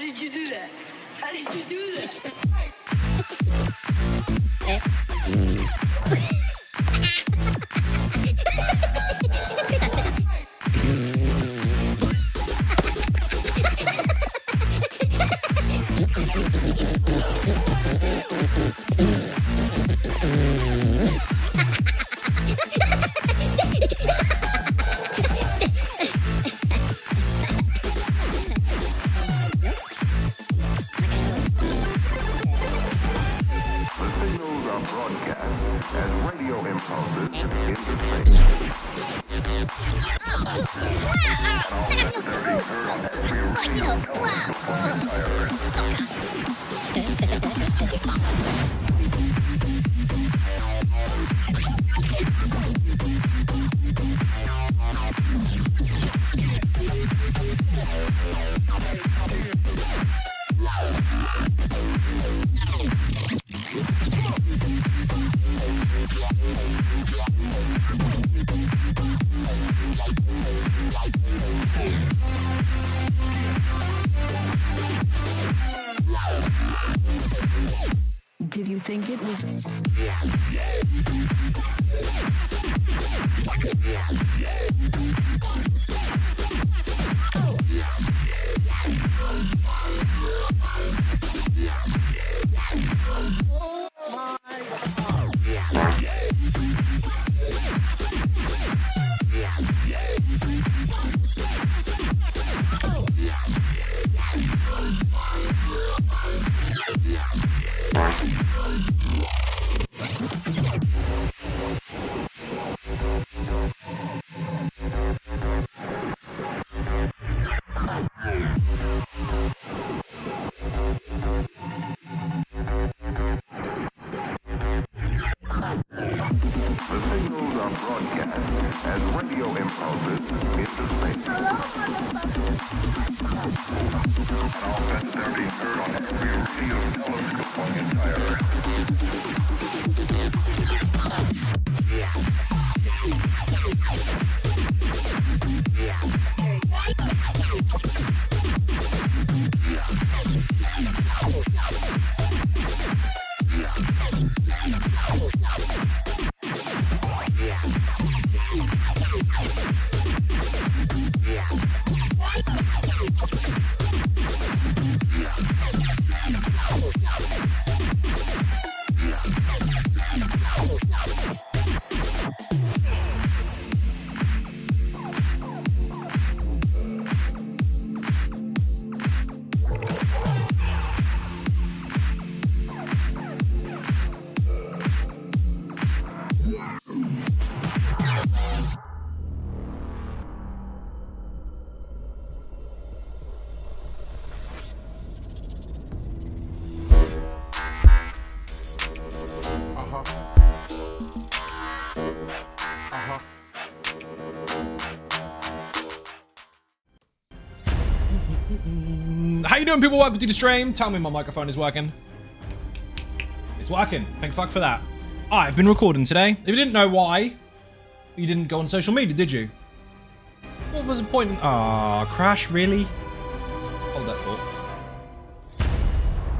did you do that? How did you do that? Did you think it was? How you doing, people? Welcome to the stream. Tell me my microphone is working. It's working. Thank fuck for that. I've been recording today. If you didn't know why, you didn't go on social media, did you? What was the point? Ah, Crash, really? Hold that thought.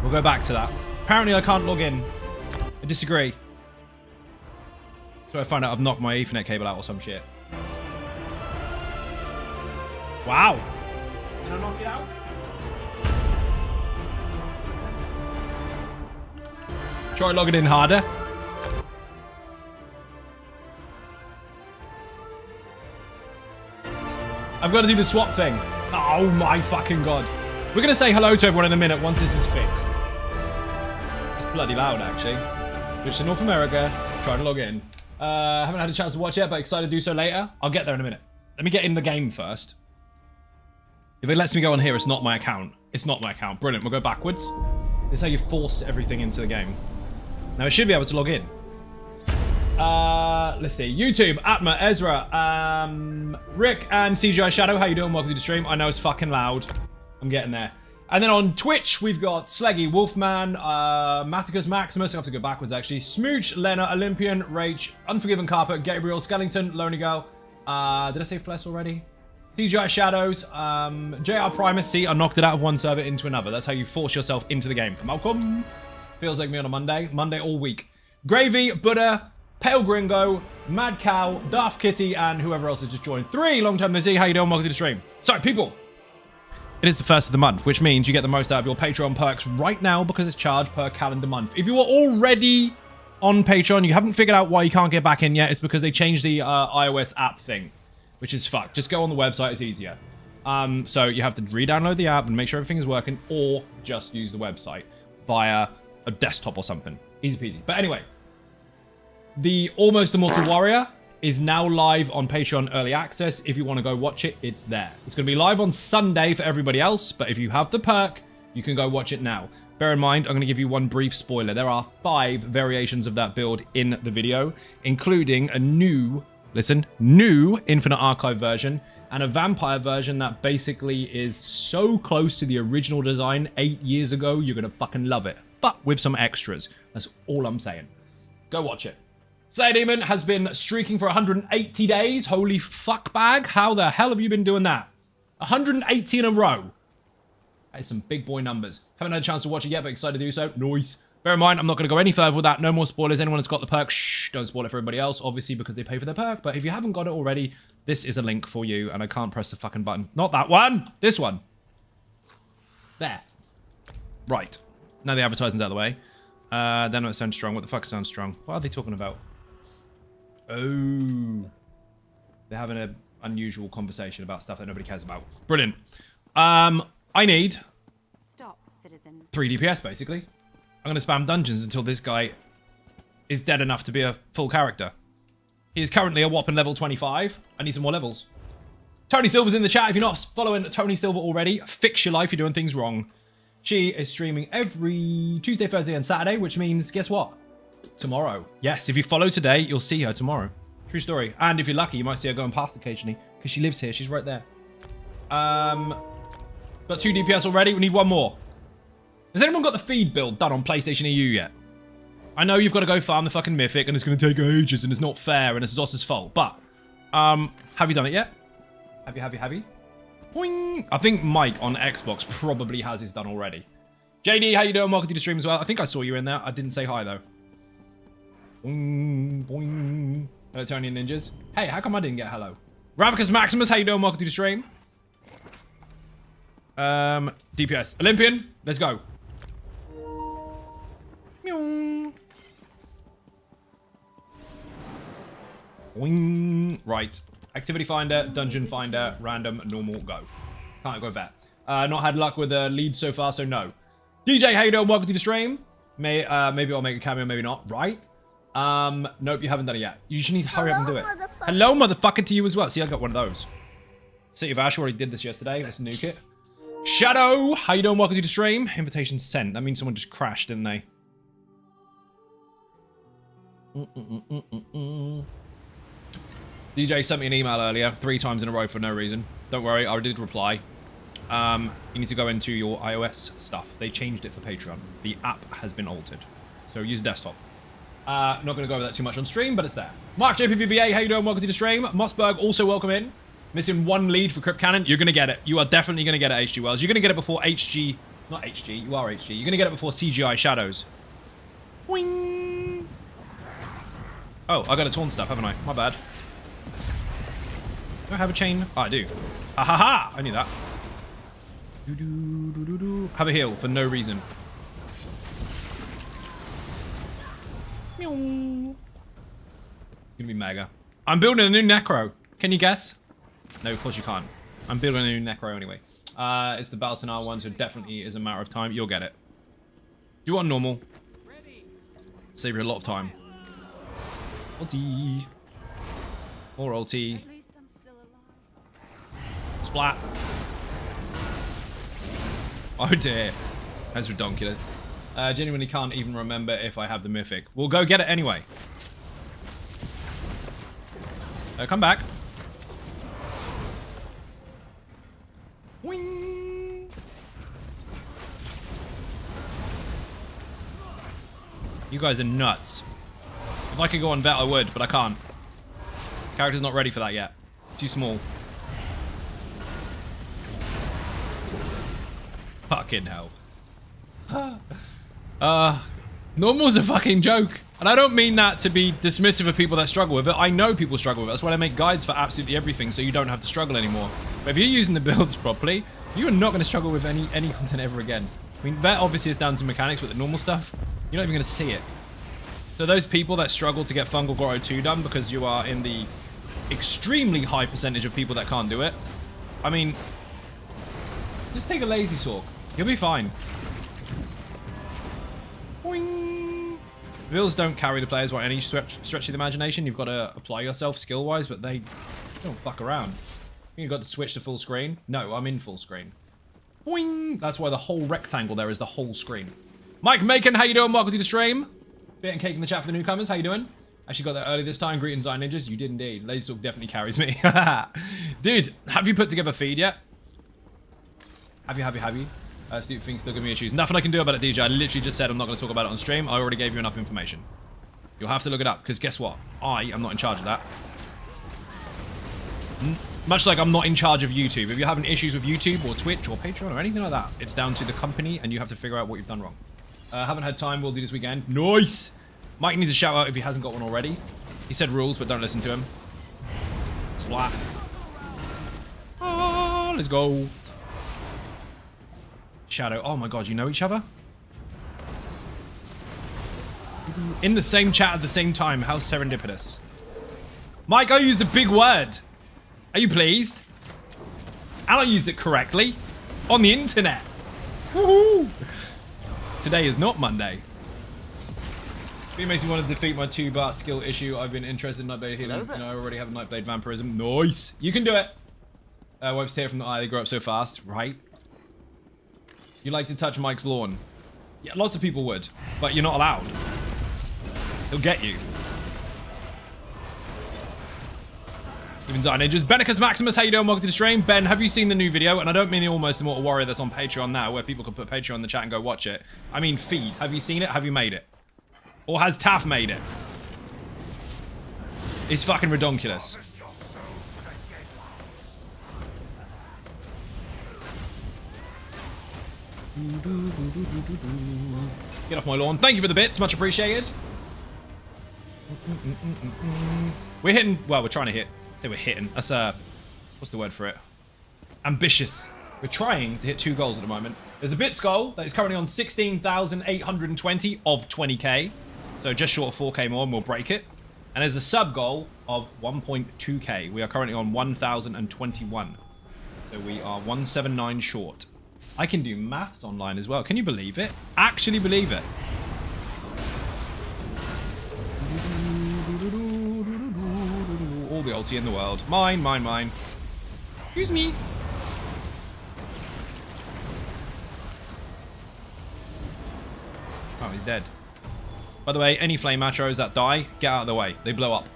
We'll go back to that. Apparently, I can't log in. I disagree. So I find out I've knocked my Ethernet cable out or some shit. Wow. Did I knock it out? Try logging in harder. I've got to do the swap thing. Oh my fucking god. We're going to say hello to everyone in a minute once this is fixed. It's bloody loud, actually. Which in North America, trying to log in. Haven't had a chance to watch yet, but excited to do so later. I'll get there in a minute. Let me get in the game first. If it lets me go on here, it's not my account. It's not my account. Brilliant. We'll go backwards. This is how you force everything into the game. Now, I should be able to log in. Let's see. YouTube, Atma, Ezra, Rick, and CGI Shadow. How you doing? Welcome to the stream. I know it's fucking loud. I'm getting there. And then on Twitch, we've got Sleggy, Wolfman, Maticus Maximus. I have to go backwards, actually. Smooch, Lena, Olympian, Rach, Unforgiven Carpet, Gabriel, Skellington, Lonely Girl. Did I say Fless already? CGI Shadows, JR Primacy, I knocked it out of one server into another. That's how you force yourself into the game. Malcolm, feels like me on a Monday. Monday all week. Gravy, Buddha, Pale Gringo, Mad Cow, Daft Kitty, and whoever else has just joined. 3 long-term Mizzy. How you doing? Welcome to the stream. So, people, it is the first of the month, which means you get the most out of your Patreon perks right now because it's charged per calendar month. If you are already on Patreon, you haven't figured out why you can't get back in yet, it's because they changed the iOS app thing, which is fucked. Just go on the website, it's easier. So you have to re-download the app and make sure everything is working, or just use the website via a desktop or something. Easy peasy. But anyway, the Almost Immortal Warrior is now live on Patreon Early Access. If you want to go watch it, it's there. It's going to be live on Sunday for everybody else, but if you have the perk, you can go watch it now. Bear in mind, I'm going to give you one brief spoiler. There are 5 variations of that build in the video, including a new, listen, new Infinite Archive version and a vampire version that basically is so close to the original design 8 years ago, you're going to fucking love it. But with some extras. That's all I'm saying. Go watch it. Slayer Demon has been streaking for 180 days. Holy fuck bag. How the hell have you been doing that? 180 in a row. That is some big boy numbers. Haven't had a chance to watch it yet, but excited to do so. Noise. Bear in mind, I'm not going to go any further with that. No more spoilers. Anyone that's got the perk, shh, don't spoil it for everybody else, obviously, because they pay for their perk. But if you haven't got it already, this is a link for you, and I can't press the fucking button. Not that one. This one. There. Right. Now the advertising's out of the way. Then it sounds strong. What the fuck sounds strong? What are they talking about? Oh. They're having an unusual conversation about stuff that nobody cares about. Brilliant. I need... Stop, citizen. 3 DPS, basically. I'm going to spam dungeons until this guy is dead enough to be a full character. He is currently a whopping level 25. I need some more levels. Tony Silver's in the chat. If you're not following Tony Silver already, fix your life. You're doing things wrong. She is streaming every Tuesday, Thursday, and Saturday, which means, guess what? Tomorrow. Yes, if you follow today, you'll see her tomorrow. True story. And if you're lucky, you might see her going past occasionally, because she lives here. She's right there. Got 2 DPS already. We need 1 more. Has anyone got the feed build done on PlayStation EU yet? I know you've got to go farm the fucking Mythic, and it's going to take ages, and it's not fair, and it's Zos's fault. But, have you done it yet? Have you? Boing. I think Mike on Xbox probably has his done already. JD, how you doing? Welcome to the stream as well. I think I saw you in there. I didn't say hi, though. Boing, boing. Hello, Tony and Ninjas. Hey, how come I didn't get hello? Ravicus Maximus, how you doing? Welcome to the stream. DPS. Olympian, let's go. Meow. Boing. Right. Activity Finder, Dungeon Finder, Random, Normal, go. Can't go vet. Not had luck with the lead so far, so no. DJ, how you doing? Welcome to the stream. Maybe I'll make a cameo, maybe not. Right? Nope, you haven't done it yet. You just need to hurry up and do it. Hello, motherfucker, to you as well. See, I got one of those. City of Ash already did this yesterday. Let's nuke it. Shadow, how you doing? Welcome to the stream. Invitation sent. That means someone just crashed, didn't they? DJ sent me an email earlier 3 times in a row for no reason. Don't worry, I did reply. You need to go into your iOS stuff. They changed it for Patreon. The app has been altered. So use desktop. Not going to go over that too much on stream, but it's there. Mark JPVBA, how you doing? Welcome to the stream. Mossberg, also welcome in. Missing 1 lead for Crypt Cannon. You're going to get it. You are definitely going to get it, HG Wells. You're going to get it before HG... Not HG, you are HG. You're going to get it before CGI Shadows. Boing. Oh, I got a taunt stuff, haven't I? My bad. Do I have a chain? Oh, I do. Ha ha ha! I knew that. Have a heal for no reason. It's gonna be mega. I'm building a new Necro. Can you guess? No, of course you can't. I'm building a new Necro anyway. It's the Battle Scenario one, so it definitely is a matter of time. You'll get it. Do it on normal. Save you a lot of time. Ulti. More ulti. Splat. Oh dear. That's ridiculous. Genuinely can't even remember if I have the Mythic. We'll go get it anyway. Come back. Wing. You guys are nuts. If I could go on vet, I would, but I can't. Character's not ready for that yet. It's too small. Fucking hell. Normal's a fucking joke. And I don't mean that to be dismissive of people that struggle with it. I know people struggle with it. That's why I make guides for absolutely everything, so you don't have to struggle anymore. But if you're using the builds properly, you are not going to struggle with any content ever again. I mean, that obviously is down to mechanics, but the normal stuff, you're not even going to see it. So those people that struggle to get Fungal Grotto 2 done because you are in the extremely high percentage of people that can't do it, I mean, just take a Lazy Sork. You'll be fine. Boing. Bills don't carry the players by any stretch of the imagination. You've got to apply yourself skill-wise, but they don't fuck around. You've got to switch to full screen. No, I'm in full screen. Boing! That's why the whole rectangle there is the whole screen. Mike Macon, how you doing? Welcome to the stream. Bit and cake in the chat for the newcomers. How you doing? Actually got there early this time. Greetings, Zion Ninjas. You did indeed. Lazy Sork definitely carries me. Dude, have you put together feed yet? Have you? Stupid things still give me issues. Nothing I can do about it, DJ. I literally just said I'm not going to talk about it on stream. I already gave you enough information. You'll have to look it up, because guess what? I am not in charge of that. Much like I'm not in charge of YouTube. If you're having issues with YouTube or Twitch or Patreon or anything like that, it's down to the company, and you have to figure out what you've done wrong. Haven't had time. We'll do this weekend. Nice! Mike needs a shout out if he hasn't got one already. He said rules, but don't listen to him. Splat. Oh, let's go. Shadow. Oh my god, you know each other? In the same chat at the same time. How serendipitous. Mike, I used a big word. Are you pleased? And I used it correctly. On the internet. Woohoo! Today is not Monday. It makes me want to defeat my 2-bar skill issue. I've been interested in Nightblade healing. And I already have Nightblade vampirism. Nice. You can do it. Wipes tear from the eye. They grow up so fast. Right. You like to touch Mike's lawn. Yeah, lots of people would, but you're not allowed. He'll get you. Even Zion Ninjas. Benicus Maximus, how you doing? Welcome to the stream. Ben, have you seen the new video? And I don't mean the Almost Immortal Warrior that's on Patreon now, where people can put Patreon in the chat and go watch it. I mean feed. Have you seen it? Have you made it? Or has Taff made it? It's fucking redonkulous. Get off my lawn. Thank you for the bits. Much appreciated. We're hitting... Well, we're trying to hit. Say we're hitting. That's, what's the word for it? Ambitious. We're trying to hit 2 goals at the moment. There's a bits goal that is currently on 16,820 of 20k. So just short of 4k more and we'll break it. And there's a sub goal of 1.2k. We are currently on 1,021. So we are 179 short. I can do maths online as well. Can you believe it? Actually believe it. All the ulti in the world. Mine. Excuse me. Oh, he's dead. By the way, any flame macros that die, get out of the way. They blow up.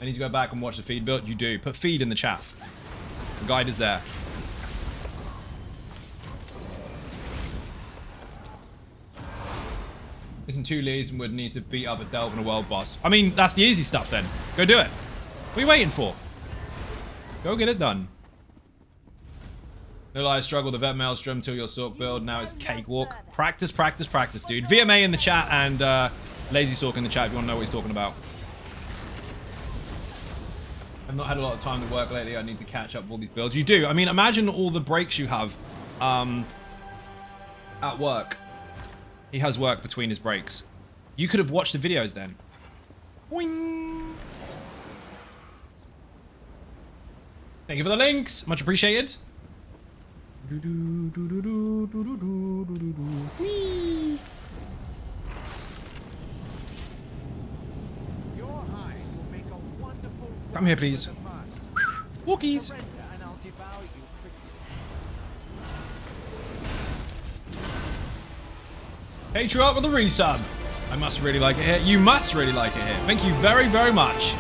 I need to go back and watch the feed build. You do. Put feed in the chat. The guide is there. Missing 2 leads and would need to beat up a Delve and a world boss. I mean, that's the easy stuff then. Go do it. What are you waiting for? Go get it done. No lie, I struggled the Vet Maelstrom till your Sork build. Now it's cakewalk. Practice, dude. VMA in the chat and Lazy Sork in the chat if you want to know what he's talking about. I've not had a lot of time to work lately. I need to catch up with all these builds. You do. I mean, imagine all the breaks you have at work. He has work between his breaks. You could have watched the videos then. Boing. Thank you for the links. Much appreciated. Whee. Come here, please. Walkies. Patriot with a resub. I must really like it here. You must really like it here. Thank you very, very much.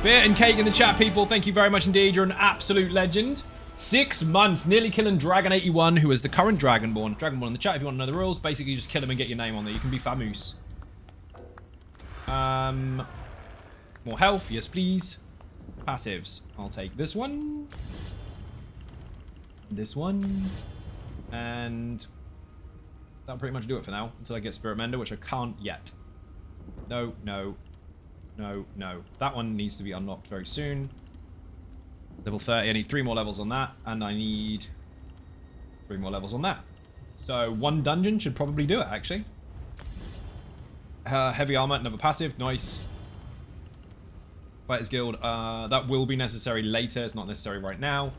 Beer and cake in the chat, people. Thank you very much indeed. You're an absolute legend. 6 months. Nearly killing Dragon81, who is the current Dragonborn. Dragonborn in the chat if you want to know the rules. Basically, you just kill him and get your name on there. You can be famous. More health. Yes, please. Passives. I'll take this one. this one. And that'll pretty much do it for now, until I get Spirit Mender, which I can't yet. No, no, no, no. That one needs to be unlocked very soon. Level 30, I need 3 more levels on that, and I need 3 more levels on that. So 1 dungeon should probably do it, actually. Heavy armor, another passive, nice. Fighters Guild, that will be necessary later, it's not necessary right now.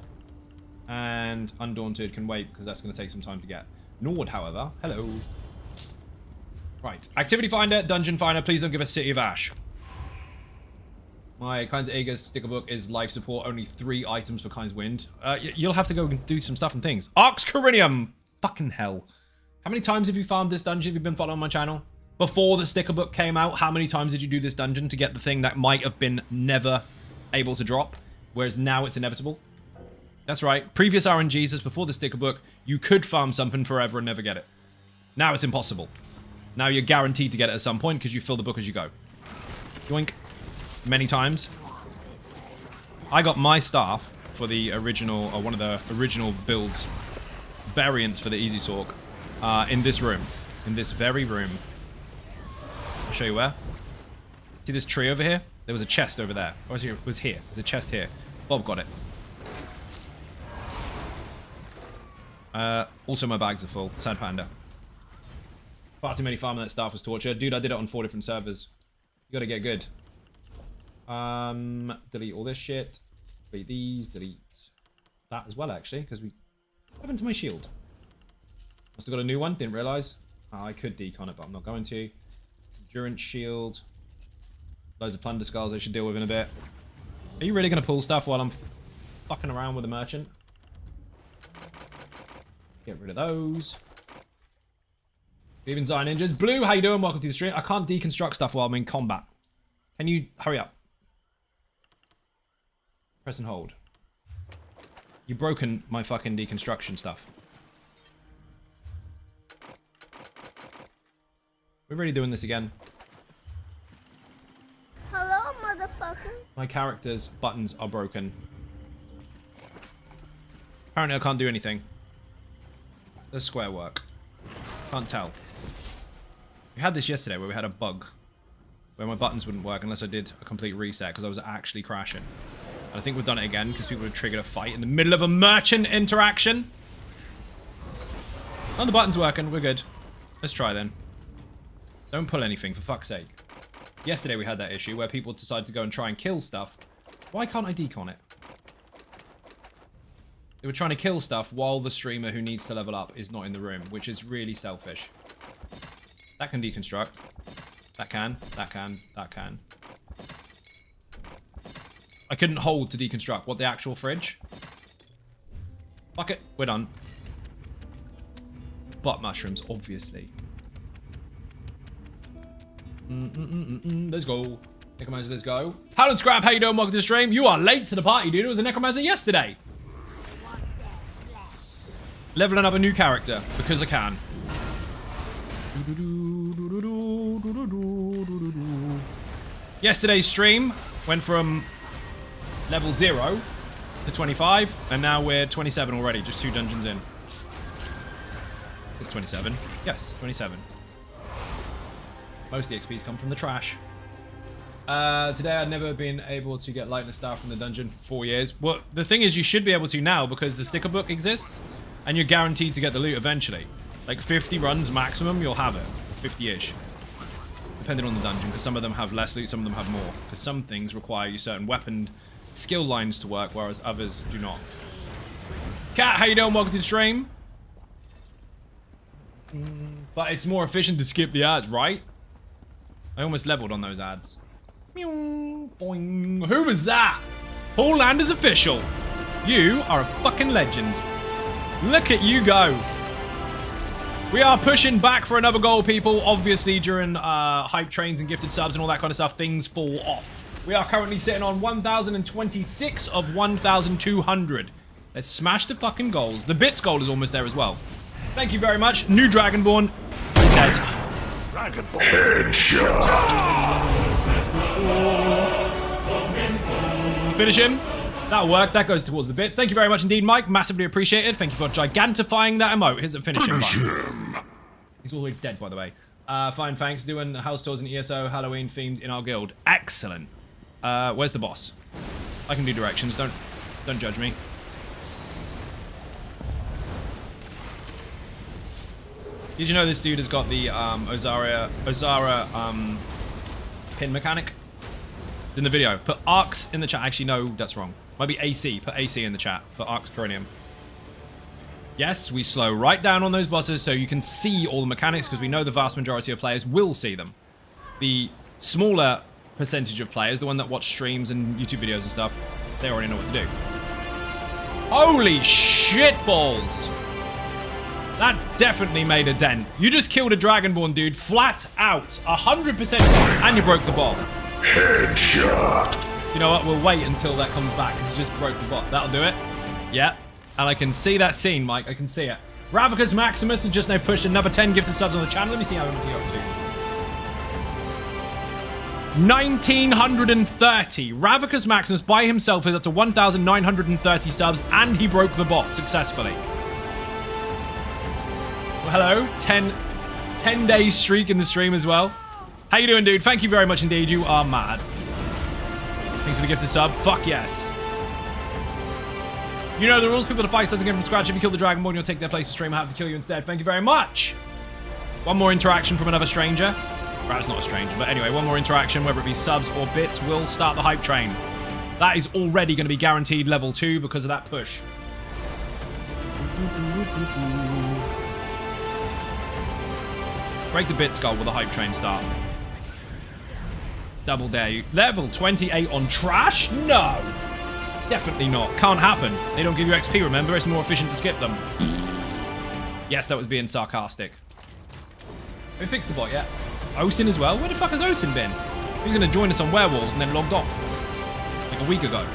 And Undaunted can wait, because that's going to take some time to get. Nord, however, hello. Right, Activity Finder, Dungeon Finder, please don't give us City of Ash. My Kynes Aegis sticker book is life support, only 3 items for Kynes Wind. You'll have to go and do some stuff and things. Arx Corinium! Fucking hell. How many times have you farmed this dungeon if you've been following my channel? Before the sticker book came out, how many times did you do this dungeon to get the thing that might have been never able to drop? Whereas now it's inevitable? That's right. Previous RNGs, before the sticker book, you could farm something forever and never get it. Now it's impossible. Now you're guaranteed to get it at some point because you fill the book as you go. Yoink. Many times. I got my staff for the original, or one of the original builds, variants for the Easy Sork, in this room. In this very room. I'll show you where. See this tree over here? There was a chest over there. Or was here. There's a chest here. Bob got it. Also my bags are full. Sad panda. Far too many farming that staff was torture. Dude, I did it on 4 different servers. You gotta get good. Delete all this shit. Delete these. Delete that as well, actually, because what happened to my shield? Must have got a new one. Didn't realize. I could decon it, but I'm not going to. Endurance shield. Loads of plunder skulls I should deal with in a bit. Are you really going to pull stuff while I'm fucking around with a merchant? Get rid of those. Even Zion Ninjas. Blue, how you doing? Welcome to the stream. I can't deconstruct stuff while I'm in combat. Can you hurry up? Press and hold. You've broken my fucking deconstruction stuff. We're really doing this again. Hello, motherfucker. My character's buttons are broken. Apparently I can't do anything. Does square work? Can't tell. We had this yesterday where we had a bug where my buttons wouldn't work unless I did a complete reset because I was actually crashing. And I think we've done it again because people have triggered a fight in the middle of a merchant interaction. Oh, the button's working. We're good. Let's try then. Don't pull anything, for fuck's sake. Yesterday we had that issue where people decided to go and try and kill stuff. Why can't I decon it? They were trying to kill stuff while the streamer who needs to level up is not in the room, which is really selfish. That can deconstruct. That can. That can. That can. I couldn't hold to deconstruct. What, the actual fridge? Fuck it. We're done. Butt mushrooms, obviously. Let's go. Necromancer, let's go. Howland Scrap, how you doing? Welcome to the stream. You are late to the party, dude. It was a Necromancer yesterday. Leveling up a new character because I can. Yesterday's stream went from level 0 to 25, and now we're 27 already, just 2 dungeons in. It's 27. Yes, 27. Most of the XP's come from the trash. Today I'd never been able to get lightning staff from the dungeon for 4 years. Well, the thing is you should be able to now because the sticker book exists, and you're guaranteed to get the loot eventually. Like 50 runs maximum, you'll have it. 50-ish. Depending on the dungeon, because some of them have less loot, some of them have more. Because some things require you certain weapon skill lines to work, whereas others do not. Cat, how you doing? Welcome to the stream. But it's more efficient to skip the ads, right? I almost leveled on those ads. Meow, boing. Who was that? Paul Landers official. You are a fucking legend. Look at you go. We are pushing back for another goal, people. Obviously, during hype trains and gifted subs and all that kind of stuff, things fall off. We are currently sitting on 1,026 of 1,200. Let's smash the fucking goals. The bits goal is almost there as well. Thank you very much. New Dragonborn. Dead. Headshot. Finish him. That'll work. That goes towards the bits. Thank you very much indeed, Mike. Massively appreciated. Thank you for gigantifying that emote. Here's a finishing button. He's already dead, by the way. Fine, thanks. Doing house tours and ESO Halloween themed in our guild. Excellent. Where's the boss? I can do directions. Don't judge me. Did you know this dude has got the Ozara pin mechanic? In the video. Put arcs in the chat. Actually, no, that's wrong. Might be AC. Put AC in the chat for Arcs Coronium. Yes, we slow right down on those bosses so you can see all the mechanics because we know the vast majority of players will see them. The smaller percentage of players, the one that watch streams and YouTube videos and stuff, they already know what to do. Holy shit balls! That definitely made a dent. You just killed a Dragonborn dude flat out. 100% and you broke the ball. Headshot. You know what? We'll wait until that comes back because you just broke the bot. That'll do it. Yeah. And I can see that scene, Mike. I can see it. Ravicus Maximus has just now pushed another 10 gifted subs on the channel. Let me see how many you're up to. 1,930. Ravicus Maximus by himself is up to 1,930 subs and he broke the bot successfully. Well, hello. 10-day streak in the stream as well. How you doing, dude? Thank you very much indeed. You are mad. Thanks for the gifted sub. Fuck yes. You know the rules. People to fight starting again from scratch. If you kill the Dragonborn, you'll take their place to stream. I have to kill you instead. Thank you very much. One more interaction from another stranger. Perhaps not a stranger, but anyway, one more interaction, whether it be subs or bits, will start the hype train. That is already going to be guaranteed level 2 because of that push. Break the bit skull with the hype train start. Double dare you. Level 28 on trash? No. Definitely not. Can't happen. They don't give you XP, remember? It's more efficient to skip them. Yes, that was being sarcastic. We fixed the bot yet? Osin as well? Where the fuck has Osin been? He's going to join us on Werewolves and then logged off. Like a week ago.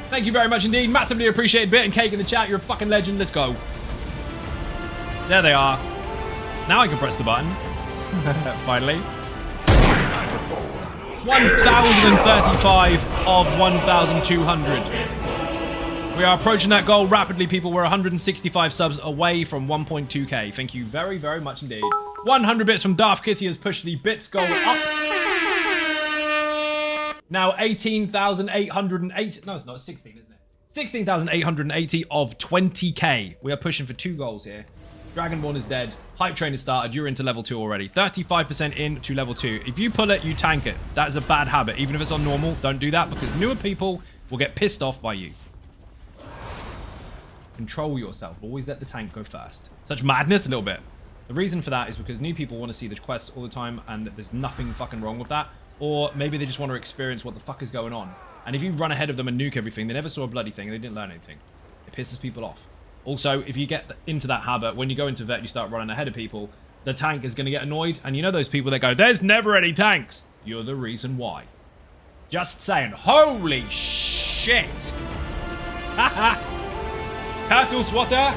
Thank you very much indeed. Massively appreciated. Bit and Cake in the chat. You're a fucking legend. Let's go. There they are. Now I can press the button. Finally. 1,035 of 1,200. We are approaching that goal rapidly, people. We're 165 subs away from 1.2k. Thank you very, very much indeed. 100 bits from Darth Kitty has pushed the bits goal up. Now 18,880. No, it's not. It's 16, isn't it? 16,880 of 20k. We are pushing for 2 goals here. Dragonborn is dead. Hype train has started. You're into level 2 already. 35% in to level 2. If you pull it, you tank it. That is a bad habit. Even if it's on normal, don't do that because newer people will get pissed off by you. Control yourself. Always let the tank go first. Such madness, a little bit. The reason for that is because new people want to see the quests all the time and there's nothing fucking wrong with that. Or maybe they just want to experience what the fuck is going on. And if you run ahead of them and nuke everything, they never saw a bloody thing and they didn't learn anything. It pisses people off. Also, if you get into that habit, when you go into vet, you start running ahead of people, the tank is going to get annoyed. And you know those people that go, there's never any tanks. You're the reason why. Just saying. Holy shit. Haha. Turtle Swatter.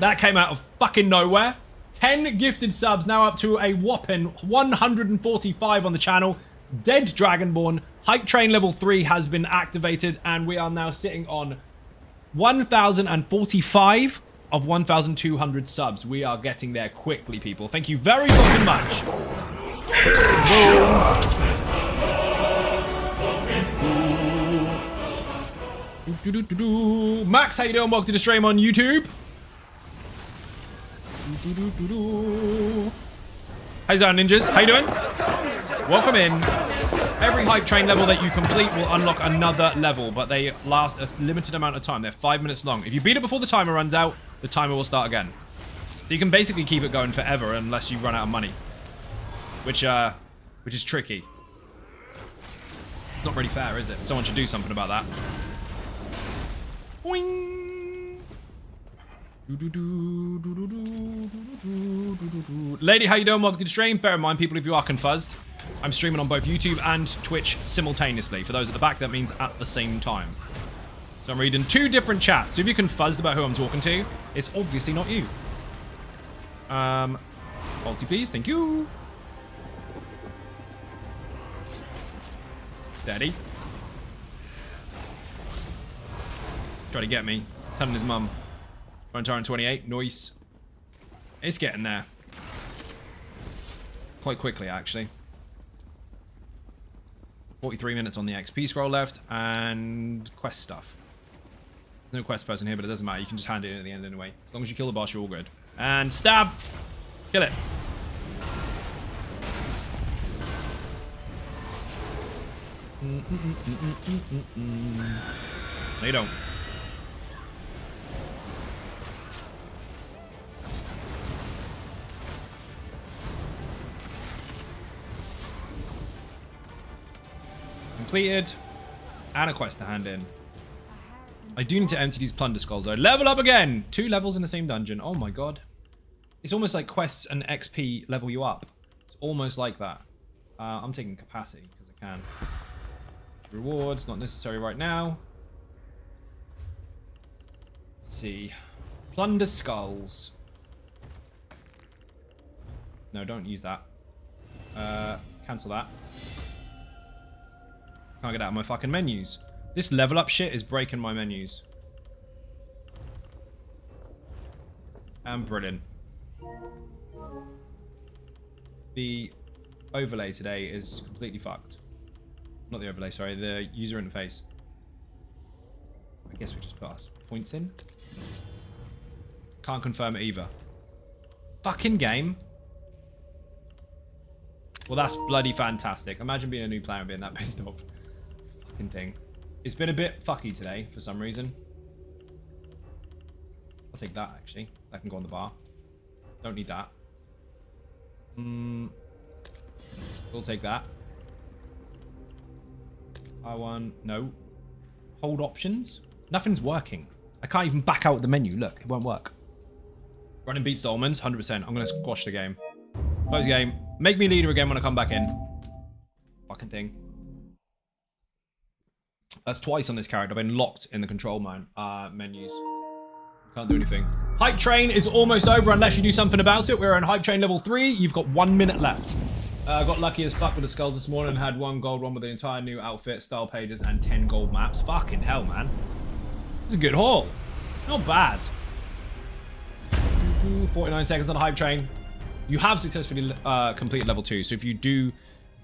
That came out of fucking nowhere. 10 gifted subs, now up to a whopping 145 on the channel. Dead Dragonborn. Hype Train level 3 has been activated, and we are now sitting on 1,045 of 1,200 subs. We are getting there quickly, people. Thank you very fucking much. Max, how you doing? Welcome to the stream on YouTube. How's that, ninjas? How you doing? Welcome in. Every hype train level that you complete will unlock another level, but they last a limited amount of time. They're 5 minutes long. If you beat it before the timer runs out, the timer will start again. So you can basically keep it going forever unless you run out of money, which is tricky. Not really fair, is it? Someone should do something about that. Boing. Lady, how you doing? Welcome to the stream. Bear in mind, people, if you are confused, I'm streaming on both YouTube and Twitch simultaneously. For those at the back, that means at the same time. So I'm reading 2 different chats. So if you're confused about who I'm talking to, it's obviously not you. Multi, please. Thank you. Steady. Try to get me. Telling his mum. Front Tyrant 28. Nice. It's getting there. Quite quickly, actually. 43 minutes on the XP scroll left. And quest stuff. No quest person here, but it doesn't matter. You can just hand it in at the end anyway. As long as you kill the boss, you're all good. And stab! Kill it. No, you don't. Completed. And a quest to hand in. I do need to empty these plunder skulls though. Level up again! 2 levels in the same dungeon. Oh my god. It's almost like quests and XP level you up. It's almost like that. I'm taking capacity because I can. Rewards, not necessary right now. Let's see. Plunder skulls. No, don't use that. Cancel that. Can't get out of my fucking menus. This level up shit is breaking my menus. And brilliant. The overlay today is completely fucked. Not the overlay, sorry, the user interface. I guess we just put our points in. Can't confirm it either. Fucking game. Well, that's bloody fantastic. Imagine being a new player and being that pissed off. Fucking thing. It's been a bit fucky today for some reason. I'll take that, actually. That can go on the bar. Don't need that. We'll take that. R1, no. Hold options. Nothing's working. I can't even back out the menu. Look, it won't work. Running beats Dolmans, 100%. I'm going to squash the game. Close game. Make me leader again when I come back in. Fucking thing. That's twice on this character. I've been locked in the control menus. Can't do anything. Hype train is almost over unless you do something about it. We're on hype train level 3. You've got 1 minute left. I got lucky as fuck with the skulls this morning and had 1 gold one with the entire new outfit, style pages, and 10 gold maps. Fucking hell, man. It's a good haul. Not bad. 49 seconds on the hype train. You have successfully completed level 2, so if you do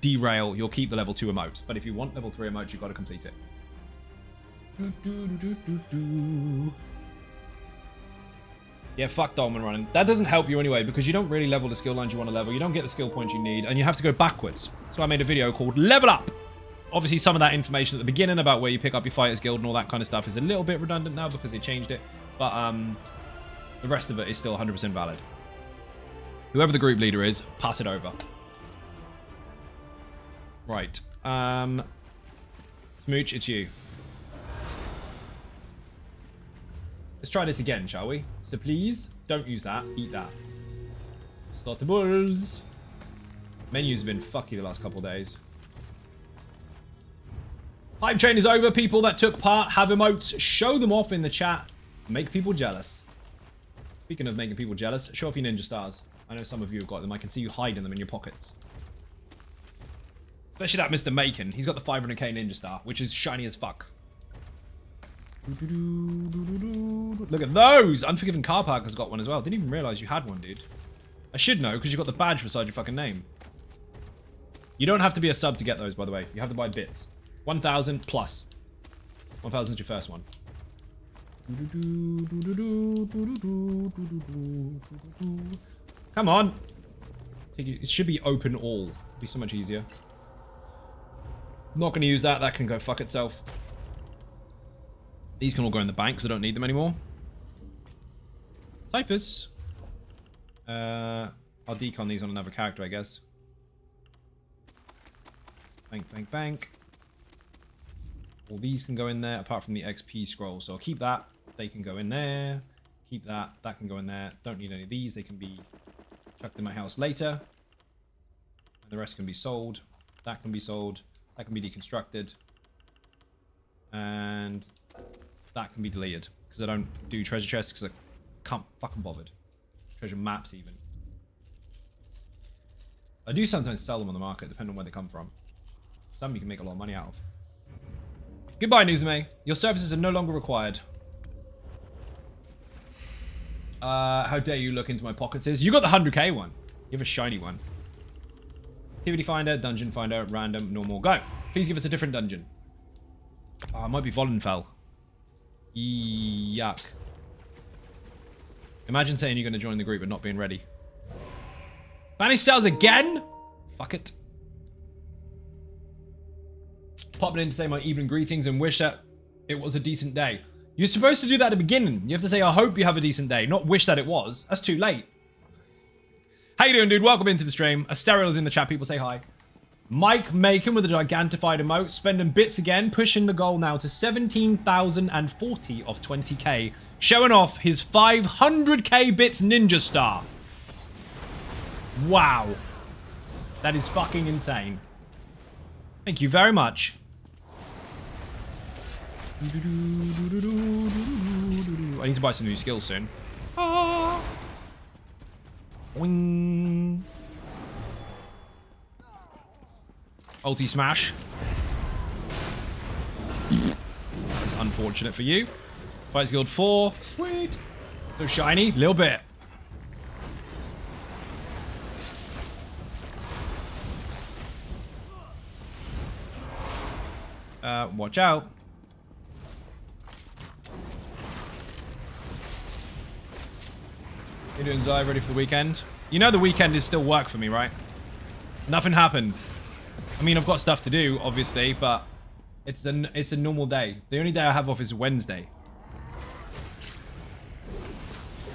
derail, you'll keep the level 2 emotes. But if you want level 3 emotes, you've got to complete it. Yeah, fuck Dolman running. That doesn't help you anyway, because you don't really level the skill lines you want to level. You don't get the skill points you need, and you have to go backwards. So I made a video called Level Up. Obviously, some of that information at the beginning about where you pick up your Fighters Guild and all that kind of stuff is a little bit redundant now because they changed it. But the rest of it is still 100% valid. Whoever the group leader is, pass it over. Right. Smooch, it's you. Let's try this again, shall we? So please, don't use that. Eat that. Startables. Menu's been fucky the last couple of days. Hype train is over. People that took part have emotes. Show them off in the chat. Make people jealous. Speaking of making people jealous, show off your ninja stars. I know some of you have got them. I can see you hiding them in your pockets. Especially that Mr. Macon. He's got the 500k ninja star, which is shiny as fuck. Look at those! Unforgiven Car Park has got one as well. Didn't even realize you had one, dude. I should know, because you've got the badge beside your fucking name. You don't have to be a sub to get those, by the way. You have to buy bits. 1,000 plus. 1,000 is your first one. Come on! It should be open all. It'd be so much easier. Not going to use that. That can go fuck itself. These can all go in the bank because I don't need them anymore. Typhus. I'll decon these on another character, I guess. Bank, bank, bank. All these can go in there apart from the XP scroll. So I'll keep that. They can go in there. Keep that. That can go in there. Don't need any of these. They can be chucked in my house later. And the rest can be sold. That can be sold. That can be deconstructed. And that can be deleted. Because I don't do treasure chests because I can't fucking bothered. Treasure maps even. I do sometimes sell them on the market depending on where they come from. Some you can make a lot of money out of. Goodbye, Newsme. Your services are no longer required. How dare you look into my pockets? You got the 100k one. You have a shiny one. Activity finder, dungeon finder, random, normal, go. Please give us a different dungeon. Oh, it might be Vollenfell. Yuck. Imagine saying you're going to join the group but not being ready. Banish cells again? Fuck it. Popping in to say my evening greetings and wish that it was a decent day. You're supposed to do that at the beginning. You have to say, I hope you have a decent day, not wish that it was. That's too late. How you doing, dude? Welcome into the stream. Asterial is in the chat. People say hi. Mike Macon with a gigantified emote. Spending bits again. Pushing the goal now to 17,040 of 20k. Showing off his 500k bits ninja star. Wow. That is fucking insane. Thank you very much. I need to buy some new skills soon. Ah. Wing. Ulti smash. That's unfortunate for you. Fight Guild 4. Sweet. So shiny. Little bit. Watch out. You doing, Zai? Ready for the weekend? You know the weekend is still work for me, right? Nothing happened. I mean, I've got stuff to do, obviously, but it's a normal day. The only day I have off is Wednesday.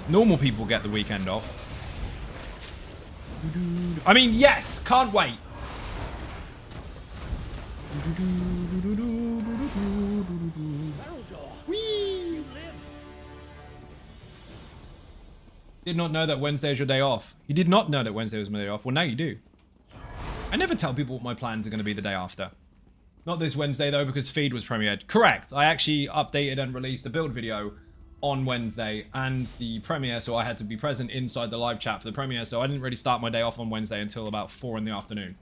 Normal people get the weekend off. I mean, yes, can't wait. Whee! Did not know that Wednesday is your day off. You did not know that Wednesday was my day off. Well, now you do. I never tell people what my plans are going to be the day after. Not this Wednesday, though, because Feed was premiered. Correct. I actually updated and released the build video on Wednesday and the premiere, so I had to be present inside the live chat for the premiere, so I didn't really start my day off on Wednesday until about 4 in the afternoon.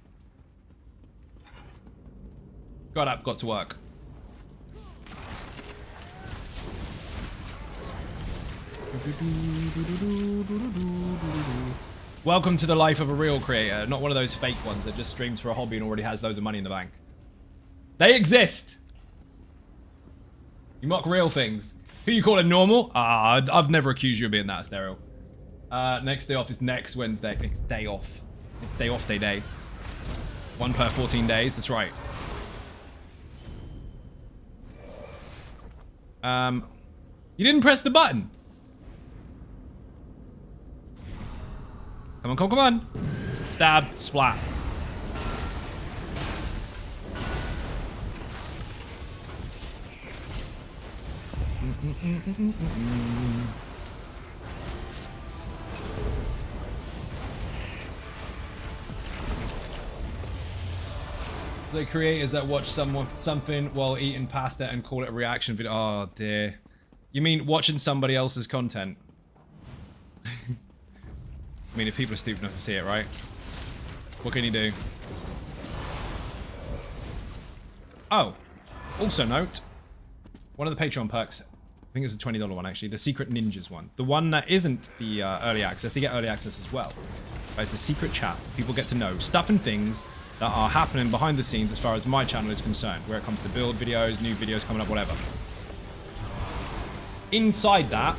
Got up, got to work. Welcome to the life of a real creator, not one of those fake ones that just streams for a hobby and already has loads of money in the bank. They exist. You mock real things. Who you calling normal? I've never accused you of being that, Stereo. Next day off is next Wednesday. Next day off. It's day off day. 1 per 14 days, that's right. You didn't press the button. Come on, come on. Stab, splat. The creators that watch something while eating pasta and call it a reaction video. Oh dear. You mean watching somebody else's content? I mean, if people are stupid enough to see it, right? What can you do? Oh, also note, one of the Patreon perks, I think it's a $20 one actually, the Secret Ninjas one. The one that isn't the early access, they get early access as well. But it's a secret chat. People get to know stuff and things that are happening behind the scenes as far as my channel is concerned, where it comes to build videos, new videos coming up, whatever. Inside that,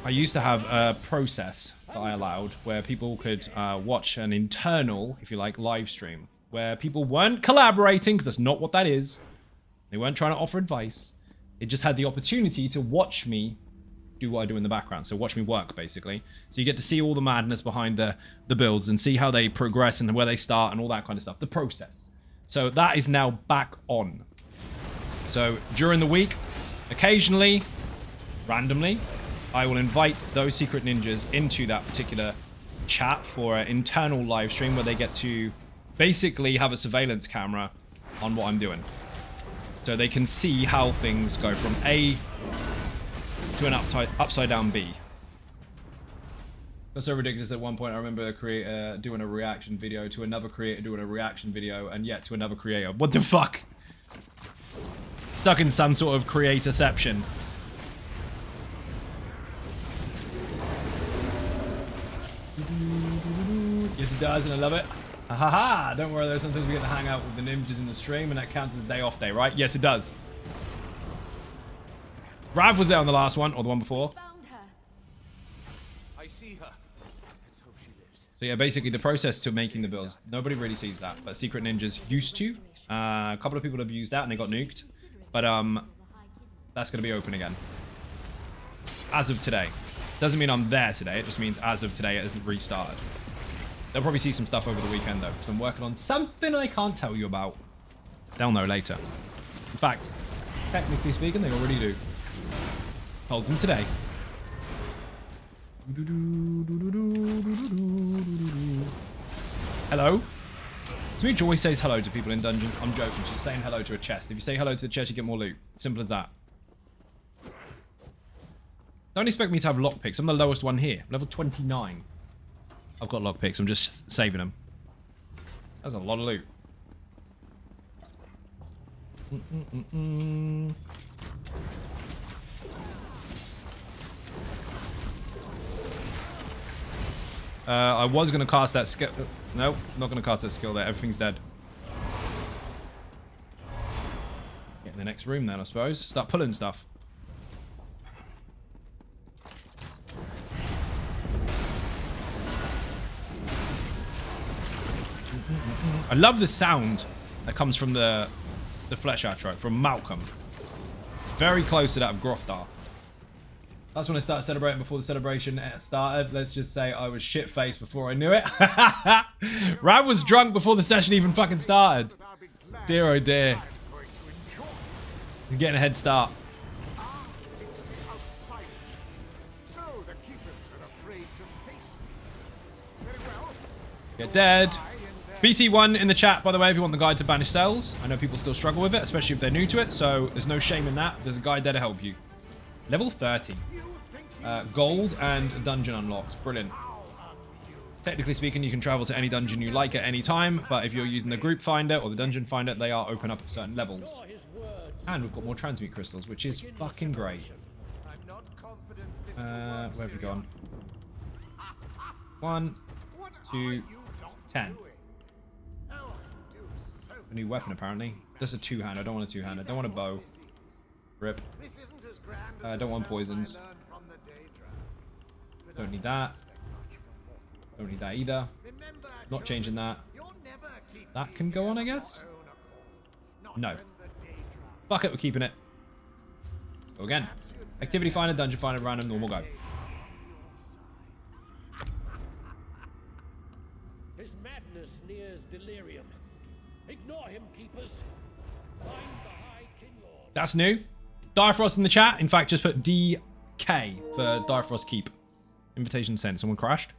I used to have a process that I allowed where people could watch an internal, if you like, live stream where people weren't collaborating, because that's not what that is. They weren't trying to offer advice. They just had the opportunity to watch me do what I do in the background. So watch me work, basically. So you get to see all the madness behind the builds and see how they progress and where they start and all that kind of stuff. The process. So that is now back on. So during the week, occasionally, randomly, I will invite those secret ninjas into that particular chat for an internal live stream where they get to basically have a surveillance camera on what I'm doing. So they can see how things go from A to an upside down B. That's so ridiculous that at one point I remember a creator doing a reaction video to another creator doing a reaction video and yet to another creator. What the fuck? stuck in some sort of creatorception. Yes, it does, and I love it. Ha ha ha! Don't worry though, sometimes we get to hang out with the ninjas in the stream, and that counts as a day off day, right? Yes, it does. Rav was there on the last one, or the one before. Found her. I see her. Let's hope she lives. So yeah, basically the process to making the builds, nobody really sees that, but Secret Ninjas used to. A couple of people have used that and they got nuked, but that's going to be open again. As of today. Doesn't mean I'm there today, it just means as of today it hasn't restarted. They'll probably see some stuff over the weekend though, because I'm working on something I can't tell you about. They'll know later. In fact, technically speaking, they already do. Told them today. Hello? To me, Joy says hello to people in dungeons. I'm joking. She's saying hello to a chest. If you say hello to the chest, you get more loot. Simple as that. Don't expect me to have lockpicks. I'm the lowest one here. Level 29. I've got lockpicks. I'm just saving them. That's a lot of loot. I was going to cast that skill. Nope, not going to cast that skill there. Everything's dead. Get in the next room then, I suppose. Start pulling stuff. I love the sound that comes from the flesh outro, from Malcolm. Very close to that of Groftar. That's when I started celebrating before the celebration started. Let's just say I was shit-faced before I knew it. Rav was drunk before the session even fucking started. Dear oh dear. He's getting a head start. Get dead. BC1 in the chat, by the way, if you want the guide to banish cells. I know people still struggle with it, especially if they're new to it, so there's no shame in that. There's a guide there to help you. Level 30. Gold and dungeon unlocks. Brilliant. Technically speaking, you can travel to any dungeon you like at any time, but if you're using the group finder or the dungeon finder, they are open up at certain levels. And we've got more transmute crystals, which is fucking great. Where have we gone? 1, 2, 10. A new weapon, apparently. Just a two-hand. I don't want a two-hand. I don't want a bow. Rip. I don't want poisons. Don't need that. Don't need that either. Not changing that. That can go on, I guess? No. Fuck it, we're keeping it. Go again. Activity finder, dungeon finder, random, normal, go. His madness nears delirium. Ignore him, keepers. Find the High King Lord. That's new. Direfrost in the chat. In fact, just put DK for Direfrost Keep. Invitation sent. Someone crashed.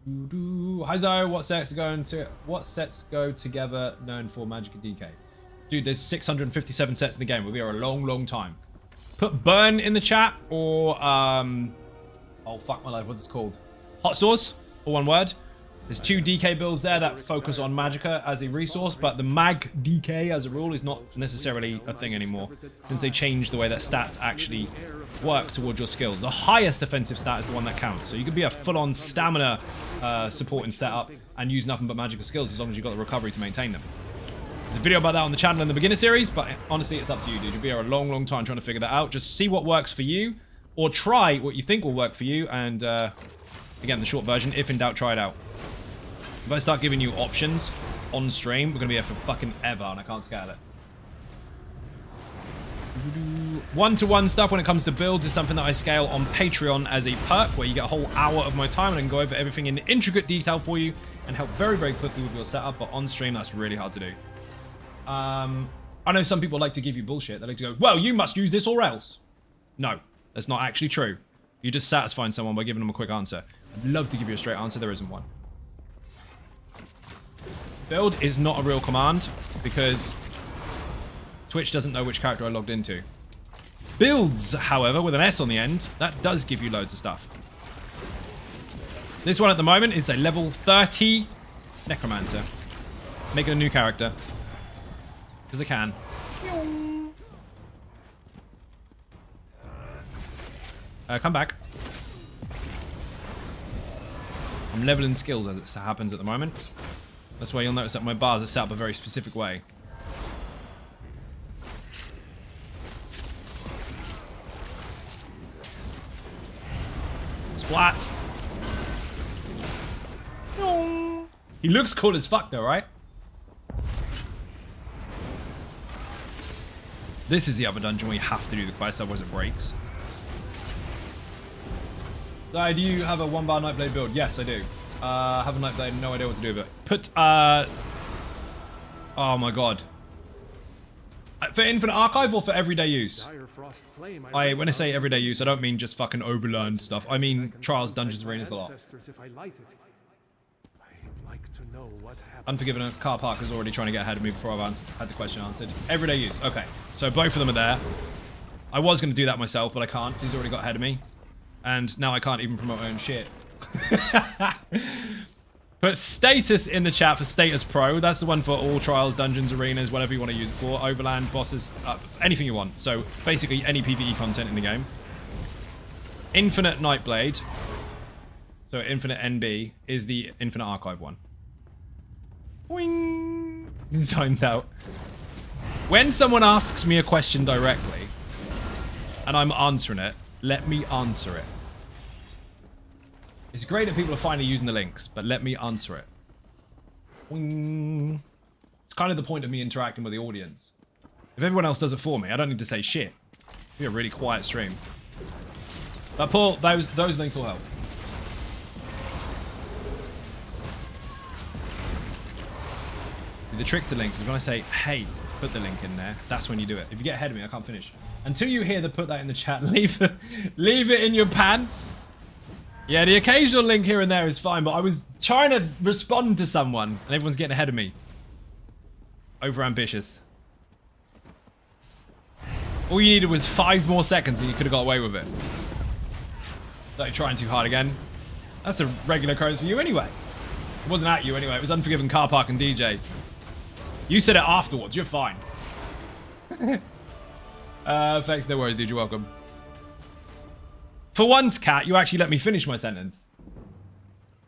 Hi Zoe, what sets go together known for Magic and DK? Dude, there's 657 sets in the game. We'll be here a long, long time. Put burn in the chat or oh fuck my life, what's it called? Hot sauce, or one word. There's 2 DK builds there that focus on Magicka as a resource, but the Mag DK as a rule is not necessarily a thing anymore, since they changed the way that stats actually work towards your skills. The highest defensive stat is the one that counts, so you could be a full-on stamina supporting setup and use nothing but Magicka skills as long as you've got the recovery to maintain them. There's a video about that on the channel in the beginner series, but honestly, it's up to you, dude. You'll be here a long, long time trying to figure that out. Just see what works for you, or try what you think will work for you, and again, the short version, if in doubt, try it out. If I start giving you options on stream, we're going to be here for fucking ever, and I can't scale it. One-to-one stuff when it comes to builds is something that I scale on Patreon as a perk, where you get a whole hour of my time and I can go over everything in intricate detail for you and help very, very quickly with your setup, but on stream, that's really hard to do. I know some people like to give you bullshit. They like to go, well, you must use this or else. No, that's not actually true. You're just satisfying someone by giving them a quick answer. I'd love to give you a straight answer. There isn't one. Build is not a real command because Twitch doesn't know which character I logged into. Builds, however, with an S on the end, that does give you loads of stuff. This one at the moment is a level 30 Necromancer. Making a new character. Because I can. Come back. I'm leveling skills as it happens at the moment. That's why you'll notice that my bars are set up a very specific way. Splat. He looks cool as fuck though, right? This is the other dungeon where you have to do the quest, otherwise it breaks. Do you have a 1-bar Nightblade build? Yes, I do. Have a Nightblade, no idea what to do with it. Put, oh my god. For Infinite Archive or for everyday use? When I say everyday use, I don't mean just fucking overlearned stuff. I mean Trials, Dungeons, Arenas a lot. Unforgiven Car Park is already trying to get ahead of me before I've had the question answered. Everyday use, okay. So both of them are there. I was going to do that myself, but I can't. He's already got ahead of me. And now I can't even promote my own shit. Put status in the chat for Status Pro. That's the one for all Trials, Dungeons, Arenas, whatever you want to use it for. Overland, bosses, anything you want. So basically any PvE content in the game. Infinite Nightblade. So Infinite NB is the Infinite Archive one. Boing. Timed out. When someone asks me a question directly and I'm answering it, let me answer it. It's great that people are finally using the links, but let me answer it. Boing. It's kind of the point of me interacting with the audience. If everyone else does it for me, I don't need to say shit. It'll be a really quiet stream. But Paul, those links will help. The trick to links is when I say, hey, put the link in there, that's when you do it. If you get ahead of me, I can't finish. Until you hear the put that in the chat, leave it in your pants. Yeah, the occasional link here and there is fine, but I was trying to respond to someone, and everyone's getting ahead of me. Over ambitious. All you needed was 5 more seconds and you could have got away with it. Started trying too hard again. That's a regular occurrence for you anyway. It wasn't at you anyway, it was Unforgiven, Car Park, and DJ. You said it afterwards, you're fine. Thanks, no worries, dude, you're welcome. For once, Cat, you actually let me finish my sentence.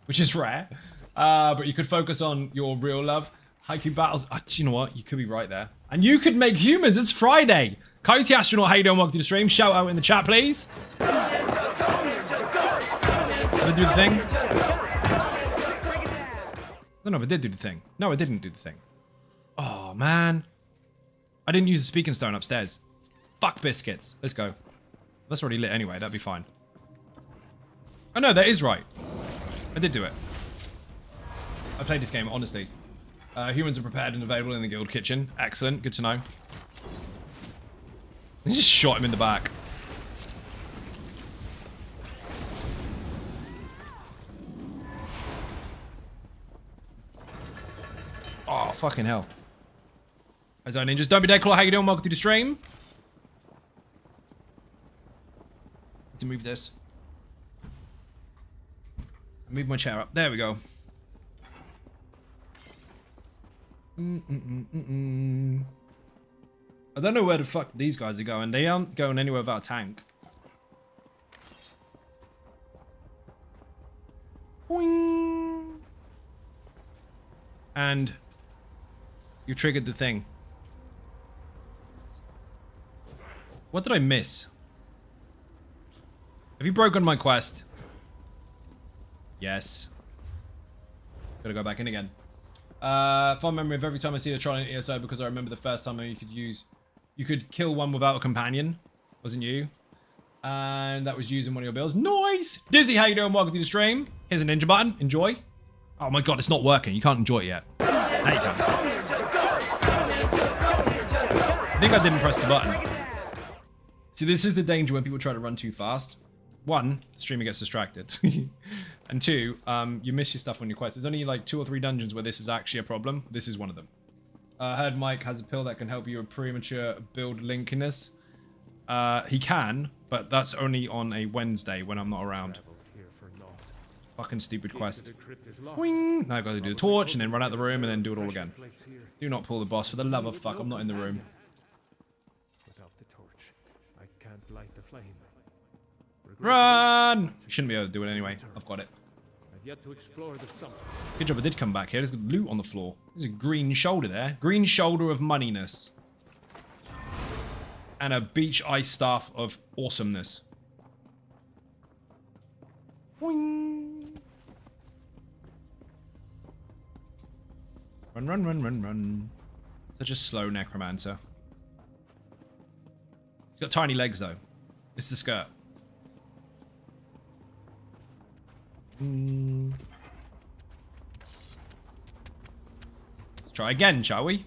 Which is rare. But you could focus on your real love. Haiku battles. Do you know what? You could be right there. And you could make humans. It's Friday. Coyote Astronaut, how you doing? Welcome to the stream. Shout out in the chat, please. Did I do the thing? I don't know if I did do the thing. No, I didn't do the thing. Oh, man. I didn't use the speaking stone upstairs. Fuck biscuits. Let's go. That's already lit anyway. That'd be fine. Oh, no, that is right. I did do it. I played this game, honestly. Humans are prepared and available in the guild kitchen. Excellent. Good to know. I just shot him in the back. Oh, fucking hell. Hi, Zone Ninjas. Don't be dead, Claw. How you doing? Welcome to the stream. Need to move this. Move my chair up. There we go. I don't know where the fuck these guys are going. They aren't going anywhere without a tank. Boing. And you triggered the thing. What did I miss? Have you broken my quest? Yes. Gotta go back in again. Fond memory of every time I see a troll in ESO because I remember the first time you could kill one without a companion. Wasn't you? And that was using one of your builds. Nice! Dizzy, how you doing? Welcome to the stream. Here's a ninja button. Enjoy. Oh my god, it's not working. You can't enjoy it yet. Now you can. I think I didn't press the button. See, this is the danger when people try to run too fast. One, the streamer gets distracted. And two, you miss your stuff on your quest. There's only like 2 or 3 dungeons where this is actually a problem. This is one of them. Heard Mike has a pill that can help you with premature build linkiness. He can, but that's only on a Wednesday when I'm not around. Fucking stupid quest. Wing! Now I've got to do the torch and then run out the room and then do it all again. Do not pull the boss for the love of fuck. I'm not in the room. Run! Shouldn't be able to do it anyway. I've got it. I've yet to explore the summit. Good job I did come back here. There's loot on the floor. There's a green shoulder there. Green shoulder of moneyness. And a beach ice staff of awesomeness. Boing. Run, run, run, run, run. Such a slow necromancer. He's got tiny legs though. It's the skirt. Let's try again, shall we?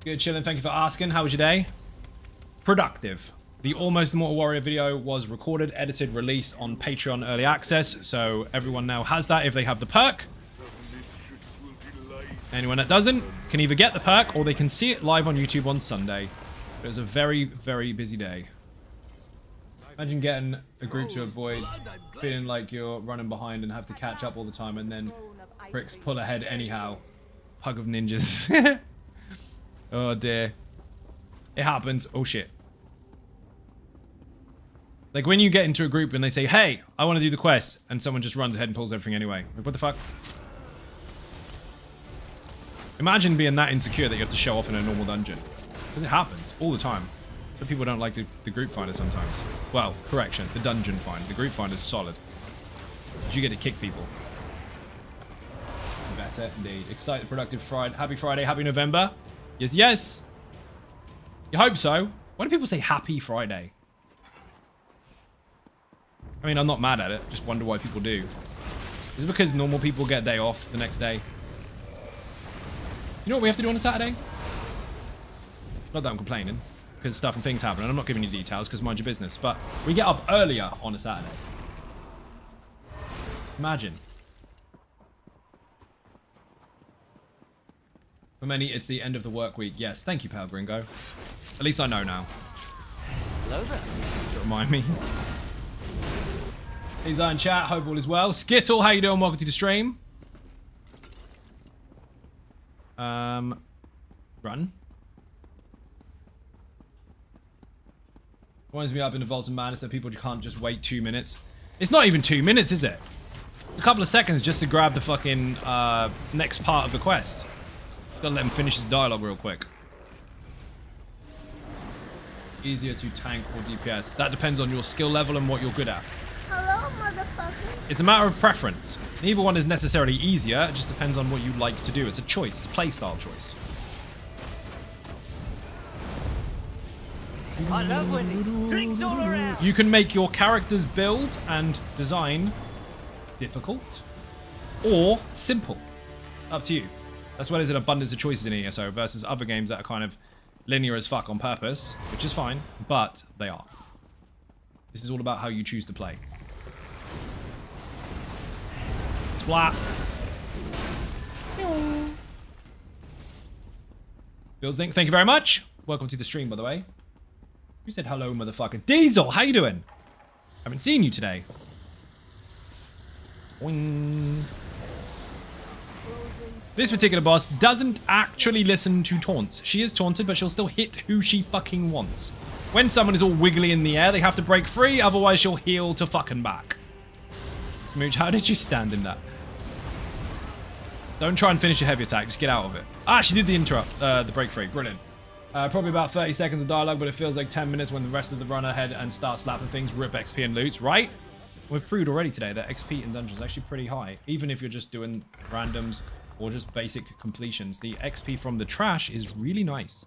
Good chilling, thank you for asking. How was your day? Productive. The Almost Immortal Warrior video was recorded, edited, released on Patreon Early Access, so everyone now has that if they have the perk. Anyone that doesn't can either get the perk or they can see it live on YouTube on Sunday. It was a very, very busy day. Imagine getting a group to avoid feeling like you're running behind and have to catch up all the time and then pricks pull ahead anyhow. Pug of ninjas. Oh dear. It happens. Oh shit. Like when you get into a group and they say, hey, I want to do the quest, and someone just runs ahead and pulls everything anyway. Like, what the fuck? Imagine being that insecure that you have to show off in a normal dungeon. Because it happens all the time. But people don't like the group finder sometimes. Well, correction, the dungeon finder. The group finder is solid. But you get to kick people. Better indeed. Excited, productive Friday. Happy Friday, happy November. Yes, yes. You hope so. Why do people say happy Friday? I mean, I'm not mad at it. Just wonder why people do. Is it because normal people get a day off the next day? You know what we have to do on a Saturday? Not that I'm complaining, because stuff and things happen, and I'm not giving you details, because mind your business, but we get up earlier on a Saturday. Imagine. For many, it's the end of the work week. Yes, thank you, Pal Gringo. At least I know now. Hello there. Don't remind me. Hey, Zion chat, hope all is well. Skittle, how you doing? Welcome to the stream. Run. Winds me up in the Vault of Madness that people can't just wait 2 minutes. It's not even 2 minutes, is it? It's a couple of seconds just to grab the fucking next part of the quest. Gotta let him finish his dialogue real quick. Easier to tank or DPS. That depends on your skill level and what you're good at. Hello, motherfucker. It's a matter of preference. Neither one is necessarily easier. It just depends on what you like to do. It's a choice. It's a playstyle choice. I love when it drinks all around. You can make your character's build and design difficult or simple. Up to you. That's why there's an abundance of choices in ESO versus other games that are kind of linear as fuck on purpose, which is fine, but they are. This is all about how you choose to play. Splat. Bill Zink, thank you very much. Welcome to the stream, by the way. Who said hello, motherfucker? Diesel, how you doing? Haven't seen you today. Boing. This particular boss doesn't actually listen to taunts. She is taunted, but she'll still hit who she fucking wants. When someone is all wiggly in the air, they have to break free, otherwise she'll heal to fucking back. Mooch, how did you stand in that? Don't try and finish your heavy attack, just get out of it. Ah, she did the interrupt, the break free, brilliant. Probably about 30 seconds of dialogue, but it feels like 10 minutes when the rest of the run ahead and start slapping things, rip XP and loots, right? We've proved already today that XP in dungeons is actually pretty high, even if you're just doing randoms or just basic completions. The XP from the trash is really nice.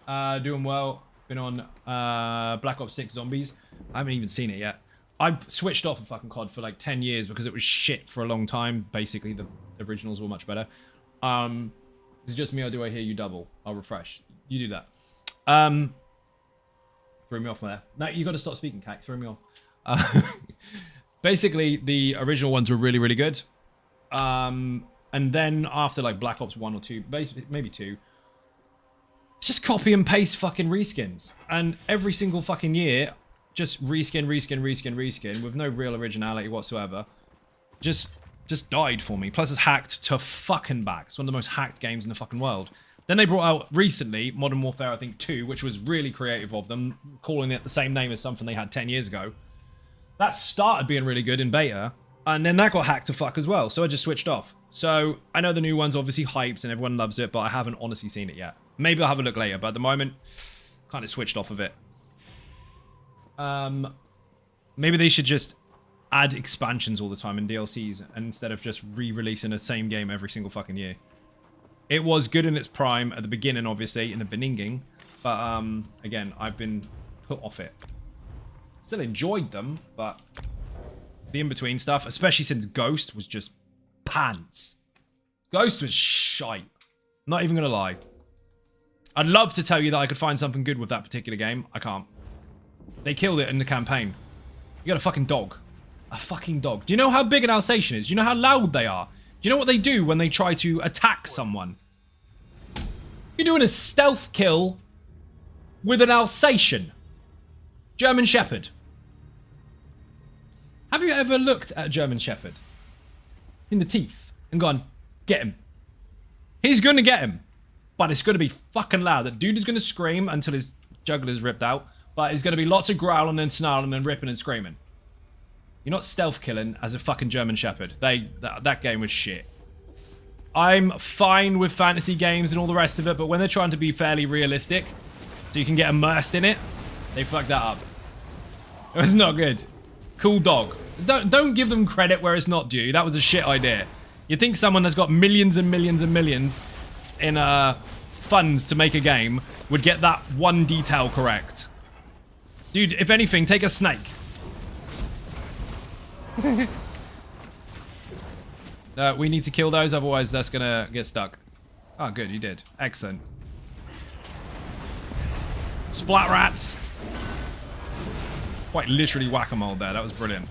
Doing well. Been on Black Ops 6 Zombies. I haven't even seen it yet. I've switched off of fucking COD for like 10 years because it was shit for a long time. Basically, the originals were much better. Is it just me or do I hear you double? I'll refresh. You do that. Threw me off there. No, you got to stop speaking, Cat. Threw me off. Basically, the original ones were really, really good. And then after like Black Ops 1 or 2, maybe 2, just copy and paste fucking reskins. And every single fucking year, just reskin with no real originality whatsoever. Just died for me. Plus it's hacked to fucking back. It's one of the most hacked games in the fucking world. Then they brought out recently Modern Warfare, I think 2, which was really creative of them, calling it the same name as something they had 10 years ago. That started being really good in beta, and then that got hacked to fuck as well, so I just switched off. So I know the new one's obviously hyped and everyone loves it, but I haven't honestly seen it yet. Maybe I'll have a look later, but at the moment, kind of switched off of it. Maybe they should just add expansions all the time and DLCs instead of just re-releasing the same game every single fucking year. It was good in its prime at the beginning, obviously, in the beninging, but again, I've been put off it. Still enjoyed them, but the in-between stuff, especially since Ghost was just pants. Ghost was shite. Not even gonna lie. I'd love to tell you that I could find something good with that particular game. I can't. They killed it in the campaign. You got a fucking dog. A fucking dog. Do you know how big an Alsatian is? Do you know how loud they are? Do you know what they do when they try to attack someone? You're doing a stealth kill with an Alsatian. German Shepherd. Have you ever looked at a German Shepherd in the teeth and gone, get him? He's going to get him. But it's going to be fucking loud. That dude is going to scream until his jugular is ripped out. But it's going to be lots of growling and snarling and ripping and screaming. You're not stealth killing as a fucking German Shepherd. That game was shit. I'm fine with fantasy games and all the rest of it, but when they're trying to be fairly realistic, so you can get immersed in it, they fucked that up. It was not good. Cool dog. Don't give them credit where it's not due. That was a shit idea. You think someone that's got millions and millions and millions in funds to make a game would get that one detail correct. Dude, if anything, take a snake. We need to kill those, otherwise that's gonna get stuck. Oh, good, you did. Excellent. Splat rats. Quite literally whack-a-mole there. That was brilliant.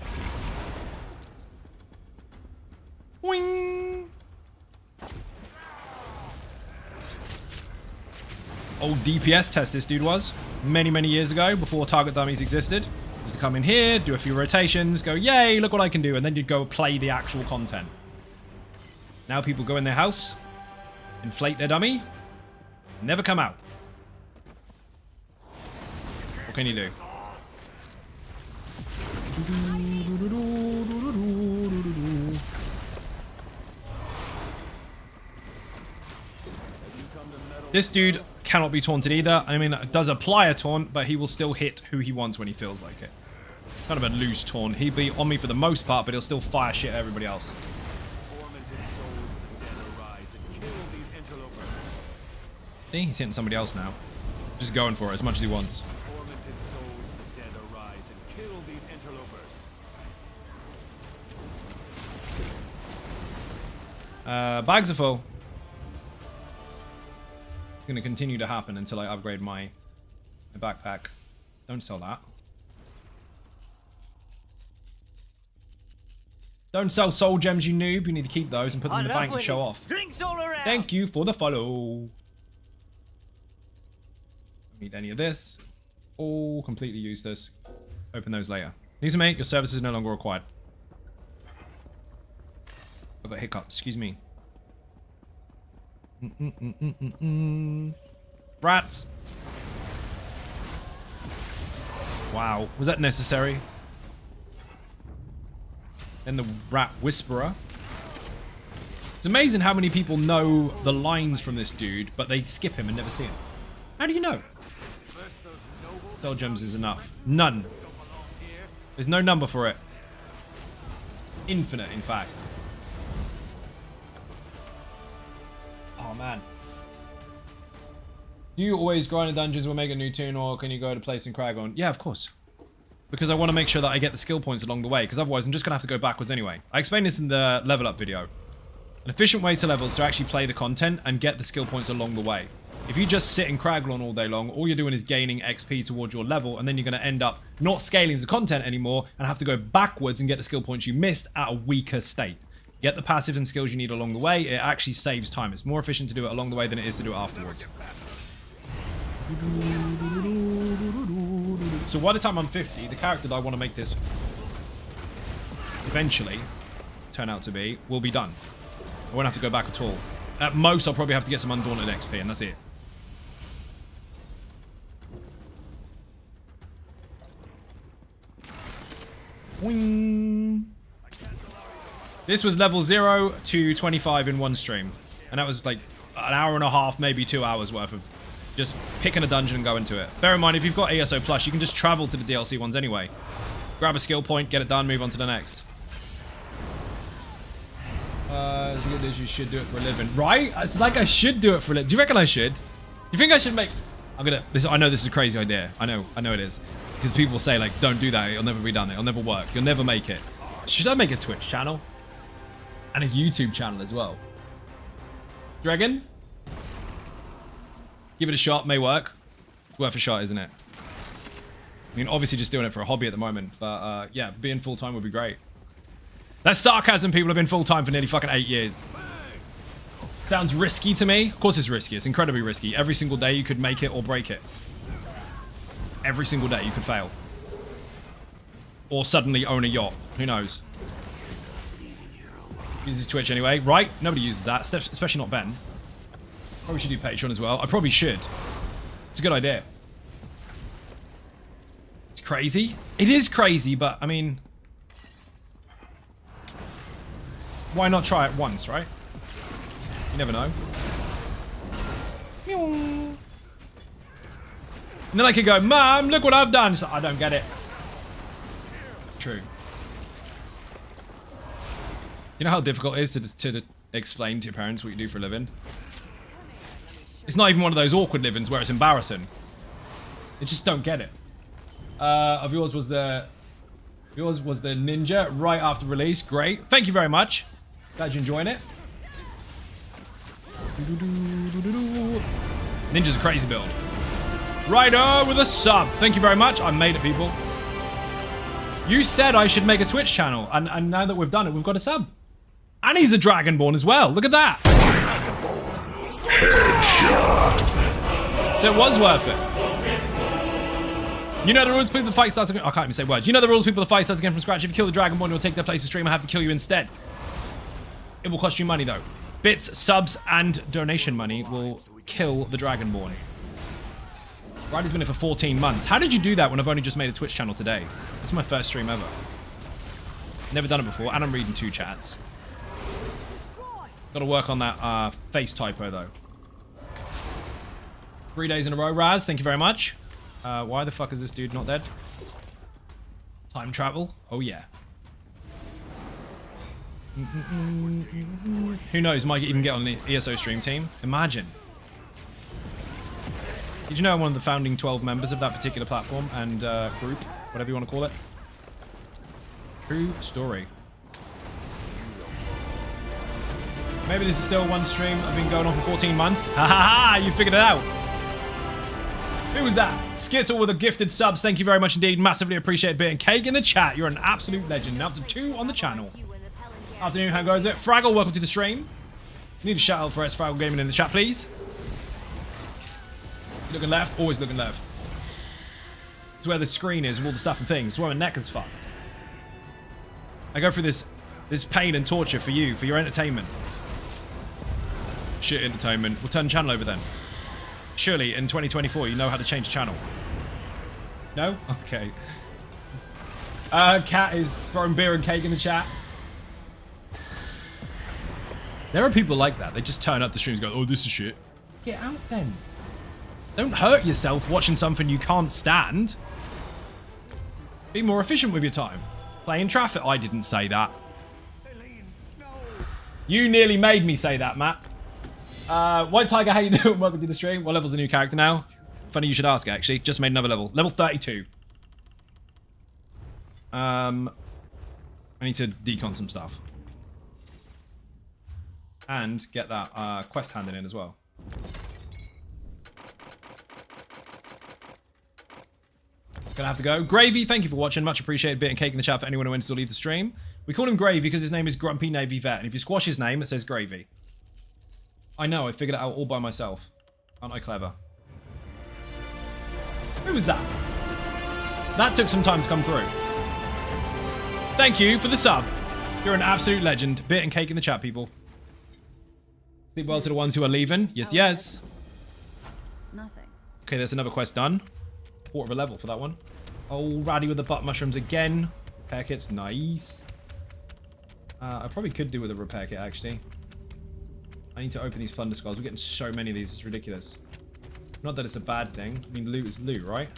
Boing. Old DPS test this dude was. Many, many years ago, before target dummies existed. Just to come in here, do a few rotations, go, yay, look what I can do, and then you'd go play the actual content. Now people go in their house, inflate their dummy, never come out. What can you do? This dude cannot be taunted either. I mean, it does apply a taunt, but he will still hit who he wants when he feels like it. Kind of a loose taunt. He'll be on me for the most part, but he'll still fire shit at everybody else. See, he's hitting somebody else now. Just going for it as much as he wants. Bags are full. It's going to continue to happen until I upgrade my backpack. Don't sell that. Don't sell soul gems, you noob. You need to keep those and put them in the bank and show off. Drinks all around. Thank you for the follow. Don't need any of this. All completely useless. Open those later. User mate, your service is no longer required. I've got hiccups. Excuse me. Rats. Wow. Was that necessary? Then the rat whisperer. It's amazing how many people know the lines from this dude, but they skip him and never see him. How do you know? Soul gems is enough. None. There's no number for it. Infinite, in fact. Oh, man. Do you always grind the dungeons when make a new tune, or can you go to place and crag on? Yeah, of course. Because I want to make sure that I get the skill points along the way, because otherwise I'm just going to have to go backwards anyway. I explained this in the level up video. An efficient way to level is to actually play the content and get the skill points along the way. If you just sit in Craglon all day long, all you're doing is gaining XP towards your level, and then you're going to end up not scaling the content anymore and have to go backwards and get the skill points you missed at a weaker state. Get the passive and skills you need along the way. It actually saves time. It's more efficient to do it along the way than it is to do it afterwards. So by the time I'm 50, the character that I want to make this eventually turn out to be will be done. I won't have to go back at all. At most, I'll probably have to get some Undaunted XP, and that's it. Boing. This was level 0 to 25 in one stream. And that was like an hour and a half, maybe 2 hours worth of just picking a dungeon and going to it. Bear in mind, if you've got ESO Plus, you can just travel to the DLC ones anyway. Grab a skill point, get it done, move on to the next. You should do it for a living. Right? It's like I should do it for a living. Do you reckon I should? Do you think I should make... I know this is a crazy idea. I know it is. Because people say, like, don't do that. It'll never be done. It'll never work. You'll never make it. Should I make a Twitch channel? And a YouTube channel as well? Dragon? Give it a shot. May work. It's worth a shot, isn't it? I mean, obviously just doing it for a hobby at the moment. But, yeah, being full-time would be great. That's sarcasm. People have been full-time for nearly fucking 8 years. Sounds risky to me. Of course it's risky. It's incredibly risky. Every single day you could make it or break it. Every single day you could fail. Or suddenly own a yacht. Who knows? Uses Twitch anyway. Right? Nobody uses that. Especially not Ben. Probably should do Patreon as well. I probably should. It's a good idea. It's crazy. It is crazy, but I mean... why not try it once, right? You never know. And then I could go, Mom, look what I've done. She's like, I don't get it. True. You know how difficult it is to explain to your parents what you do for a living? It's not even one of those awkward livings where it's embarrassing. They just don't get it. Of yours was the Ninja right after release. Great. Thank you very much. Glad you're enjoying it. Ninja's a crazy build. Rider with a sub. Thank you very much. I made it, people. You said I should make a Twitch channel, and now that we've done it, we've got a sub. And he's the Dragonborn as well. Look at that. So it was worth it. You know the rules, people. The fight starts again. I can't even say words. You know the rules, people. The fight starts again from scratch. If you kill the Dragonborn, you'll take their place to stream. I have to kill you instead. It will cost you money, though. Bits, subs, and donation money will kill the Dragonborn. Ryder's been here for 14 months. How did you do that when I've only just made a Twitch channel today? This is my first stream ever. Never done it before, and I'm reading 2 chats. Got to work on that face typo, though. 3 days in a row, Raz. Thank you very much. Why the fuck is this dude not dead? Time travel? Oh, yeah. Who knows? Might even get on the ESO stream team. Imagine. Did you know I'm one of the founding 12 members of that particular platform and group? Whatever you want to call it. True story. Maybe this is still one stream I've been going on for 14 months. Ha ha ha! You figured it out. Who was that? Skittle with a gifted subs. Thank you very much indeed. Massively appreciate it. And Cake in the chat. You're an absolute legend. Now up to 2 on the channel. Afternoon, how goes it? Fraggle, welcome to the stream. Need a shout out for S Fraggle Gaming in the chat, please. Looking left, always looking left. It's where the screen is with all the stuff and things. It's where my neck is fucked. I go through this pain and torture for you, for your entertainment. Shit entertainment. We'll turn the channel over then. Surely in 2024 you know how to change the channel. No? Okay. Cat is throwing beer and cake in the chat. There are people like that. They just turn up the streams and go, oh, this is shit. Get out then. Don't hurt yourself watching something you can't stand. Be more efficient with your time. Play in traffic. I didn't say that. You nearly made me say that, Matt. White Tiger, how you doing? Welcome to the stream. What level's a new character now? Funny you should ask, actually. Just made another level. Level 32. I need to decon some stuff. And get that quest handed in as well. Gonna have to go. Gravy, thank you for watching. Much appreciated. Bit and cake in the chat for anyone who wants to leave the stream. We call him Gravy because his name is Grumpy Navy Vet. And if you squash his name, it says Gravy. I know, I figured it out all by myself. Aren't I clever? Who was that? That took some time to come through. Thank you for the sub. You're an absolute legend. Bit and cake in the chat, people. Sleep well to the ones who are leaving. Yes, yes. Nothing. Okay, there's another quest done. Quarter of a level for that one. Oh, Raddy with the butt mushrooms again. Repair kits, nice. I probably could do with a repair kit, actually. I need to open these plunder skulls. We're getting so many of these, it's ridiculous. Not that it's a bad thing. I mean, loot is loot, right?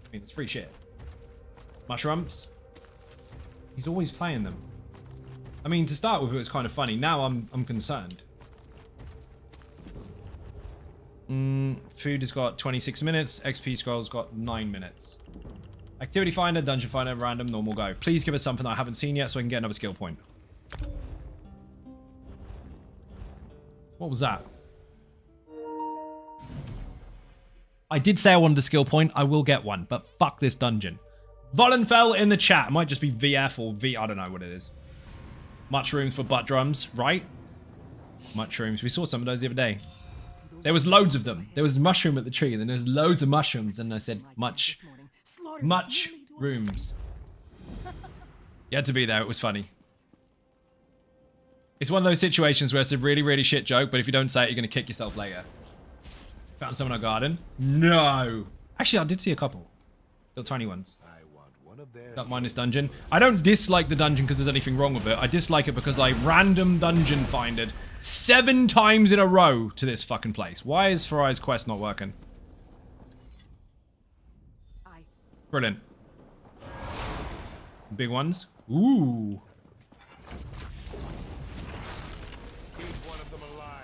I mean, it's free shit. Mushrooms. He's always playing them. I mean, to start with, it was kind of funny. Now I'm concerned. Food has got 26 minutes. XP scroll's got 9 minutes. Activity finder, dungeon finder, random, normal, go. Please give us something that I haven't seen yet so I can get another skill point. What was that? I did say I wanted a skill point. I will get one, but fuck this dungeon. Volenfell in the chat. It might just be VF or V. I don't know what it is. Mushrooms for butt drums, right? Mushrooms. We saw some of those the other day. There was loads of them. There was mushroom at the tree, and then there's loads of mushrooms, and I said much rooms. You had to be there. It was funny. It's one of those situations where it's a really, really shit joke, but if you don't say it, you're going to kick yourself later. Found some in our garden? No. Actually, I did see a couple. Little tiny ones. That minus dungeon. I don't dislike the dungeon because there's anything wrong with it. I dislike it because I random dungeon finded 7 times in a row to this fucking place. Why is Farai's quest not working? Brilliant. Big ones. Ooh.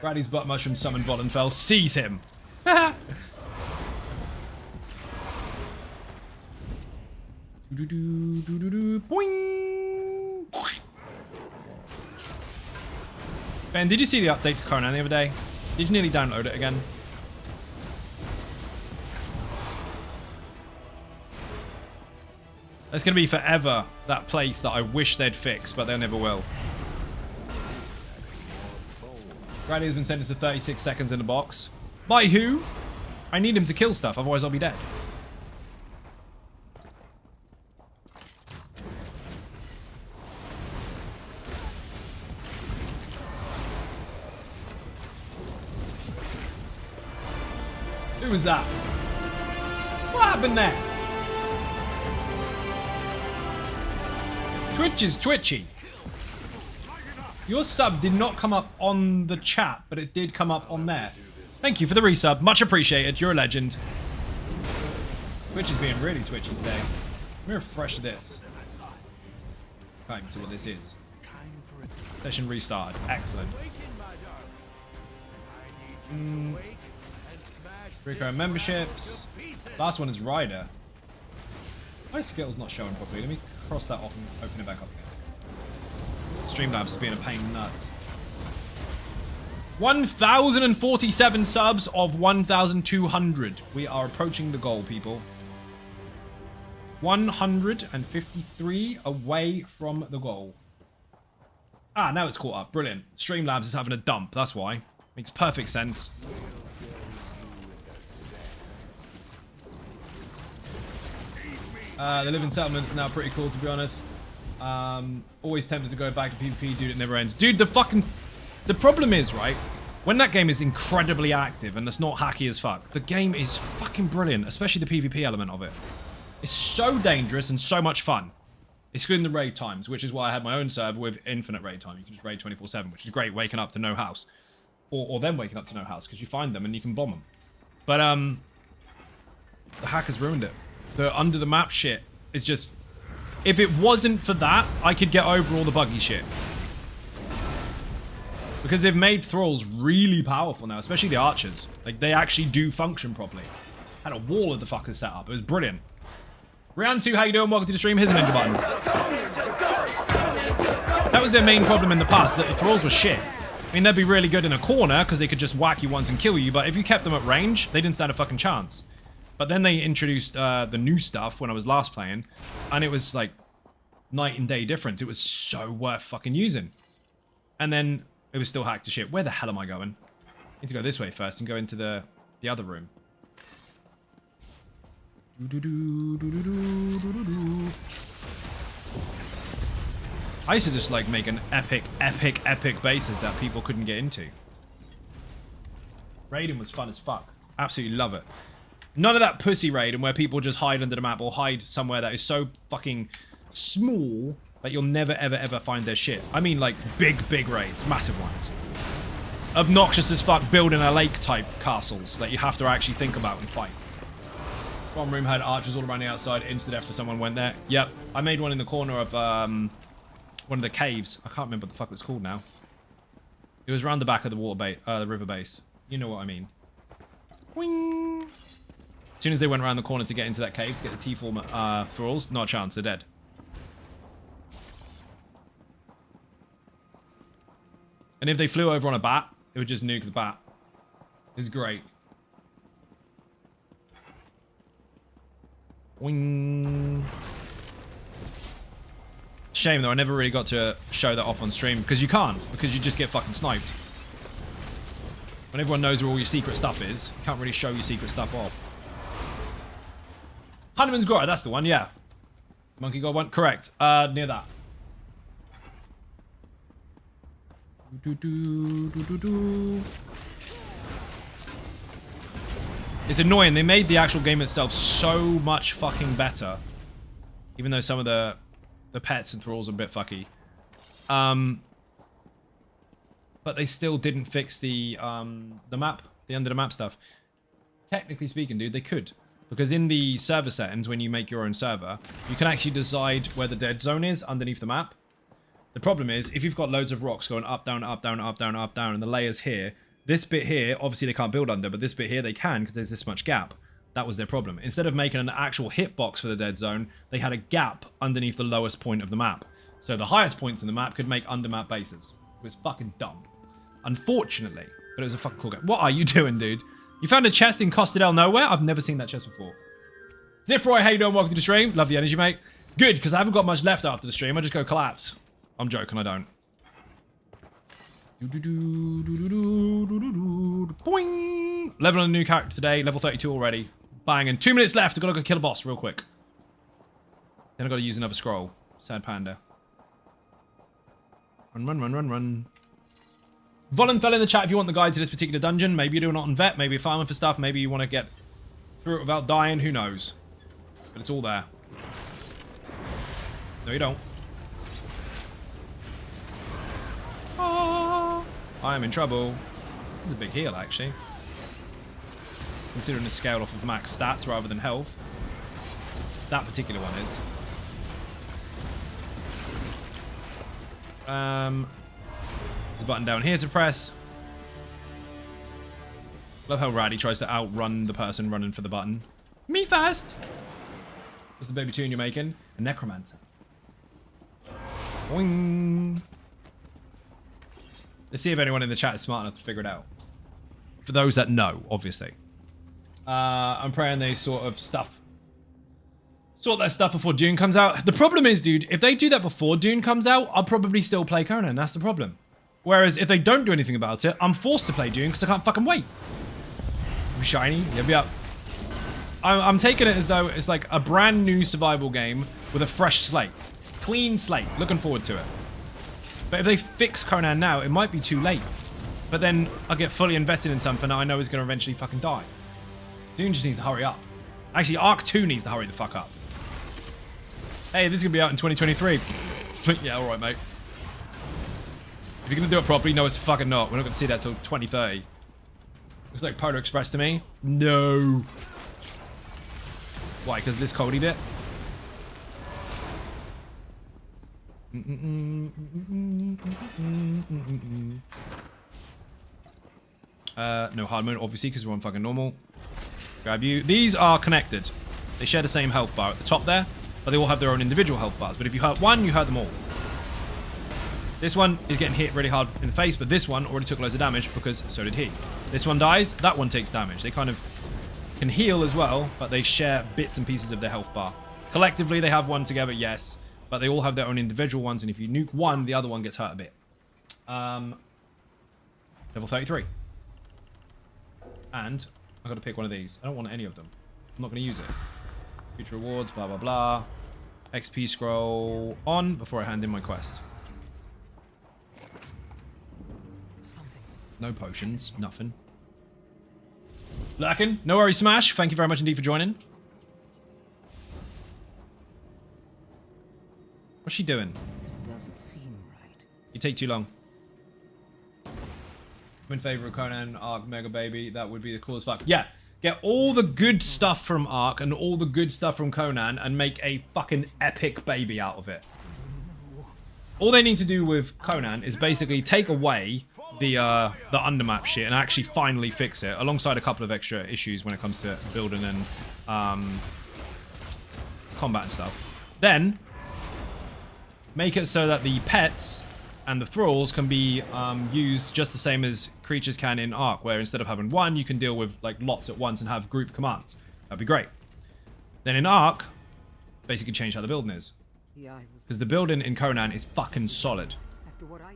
Raddy's butt mushroom summoned Volenfell. Seize him. Boing. Ben, did you see the update to Conan the other day? Did you nearly download it again? There's going to be forever that place that I wish they'd fix, but they never will. Raddy has been sentenced to 36 seconds in the box. By who? I need him to kill stuff, otherwise I'll be dead. Who was that? What happened there? Twitch is twitchy. Your sub did not come up on the chat, but it did come up on there. Thank you for the resub. Much appreciated. You're a legend. Twitch is being really twitchy today. Let me refresh this. Can't even see what this is. Session restarted. Excellent. Recurring memberships. Last one is Ryder. My skill's not showing properly. Let me cross that off and open it back up again. Streamlabs is being a pain in the nuts. 1,047 subs of 1,200. We are approaching the goal, people. 153 away from the goal. Ah, now it's caught up. Brilliant. Streamlabs is having a dump. That's why. Makes perfect sense. The living settlement is now pretty cool, to be honest. Always tempted to go back to PvP, dude, it never ends. Dude, the problem is, right, when that game is incredibly active and it's not hacky as fuck, the game is fucking brilliant, especially the PvP element of it. It's so dangerous and so much fun. Excluding the raid times, which is why I had my own server with infinite raid time. You can just raid 24/7, which is great, waking up to no house. Or them waking up to no house, because you find them and you can bomb them. But, the hackers ruined it. The under the map shit is just... If it wasn't for that, I could get over all the buggy shit. Because they've made thralls really powerful now, especially the archers. Like, they actually do function properly. Had a wall of the fuckers set up. It was brilliant. Riansu, how you doing? Welcome to the stream. Here's a ninja button. That was their main problem in the past, that the thralls were shit. I mean, they'd be really good in a corner, because they could just whack you once and kill you, but if you kept them at range, they didn't stand a fucking chance. But then they introduced the new stuff when I was last playing, and it was like night and day difference. It was so worth fucking using. And then it was still hacked to shit. Where the hell am I going? I need to go this way first and go into the other room. I used to just like make an epic bases that people couldn't get into. Raiding was fun as fuck. Absolutely love it. None of that pussy raiding where people just hide under the map or hide somewhere that is so fucking small that you'll never ever find their shit. I mean like big raids, massive ones. Obnoxious as fuck building a lake type castles that you have to actually think about and fight. One room had archers all around the outside, insta death for someone went there. Yep, I made one in the corner of one of the caves. I can't remember what the fuck it's called now. It was around the back of the water base, the river base. You know what I mean. Wing. As soon as they went around the corner to get into that cave to get the T-form thralls, not a chance, they're dead. And if they flew over on a bat, it would just nuke the bat. It's great. Wing. Shame though, I never really got to show that off on stream because you can't, because you just get fucking sniped. When everyone knows where all your secret stuff is, you can't really show your secret stuff off. Hunneman's Grotto, that's the one, yeah. Monkey God one, correct. Near that. It's annoying. They made the actual game itself so much fucking better. Even though some of the pets and thralls are a bit fucky. But they still didn't fix the map, the under the map stuff. Technically speaking, dude, they could. Because in the server settings, when you make your own server, you can actually decide where the dead zone is underneath the map. The problem is, if you've got loads of rocks going up, down, up, down, up, down, up, down, and the layers here, this bit here, obviously they can't build under, but this bit here they can because there's this much gap. That was their problem. Instead of making an actual hitbox for the dead zone, they had a gap underneath the lowest point of the map. So the highest points in the map could make under-map bases. It was fucking dumb. Unfortunately, but it was a fucking cool game. What are you doing, dude? You found a chest in Costa del Nowhere? I've never seen that chest before. Zifroy, how you doing? Welcome to the stream. Love the energy, mate. Good, because I haven't got much left after the stream. I just go collapse. I'm joking, I don't. Boing! Leveling a new character today. Level 32 already. Bang, and 2 minutes left. I've got to go kill a boss real quick. Then I've got to use another scroll. Sad panda. Run. Volun fell in the chat if you want the guide to this particular dungeon. Maybe you're doing it on vet. Maybe you're farming for stuff. Maybe you want to get through it without dying. Who knows? But it's all there. No, you don't. Oh, I am in trouble. This is a big heal, actually. Considering it's scaled off of max stats rather than health. That particular one is. There's a button down here to press. Love how Raddy tries to outrun the person running for the button. Me first! What's the baby tune you're making? A necromancer. Boing. Let's see if anyone in the chat is smart enough to figure it out. For those that know, obviously. I'm praying they sort that stuff before Dune comes out. The problem is, dude, if they do that before Dune comes out, I'll probably still play Conan. That's the problem. Whereas if they don't do anything about it, I'm forced to play Dune because I can't fucking wait. Shiny? Yep. I'm taking it as though it's like a brand new survival game with a fresh slate. Clean slate. Looking forward to it. But if they fix Conan now, it might be too late. But then I'll get fully invested in something that I know is going to eventually fucking die. Dune just needs to hurry up. Actually, Arc 2 needs to hurry the fuck up. Hey, this is going to be out in 2023. Yeah, alright, mate. If you're going to do it properly, no, it's fucking not. We're not going to see that till 2030. Looks like Polar Express to me. No. Why? Because this Cody bit? No hard mode, obviously, because we're on fucking normal. Grab you. These are connected. They share the same health bar at the top there, but they all have their own individual health bars. But if you hurt one, you hurt them all. This one is getting hit really hard in the face, but this one already took loads of damage because so did he. This one dies, that one takes damage. They kind of can heal as well, but they share bits and pieces of their health bar. Collectively, they have one together, yes, but they all have their own individual ones, and if you nuke one, the other one gets hurt a bit. Level 33. And I've got to pick one of these. I don't want any of them. I'm not going to use it. Future rewards, blah, blah, blah. XP scroll on before I hand in my quest. No potions, nothing. Lurkin, no worries, Smash. Thank you very much indeed for joining. What's she doing? This doesn't seem right. You take too long. I'm in favor of Conan, Ark, Mega Baby. That would be the coolest fuck. Yeah, get all the good stuff from Ark and all the good stuff from Conan and make a fucking epic baby out of it. All they need to do with Conan is basically take away the undermap shit and actually finally fix it, alongside a couple of extra issues when it comes to building and combat and stuff. Then make it so that the pets and the thralls can be used just the same as creatures can in Ark, where instead of having one, you can deal with like lots at once and have group commands. That'd be great. Then in Ark, basically change how the building is. Because the building in Conan is fucking solid. After what I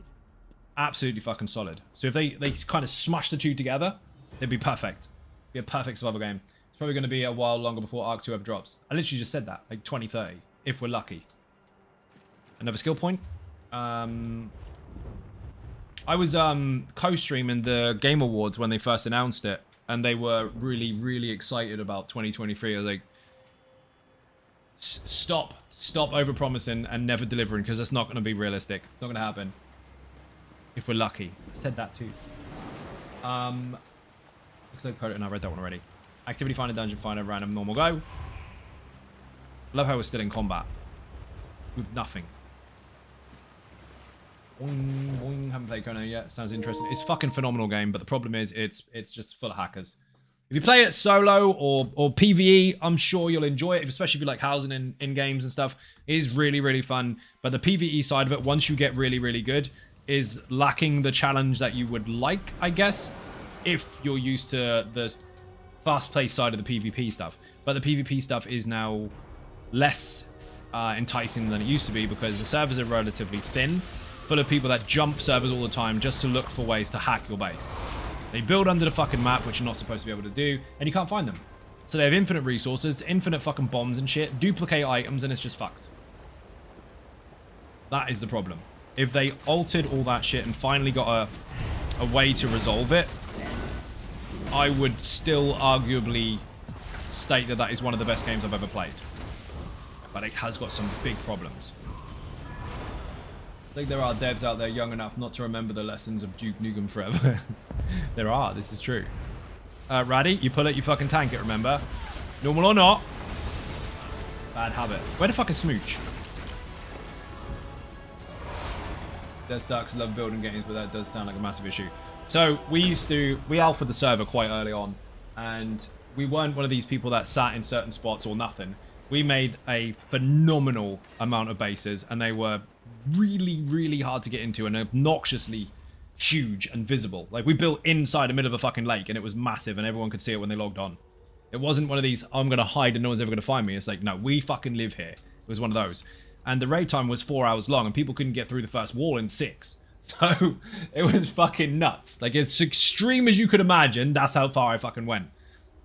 Absolutely fucking solid. So if they kind of smush the two together, it'd be perfect. Be a perfect survival game. It's probably going to be a while longer before Ark 2 ever drops. I literally just said that, like 2030, if we're lucky. Another skill point. I was co-streaming the Game Awards when they first announced it, and they were really, really excited about 2023. I was like, stop over-promising and never delivering, because that's not going to be realistic. It's not going to happen. If we're lucky. I said that too. Looks like Proto, and I read that one already. Activity finder, dungeon finder, random, normal, go. Love how we're still in combat. With nothing. Boing, boing. Haven't played Conan yet. Sounds interesting. It's a fucking phenomenal game, but the problem is it's just full of hackers. If you play it solo or PvE, I'm sure you'll enjoy it, especially if you like housing in games and stuff. It is really, really fun. But the PvE side of it, once you get really, really good, is lacking the challenge that you would like, I guess, if you're used to the fast-paced side of the PvP stuff. But the PvP stuff is now less enticing than it used to be, because the servers are relatively thin, full of people that jump servers all the time just to look for ways to hack your base. They build under the fucking map, which you're not supposed to be able to do, and you can't find them. So they have infinite resources, infinite fucking bombs and shit, duplicate items, and it's just fucked. That is the problem. If they altered all that shit and finally got a way to resolve it, I would still arguably state that that is one of the best games I've ever played. But it has got some big problems. I think there are devs out there young enough not to remember the lessons of Duke Nukem Forever. There are, this is true. Raddy, you pull it, you fucking tank it, remember? Normal or not. Bad habit. Where the fuck is Smooch? That sucks. Love building games, but that does sound like a massive issue. So we alphaed the server quite early on, and we weren't one of these people that sat in certain spots or nothing. We made a phenomenal amount of bases, and they were really, really hard to get into and obnoxiously huge and visible. Like, we built inside the middle of a fucking lake, and it was massive, and everyone could see it when they logged on. It wasn't one of these, I'm going to hide and no one's ever going to find me. It's like, no, we fucking live here. It was one of those. And the raid time was 4 hours long, and people couldn't get through the first wall in 6. So it was fucking nuts. Like, it's extreme as you could imagine. That's how far I fucking went.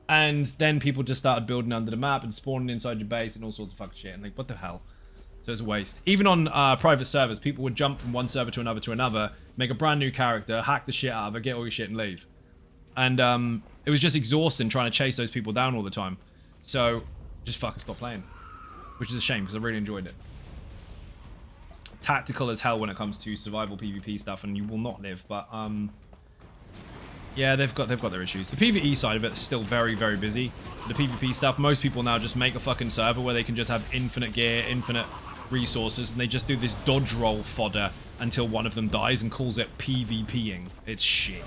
And then people just started building under the map and spawning inside your base and all sorts of fucking shit. And like, what the hell? So it's a waste. Even on private servers, people would jump from one server to another, make a brand new character, hack the shit out of it, get all your shit and leave. And it was just exhausting trying to chase those people down all the time. So just fucking stop playing. Which is a shame, because I really enjoyed it. Tactical as hell when it comes to survival PvP stuff, and you will not live. But yeah, they've got their issues. The PvE side of it is still very, very busy. The PvP stuff, most people now just make a fucking server where they can just have infinite gear, infinite resources, and they just do this dodge roll fodder until one of them dies and calls it PvPing. It's shit.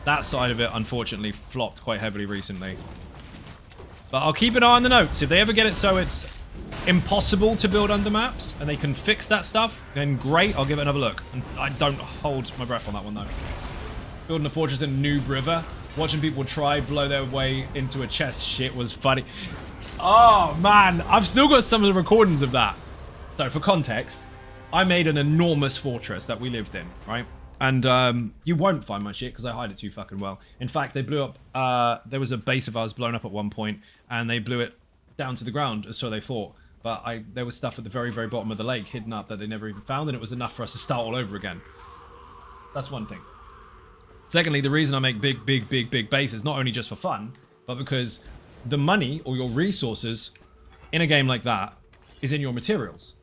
That side of it, unfortunately, flopped quite heavily recently. But I'll keep an eye on the notes. If they ever get it so it's impossible to build under maps and they can fix that stuff, then great, I'll give it another look. And I don't hold my breath on that one though. Building a fortress in Noob River, watching people try blow their way into a chest shit was funny. Oh man, I've still got some of the recordings of that. So for context, I made an enormous fortress that we lived in, right? And you won't find my shit because I hide it too fucking well. In fact, they blew up, there was a base of ours blown up at one point, and they blew it down to the ground, so they thought. But there was stuff at the very, very bottom of the lake hidden up that they never even found, and it was enough for us to start all over again. That's one thing. Secondly, the reason I make big bases, not only just for fun, but because the money or your resources in a game like that is in your materials.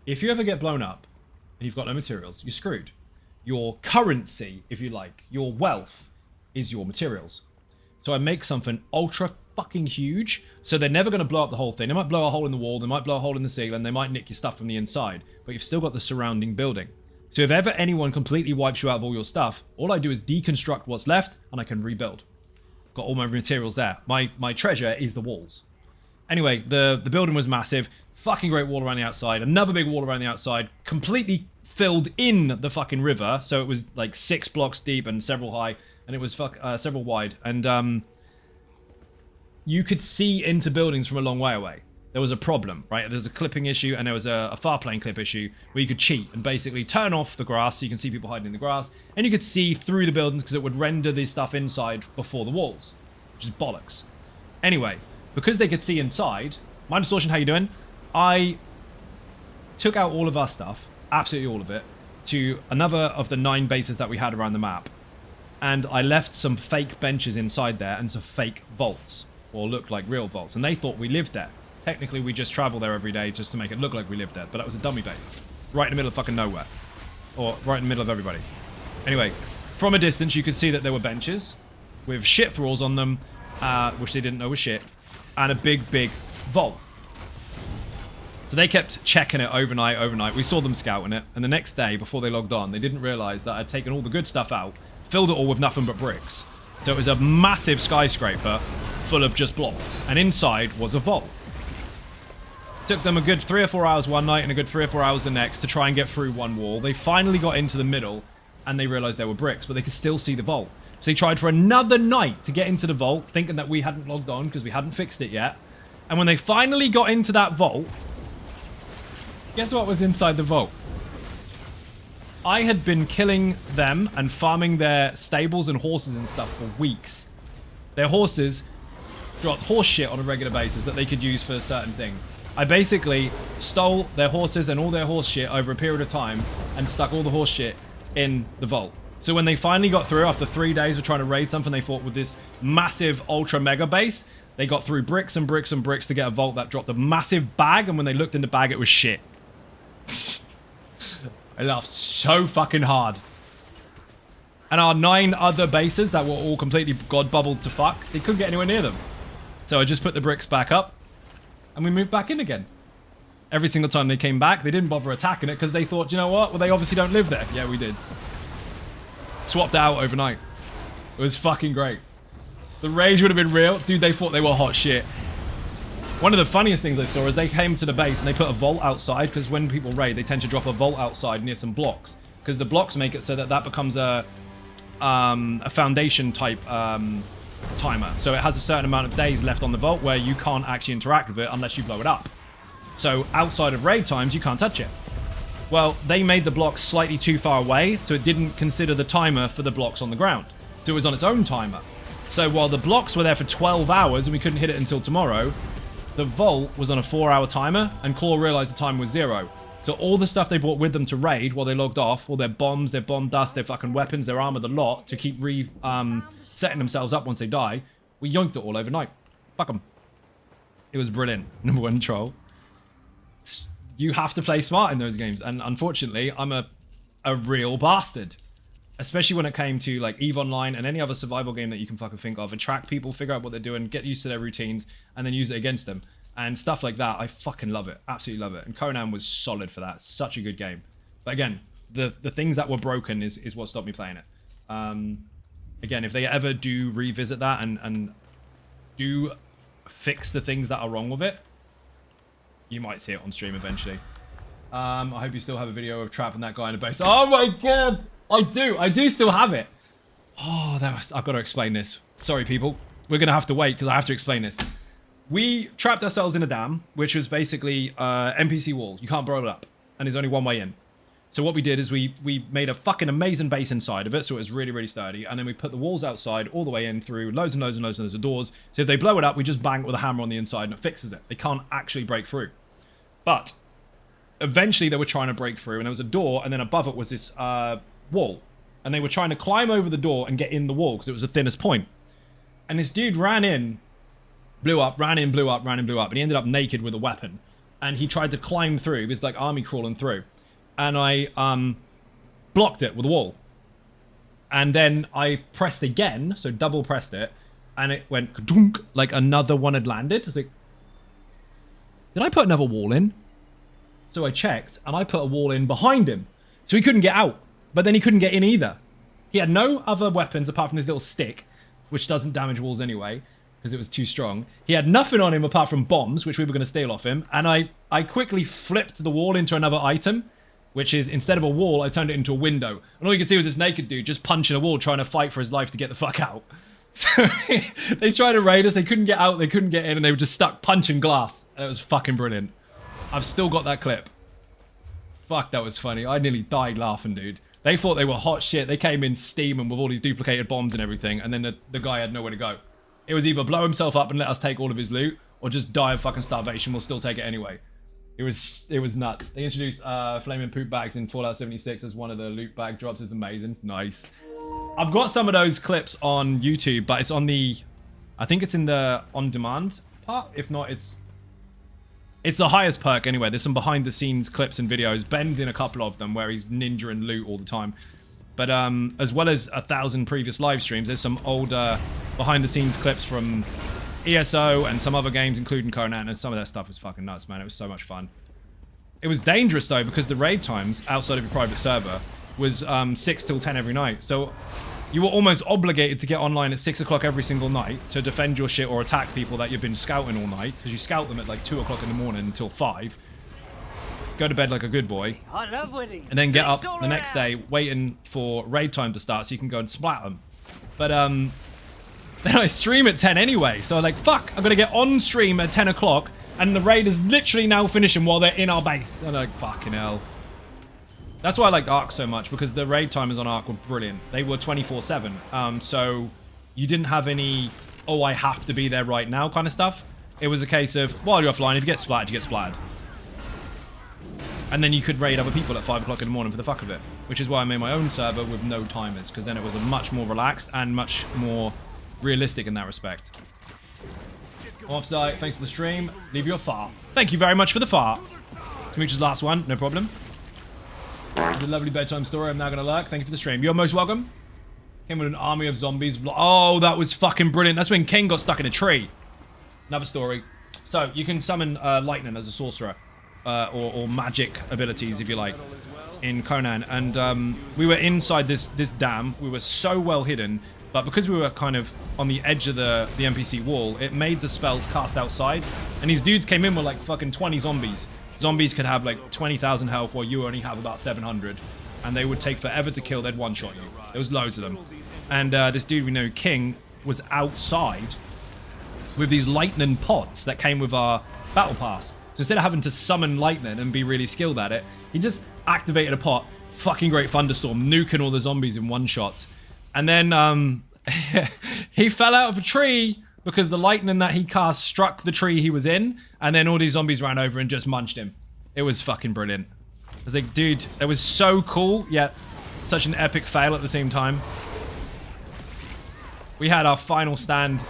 If you ever get blown up and you've got no materials, you're screwed. Your currency, if you like, your wealth is your materials. So I make something ultra fucking huge, so they're never going to blow up the whole thing. They might blow a hole in the wall, they might blow a hole in the ceiling, they might nick your stuff from the inside, but you've still got the surrounding building. So if ever anyone completely wipes you out of all your stuff, all I do is deconstruct what's left and I can rebuild. Got all my materials there. My treasure is the walls. Anyway, the building was massive. Fucking great wall around the outside. Another big wall around the outside. Completely filled in the fucking river. So it was like 6 blocks deep and several high. And it was several wide. And you could see into buildings from a long way away. There was a problem, right? There was a clipping issue and there was a far plane clip issue where you could cheat and basically turn off the grass so you can see people hiding in the grass. And you could see through the buildings because it would render the stuff inside before the walls, which is bollocks. Anyway, because they could see inside, Mind Distortion, how you doing? I took out all of our stuff, absolutely all of it, to another of the 9 bases that we had around the map. And I left some fake benches inside there and some fake vaults, or looked like real vaults. And they thought we lived there. Technically, we just travel there every day just to make it look like we lived there. But that was a dummy base. Right in the middle of fucking nowhere. Or right in the middle of everybody. Anyway, from a distance, you could see that there were benches with shit thralls on them, which they didn't know was shit, and a big vault. So they kept checking it overnight. We saw them scouting it. And the next day, before they logged on, they didn't realize that I'd taken all the good stuff out, filled it all with nothing but bricks. So it was a massive skyscraper full of just blocks. And inside was a vault. Took them a good 3 or 4 hours one night and a good 3 or 4 hours the next to try and get through one wall. They finally got into the middle and they realized there were bricks, but they could still see the vault. So they tried for another night to get into the vault, thinking that we hadn't logged on because we hadn't fixed it yet. And when they finally got into that vault, guess what was inside the vault? I had been killing them and farming their stables and horses and stuff for weeks. Their horses dropped horse shit on a regular basis that they could use for certain things. I basically stole their horses and all their horse shit over a period of time and stuck all the horse shit in the vault. So when they finally got through after 3 days of trying to raid something they thought with this massive ultra mega base, they got through bricks and bricks and bricks to get a vault that dropped a massive bag, and when they looked in the bag it was shit. I laughed so fucking hard. And our 9 other bases that were all completely god bubbled to fuck, they couldn't get anywhere near them. So I just put the bricks back up and we moved back in again. Every single time they came back, they didn't bother attacking it because they thought, you know what? Well, they obviously don't live there. Yeah, we did. Swapped out overnight. It was fucking great. The rage would have been real. Dude, they thought they were hot shit. One of the funniest things I saw is they came to the base and they put a vault outside, because when people raid, they tend to drop a vault outside near some blocks. Because the blocks make it so that that becomes a foundation type timer. So it has a certain amount of days left on the vault where you can't actually interact with it unless you blow it up. So outside of raid times, you can't touch it. Well, they made the blocks slightly too far away, so it didn't consider the timer for the blocks on the ground. So it was on its own timer. So while the blocks were there for 12 hours and we couldn't hit it until tomorrow, the vault was on a 4-hour timer, and Claw realized the time was 0. So all the stuff they brought with them to raid while they logged off, all their bombs, their bomb dust, their fucking weapons, their armor, the lot, to keep setting themselves up once they die, we yoinked it all overnight. Fuck them. It was brilliant. Number 1 troll. You have to play smart in those games, and unfortunately, I'm a real bastard. Especially when it came to like EVE Online and any other survival game that you can fucking think of. Attract people, figure out what they're doing, get used to their routines, and then use it against them. And stuff like that, I fucking love it. Absolutely love it. And Conan was solid for that. Such a good game. But again, the things that were broken is what stopped me playing it. Again, if they ever do revisit that and do fix the things that are wrong with it, you might see it on stream eventually. I hope you still have a video of trapping that guy in a base. Oh my god! I do still have it. Oh, I've got to explain this. Sorry, people. We're going to have to wait because I have to explain this. We trapped ourselves in a dam, which was basically NPC wall. You can't blow it up. And there's only one way in. So what we did is we made a fucking amazing base inside of it, so it was really, really sturdy. And then we put the walls outside all the way in through loads and loads and loads and loads of doors. So if they blow it up, we just bang it with a hammer on the inside and it fixes it. They can't actually break through. But eventually they were trying to break through, and there was a door, and then above it was this wall. and they were trying to climb over the door and get in the wall because it was the thinnest point. And this dude ran in, blew up, ran in, blew up, ran in, blew up, and he ended up naked with a weapon. And he tried to climb through. He was like army crawling through. And I blocked it with a wall. And then I pressed again, so double pressed it, and it went ka-dunk, like another one had landed. I was like, did I put another wall in? So I checked, and I put a wall in behind him. So he couldn't get out, but then he couldn't get in either. He had no other weapons apart from this little stick, which doesn't damage walls anyway, because it was too strong. He had nothing on him apart from bombs, which we were going to steal off him. And I quickly flipped the wall into another item, which is, instead of a wall, I turned it into a window. And all you can see was this naked dude just punching a wall, trying to fight for his life to get the fuck out. So they tried to raid us, they couldn't get out, they couldn't get in, and they were just stuck punching glass. And it was fucking brilliant. I've still got that clip. Fuck, that was funny. I nearly died laughing, dude. They thought they were hot shit. They came in steaming with all these duplicated bombs and everything, and then the guy had nowhere to go. It was either blow himself up and let us take all of his loot, or just die of fucking starvation. We'll still take it anyway. It was nuts. They introduced flaming poop bags in Fallout 76 as one of the loot bag drops. Is amazing. Nice. I've got some of those clips on YouTube, but it's on the, I think it's in the on-demand part. If not, it's the highest perk anyway. There's some behind-the-scenes clips and videos. Ben's in a couple of them where he's ninja and loot all the time. But as well as 1,000 previous live streams, there's some older behind-the-scenes clips from ESO and some other games, including Conan, and some of that stuff was fucking nuts, man. It was so much fun. It was dangerous, though, because the raid times outside of your private server was 6 till 10 every night. So you were almost obligated to get online at 6 o'clock every single night to defend your shit or attack people that you've been scouting all night, because you scout them at like 2 o'clock in the morning until 5. Go to bed like a good boy, I love winning. and then get up Drinks all the next around. day waiting for raid time to start so you can go and splat them. But then I stream at 10 anyway, so I'm like, fuck, I'm gonna get on stream at 10 o'clock, and the raid is literally now finishing while they're in our base. And I'm like, fucking hell. That's why I liked Ark so much, because the raid timers on Ark were brilliant. They were 24/7, so you didn't have any, oh, I have to be there right now kind of stuff. It was a case of, while you're offline, if you get splattered, you get splattered. And then you could raid other people at 5 o'clock in the morning for the fuck of it, which is why I made my own server with no timers, because then it was a much more relaxed and much more realistic in that respect. Offsite, thanks for the stream. Leave your fart. Thank you very much for the fart. Smooch's last one, no problem. It's a lovely bedtime story. I'm now going to lurk. Thank you for the stream. You're most welcome. Came with an army of zombies. Oh, that was fucking brilliant. That's when King got stuck in a tree. Another story. So, you can summon lightning as a sorcerer. Or magic abilities, if you like, in Conan. And we were inside this dam. We were so well hidden. But because we were kind of on the edge of the NPC wall, it made the spells cast outside. And these dudes came in with like fucking 20 zombies. Zombies could have like 20,000 health while you only have about 700. And they would take forever to kill. They'd one-shot you. There was loads of them. And this dude we know, King, was outside with these lightning pods that came with our battle pass. So instead of having to summon lightning and be really skilled at it, he just activated a pot. Fucking great thunderstorm, nuking all the zombies in one shot. And then he fell out of a tree because the lightning that he cast struck the tree he was in, and then all these zombies ran over and just munched him. It was fucking brilliant. I was like, dude, that was so cool, yet such an epic fail at the same time. We had our final stand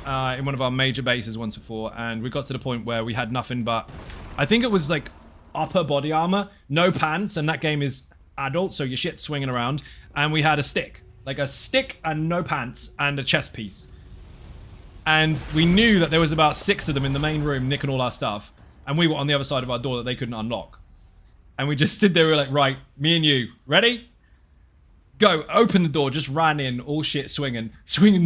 in one of our major bases once before, and we got to the point where we had nothing but, I think it was like upper body armor, no pants, and that game is adult, so your shit's swinging around, and we had a stick. Like a stick and no pants and a chest piece. And we knew that there was about 6 of them in the main room nicking all our stuff. And we were on the other side of our door that they couldn't unlock. And we just stood there, we were like, right, me and you, ready? Go, open the door, just ran in, all shit swinging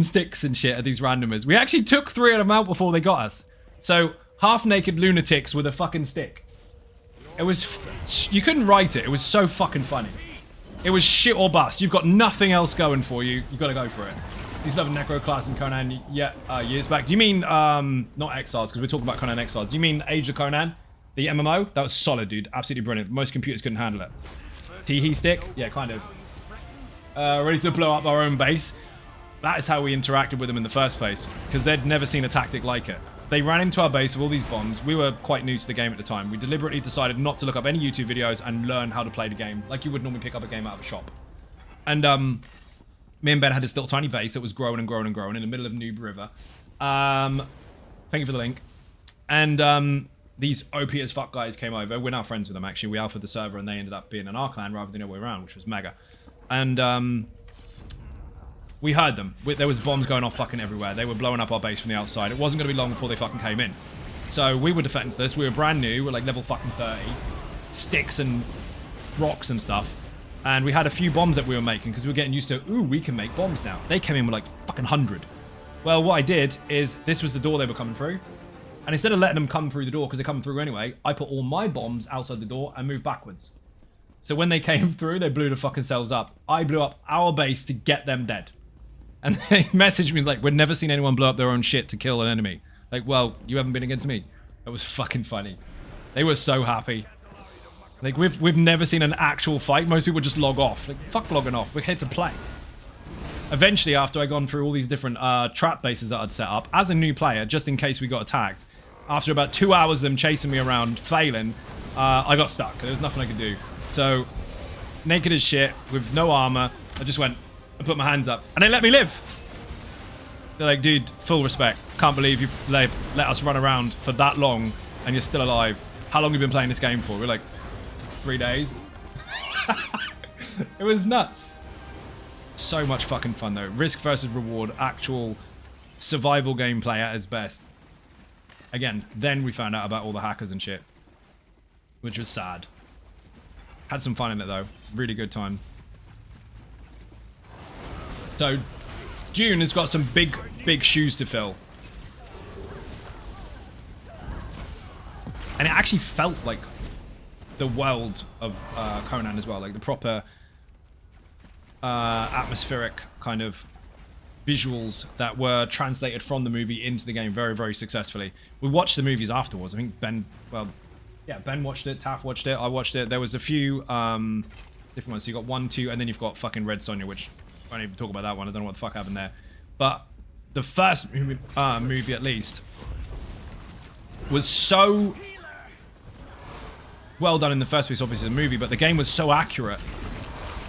sticks and shit at these randomers. We actually took 3 of them out before they got us. So, half-naked lunatics with a fucking stick. It was, you couldn't write it, it was so fucking funny. It was shit or bust. You've got nothing else going for you. You've got to go for it. Used to have a Necro class in Conan years back. Do you mean, not Exiles, because we're talking about Conan Exiles. Do you mean Age of Conan? The MMO? That was solid, dude. Absolutely brilliant. Most computers couldn't handle it. Teehee stick? Yeah, kind of. Ready to blow up our own base. That is how we interacted with them in the first place, because they'd never seen a tactic like it. They ran into our base with all these bombs. We were quite new to the game at the time. We deliberately decided not to look up any YouTube videos and learn how to play the game, like you would normally pick up a game out of a shop. And me and Ben had this little tiny base that was growing and growing and growing in the middle of Noob River. Thank you for the link. And these OP as fuck guys came over. We're now friends with them, actually. We alphaed the server, and they ended up being in our clan rather than the other way around, which was mega. And we heard them. There was bombs going off fucking everywhere. They were blowing up our base from the outside. It wasn't going to be long before they fucking came in. So we were defenseless. We were brand new. We're like level fucking 30. Sticks and rocks and stuff. And we had a few bombs that we were making because we were getting used to, ooh, we can make bombs now. They came in with like fucking 100. Well, what I did is, this was the door they were coming through. And instead of letting them come through the door, because they're coming through anyway, I put all my bombs outside the door and moved backwards. So when they came through, they blew the fucking cells up. I blew up our base to get them dead. And they messaged me like, we've never seen anyone blow up their own shit to kill an enemy. Like, well, you haven't been against me. That was fucking funny. They were so happy. Like, we've never seen an actual fight. Most people just log off. Like, fuck logging off. We're here to play. Eventually, after I'd gone through all these different trap bases that I'd set up, as a new player, just in case we got attacked, after about 2 hours of them chasing me around, failing, I got stuck. There was nothing I could do. So, naked as shit, with no armor, I just went and put my hands up. And they let me live. They're like, dude, full respect. Can't believe you let us run around for that long and you're still alive. How long have you been playing this game for? We're like, 3 days. It was nuts. So much fucking fun though. Risk versus reward, actual survival gameplay at its best. Again, then we found out about all the hackers and shit, which was sad. Had some fun in it though. Really good time. So, June has got some big shoes to fill. And it actually felt like the world of Conan as well, like the proper atmospheric kind of visuals that were translated from the movie into the game very, very successfully. We watched the movies afterwards. I think Ben watched it, Taff watched it, I watched it. There was a few different ones. So you got 1, 2, and then you've got fucking Red Sonja, which I won't even talk about that one. I don't know what the fuck happened there. But the first movie, at least, was so well done in the first place, obviously, the movie, but the game was so accurate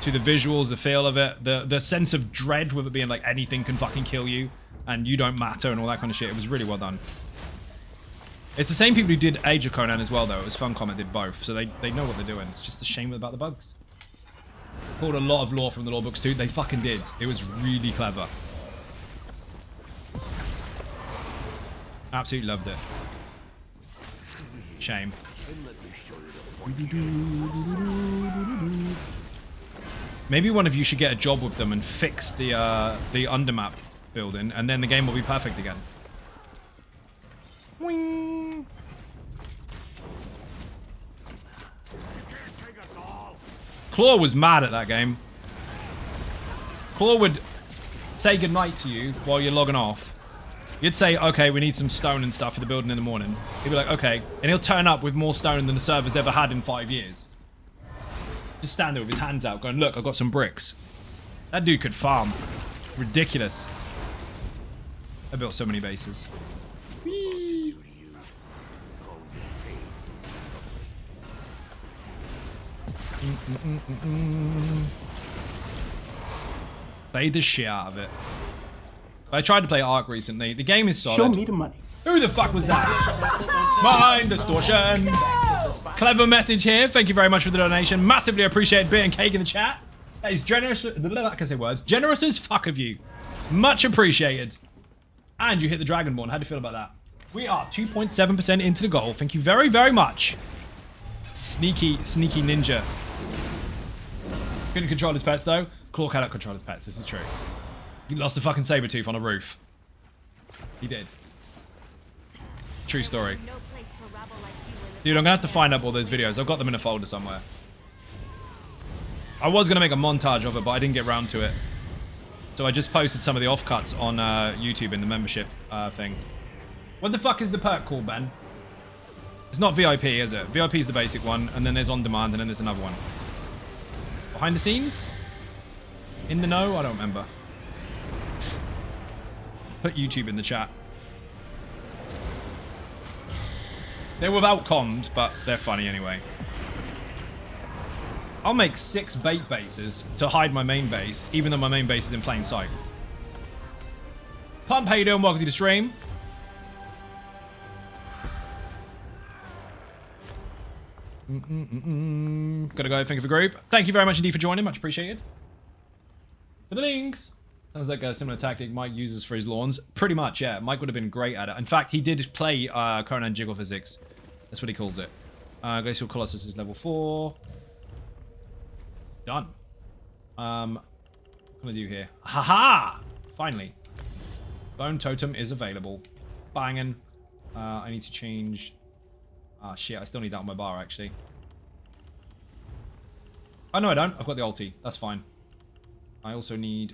to the visuals, the feel of it, the sense of dread with it being like anything can fucking kill you and you don't matter and all that kind of shit. It was really well done. It's the same people who did Age of Conan as well, though. It was Funcom that did both, so they know what they're doing. It's just a shame about the bugs. Pulled a lot of lore from the lore books too. They fucking did. It was really clever. Absolutely loved it. Shame. Maybe one of you should get a job with them and fix the undermap building, and then the game will be perfect again. Wing. Claw was mad at that game. Claw would say goodnight to you while you're logging off. You'd say, okay, we need some stone and stuff for the building in the morning. He'd be like, okay. And he'll turn up with more stone than the server's ever had in 5 years. Just stand there with his hands out going, look, I've got some bricks. That dude could farm. Ridiculous. I built so many bases. Whee! Played the shit out of it. I tried to play Ark recently. The game is solid. Show me the money. Who the fuck was that? Mind distortion. Clever message here. Thank you very much for the donation. Massively appreciate beer and cake in the chat. That is generous. I can say words. Generous as fuck of you. Much appreciated. And you hit the Dragonborn. How do you feel about that? We are 2.7% into the goal. Thank you very, very much. Sneaky ninja. Couldn't control his pets though. Claw cannot control his pets. This is true. He lost a fucking Sabertooth on a roof. He did. True story. Dude, I'm gonna have to find up all those videos. I've got them in a folder somewhere. I was gonna make a montage of it, but I didn't get round to it. So I just posted some of the offcuts on YouTube in the membership thing. What the fuck is the perk called, Ben? It's not VIP, is it? VIP is the basic one, and then there's on demand, and then there's another one. Behind the scenes? In the know? I don't remember. Put YouTube in the chat. They're without comms, but they're funny anyway. I'll make 6 bait bases to hide my main base, even though my main base is in plain sight. Pump, how you doing? Welcome to the stream. Gotta go. Thank you for group. Thank you very much indeed for joining. Much appreciated. For the links. Sounds like a similar tactic Mike uses for his lawns. Pretty much, yeah. Mike would have been great at it. In fact, he did play Conan Jiggle Physics. That's what he calls it. Glacial Colossus is level 4. It's done. What can I do here? Haha! Finally. Bone Totem is available. Banging. I need to change... Ah, shit. I still need that on my bar, actually. Oh, no, I don't. I've got the ulti. That's fine. I also need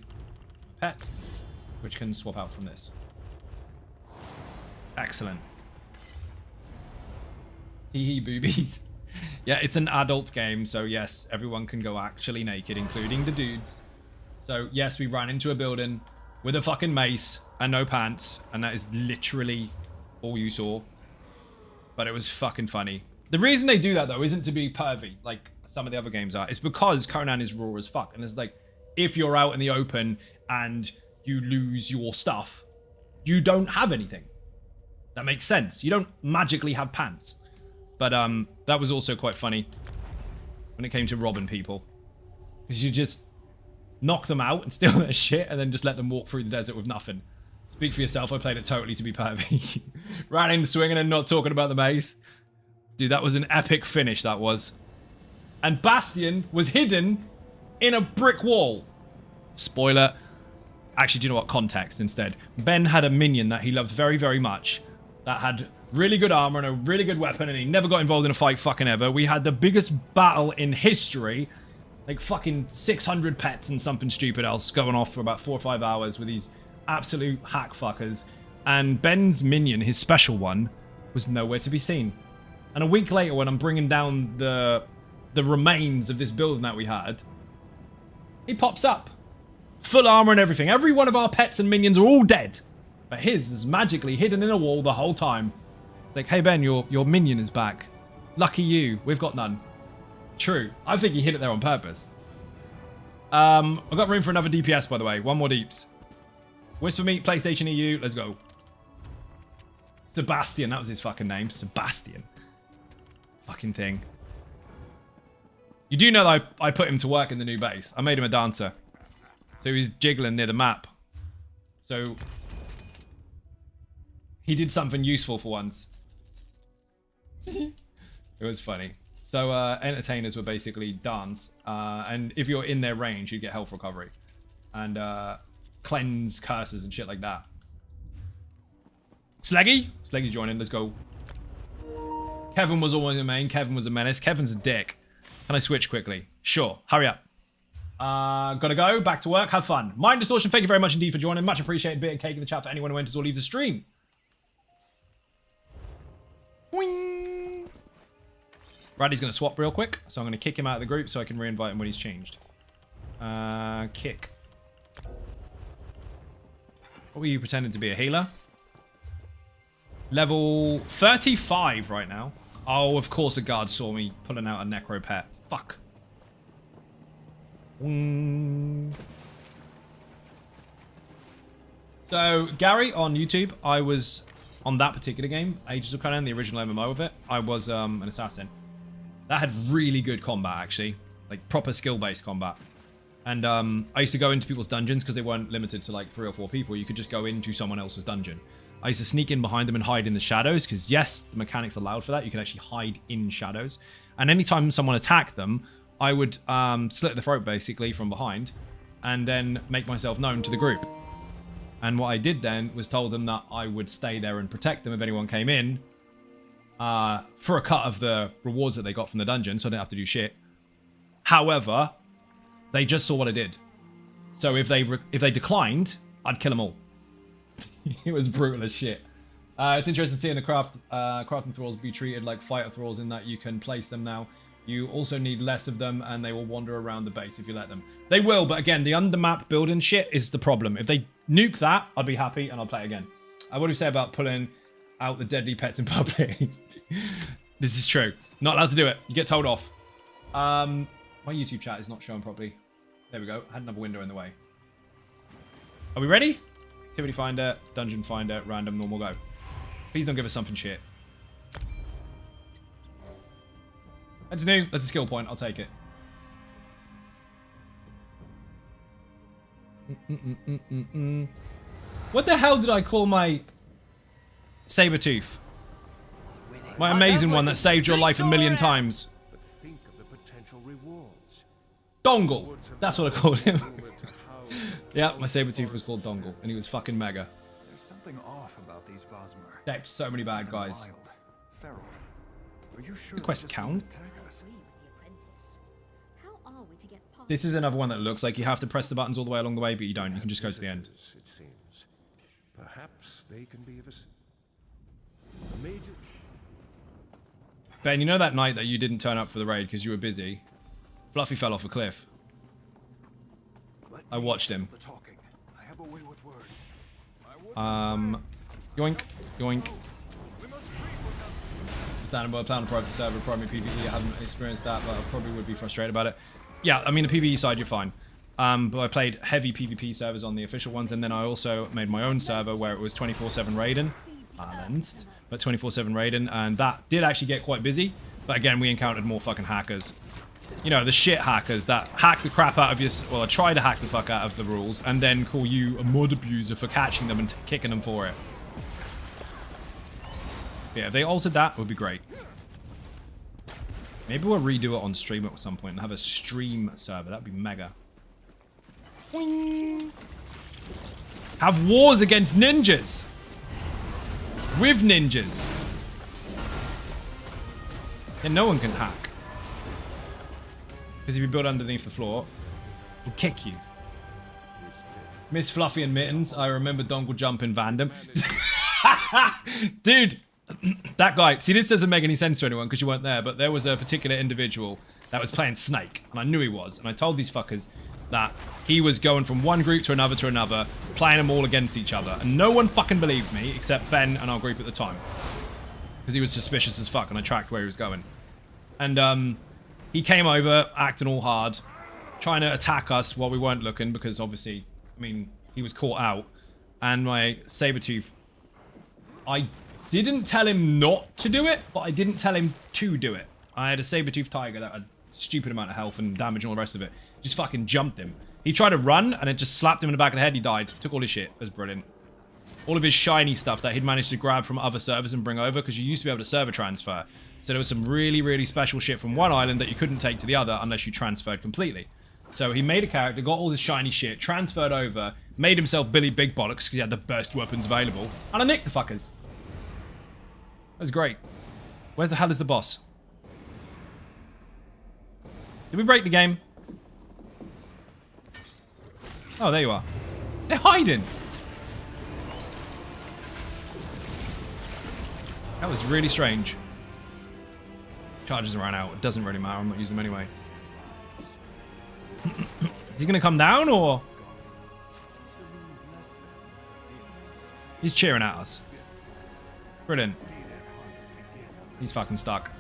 a pet, which can swap out from this. Excellent. Hee boobies. Yeah, it's an adult game, so yes, everyone can go actually naked, including the dudes. So yes, we ran into a building with a fucking mace and no pants, and that is literally all you saw. But it was fucking funny. The reason they do that, though, isn't to be pervy, like some of the other games are. It's because Conan is raw as fuck, and it's like, if you're out in the open and you lose your stuff, you don't have anything. That makes sense. You don't magically have pants. But that was also quite funny when it came to robbing people. Because you just knock them out and steal their shit and then just let them walk through the desert with nothing. Speak for yourself, I played it totally to be pervy. Ran in swinging and not talking about the mace. Dude, that was an epic finish, that was. And Bastion was hidden in a brick wall. Spoiler. Actually, do you know what? Context instead. Ben had a minion that he loved very, very much. That had really good armor and a really good weapon, and he never got involved in a fight fucking ever. We had the biggest battle in history. Like fucking 600 pets and something stupid else going off for about 4 or 5 hours with these absolute hack fuckers. And Ben's minion, his special one, was nowhere to be seen. And a week later, when I'm bringing down the remains of this building that we had, he pops up. Full armor and everything. Every one of our pets and minions are all dead. But his is magically hidden in a wall the whole time. It's like, hey Ben, your minion is back. Lucky you, we've got none. True. I think he hid it there on purpose. I've got room for another DPS, by the way. 1 more deeps. Whisper Meat, PlayStation EU, let's go. Sebastian, that was his fucking name. Sebastian. Fucking thing. You do know that I put him to work in the new base. I made him a dancer. So he's jiggling near the map. So he did something useful for once. It was funny. So entertainers were basically dance. And if you're in their range, you get health recovery. And cleanse curses and shit like that. Sleggy? Sleggy joining. Let's go. Kevin was always a main. Kevin was a menace. Kevin's a dick. Can I switch quickly? Sure. Hurry up. Gotta go. Back to work. Have fun. Mind Distortion, thank you very much indeed for joining. Much appreciated. Bit of cake in the chat for anyone who enters or leaves the stream. Boing. Bradley's going to swap real quick. So I'm going to kick him out of the group so I can re-invite him when he's changed. Kick. What were you pretending to be, a healer? Level 35 right now. Oh, of course a guard saw me pulling out a necro pet. Fuck. So, Gary on YouTube, I was on that particular game, Ages of Conan, the original MMO of it. I was an assassin. That had really good combat, actually. Like, proper skill-based combat. And I used to go into people's dungeons because they weren't limited to like 3 or 4 people. You could just go into someone else's dungeon. I used to sneak in behind them and hide in the shadows because, yes, the mechanics allowed for that. You can actually hide in shadows. And anytime someone attacked them, I would slit the throat, basically, from behind and then make myself known to the group. And what I did then was told them that I would stay there and protect them if anyone came in for a cut of the rewards that they got from the dungeon, so I didn't have to do shit. However, they just saw what I did. So if they declined, I'd kill them all. It was brutal as shit. It's interesting seeing the crafting thralls be treated like fighter thralls in that you can place them now. You also need less of them and they will wander around the base if you let them. They will, but again, the undermap building shit is the problem. If they nuke that, I'd be happy and I'll play again. What do you say about pulling out the deadly pets in public? This is true. Not allowed to do it. You get told off. My YouTube chat is not showing properly. There we go. I had another window in the way. Are we ready? Activity finder, dungeon finder, random, normal, go. Please don't give us something shit. That's new. That's a skill point. I'll take it. What the hell did I call my Sabertooth? My amazing one that saved your life a million times. But think of the potential rewards. Dongle. That's what I called him. Rumored to house Yeah, my Sabertooth was called Dongle, and he was fucking mega. There's something off about these Bosmer. Decked so many bad They're guys. wild. Feral. Are you sure The quest they just won't count? attack us? Agree with the apprentice. How are we to get past This is another one that looks like you have to press the buttons all the way along the way, but you don't. You can just go to the end. Visitors, it seems. Perhaps they can be of a major. Ben, you know that night that you didn't turn up for the raid because you were busy? Fluffy fell off a cliff. Let I me watched do him. the talking. I have a way with words. Yoink, yoink. Standing by a plan on private server, primary PvE. I haven't experienced that, but I probably would be frustrated about it. Yeah, I mean, the PvE side, you're fine. But I played heavy PvP servers on the official ones, and then I also made my own server where it was 24/7 Raiden. Balanced, but 24/7 Raiden, and that did actually get quite busy. But again, we encountered more fucking hackers. You know, the shit hackers that hack the crap out of your... Well, try to hack the fuck out of the rules, and then call you a mod abuser for catching them and kicking them for it. Yeah, if they altered that, it would be great. Maybe we'll redo it on stream at some point and have a stream server. That'd be mega. Boing. Have wars against ninjas. With ninjas. And no one can hack. Because if you build underneath the floor, it'll kick you. Miss Fluffy and Mittens. I remember Dongle Jump in Vandom. Dude, that guy. See, this doesn't make any sense to anyone because you weren't there, but there was a particular individual that was playing Snake, and I knew he was. And I told these fuckers that he was going from one group to another, playing them all against each other. And no one fucking believed me except Ben and our group at the time. Because he was suspicious as fuck, and I tracked where he was going. And he came over, acting all hard, trying to attack us while we weren't looking, because obviously, I mean, he was caught out. And my Sabertooth, I didn't tell him not to do it, but I didn't tell him to do it. I had a Sabertooth Tiger that had a stupid amount of health and damage and all the rest of it. Just fucking jumped him. He tried to run, and it just slapped him in the back of the head. He died. Took all his shit. It was brilliant. All of his shiny stuff that he'd managed to grab from other servers and bring over, because you used to be able to server transfer. So there was some really, really special shit from one island that you couldn't take to the other unless you transferred completely. So he made a character, got all this shiny shit, transferred over, made himself Billy Big Bollocks because he had the best weapons available, and I nicked the fuckers. That was great. Where's the hell is the boss? Did we break the game? Oh, there you are. They're hiding. That was really strange. Charges ran out. It doesn't really matter. I'm not using them anyway. Is he going to come down, or? He's cheering at us. Brilliant. He's fucking stuck.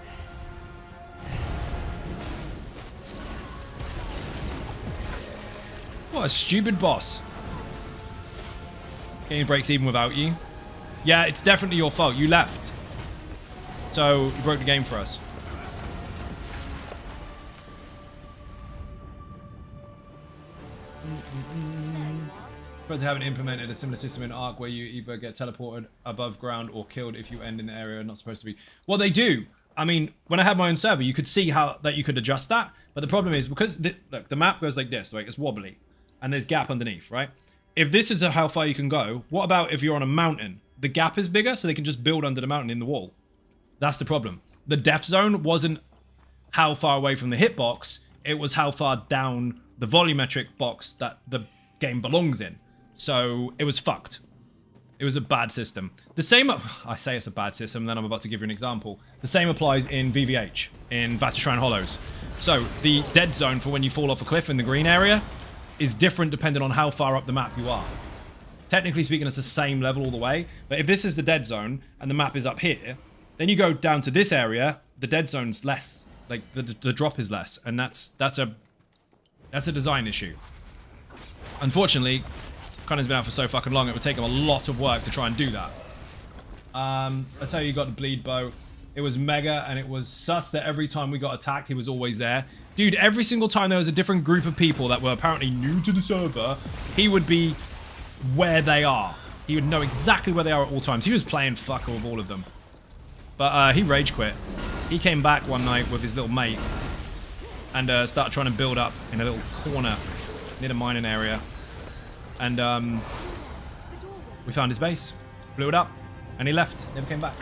What a stupid boss. Game breaks even without you. Yeah, it's definitely your fault. You left. So, you broke the game for us. But they haven't implemented a similar system in Ark where you either get teleported above ground or killed if you end in the area you're not supposed to be. Well, they do. I mean, when I had my own server, you could see how that you could adjust that. But the problem is, because, look, the map goes like this, right? It's wobbly. And there's gap underneath, right? If this is how far you can go, what about if you're on a mountain? The gap is bigger, so they can just build under the mountain in the wall. That's the problem. The death zone wasn't how far away from the hitbox. It was how far down the volumetric box that the game belongs in. So it was fucked. It was a bad system. The same, I say it's a bad system, then I'm about to give you an example. The same applies in VVH, in Vatashran Hollows. So the dead zone for when you fall off a cliff in the green area is different depending on how far up the map you are. Technically speaking, it's the same level all the way. But if this is the dead zone and the map is up here, then you go down to this area, the dead zone's less Like the drop is less, and that's a design issue. Unfortunately, Conan's been out for so fucking long, it would take him a lot of work to try and do that. That's how you got the bleed bow. It was mega, and it was sus that every time we got attacked, he was always there. Dude, every single time there was a different group of people that were apparently new to the server, he would be where they are. He would know exactly where they are at all times. He was playing fuck with all of them. But he rage quit. He came back one night with his little mate and started trying to build up in a little corner near the mining area. And we found his base, blew it up, and he left. Never came back.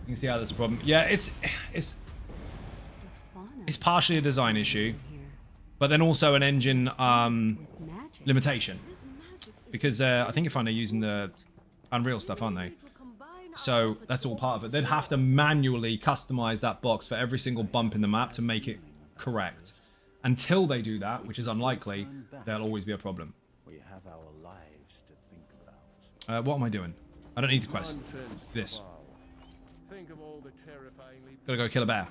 You can see how that's a problem. Yeah, it's partially a design issue, but then also an engine limitation. Because I think you find they're using the Unreal stuff, aren't they? So that's all part of it. They'd have to manually customize that box for every single bump in the map to make it correct. Until they do that, which is unlikely, there'll always be a problem. We have our lives to think about. What am I doing? I don't need the quest. This. Think of all the terrifyingly Gotta go kill a bear.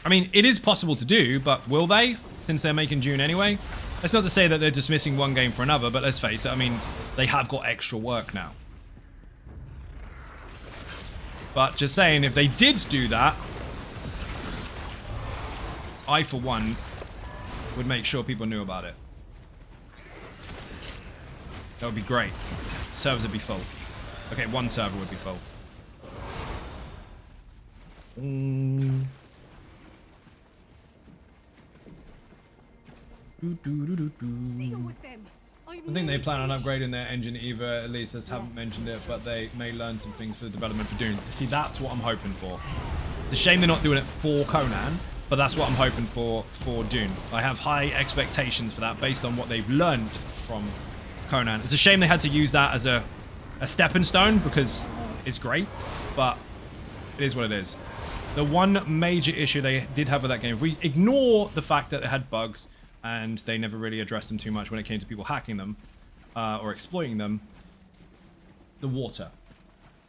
I mean, it is possible to do, but will they? Since they're making Dune anyway? That's not to say that they're dismissing one game for another, but let's face it, I mean, they have got extra work now. But just saying, if they did do that, I, for one, would make sure people knew about it. That would be great. Servers would be full. Okay, one server would be full. I think they plan on upgrading their engine either, at least just haven't mentioned it, but they may learn some things for the development for Dune. See, that's what I'm hoping for. It's a shame they're not doing it for Conan, but that's what I'm hoping for Dune. I have high expectations for that based on what they've learned from Conan. It's a shame they had to use that as a stepping stone because it's great, but it is what it is. The one major issue they did have with that game, if we ignore the fact that it had bugs, and they never really addressed them too much when it came to people hacking them or exploiting them. The water.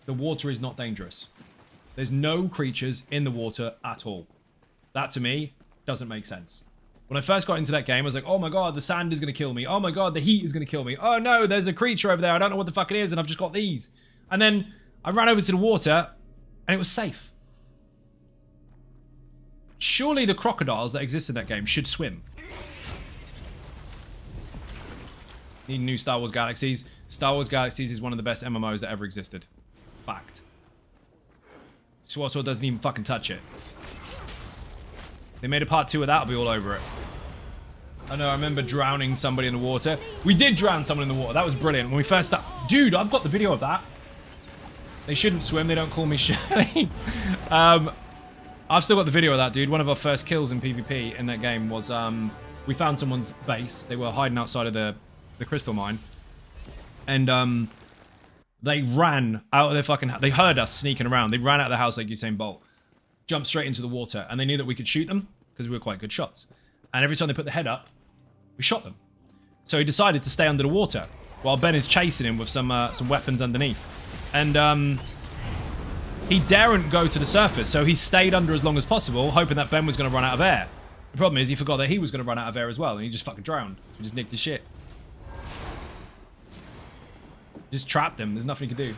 The water is not dangerous. There's no creatures in the water at all. That, to me, doesn't make sense. When I first got into that game, I was like, oh my god, the sand is going to kill me. Oh my god, the heat is going to kill me. Oh no, there's a creature over there. I don't know what the fuck it is, and I've just got these. And then I ran over to the water, and it was safe. Surely the crocodiles that exist in that game should swim. Need new Star Wars Galaxies. Star Wars Galaxies is one of the best MMOs that ever existed. Fact. SWTOR doesn't even fucking touch it. They made a part 2 of that, I'll be all over it. I know, I remember drowning somebody in the water. We did drown someone in the water. That was brilliant. When we first started... Dude, I've got the video of that. They shouldn't swim. They don't call me Shirley. I've still got the video of that, dude. One of our first kills in PvP in that game was... we found someone's base. They were hiding outside of the crystal mine, and they ran out of their fucking... They heard us sneaking around. They ran out of the house like Usain Bolt, jumped straight into the water, and they knew that we could shoot them because we were quite good shots. And every time they put their head up, we shot them. So he decided to stay under the water while Ben is chasing him with some weapons underneath. And he daren't go to the surface, so he stayed under as long as possible, hoping that Ben was going to run out of air. The problem is he forgot that he was going to run out of air as well, and he just fucking drowned. So we just nicked his shit. Just trapped them. There's nothing you can do.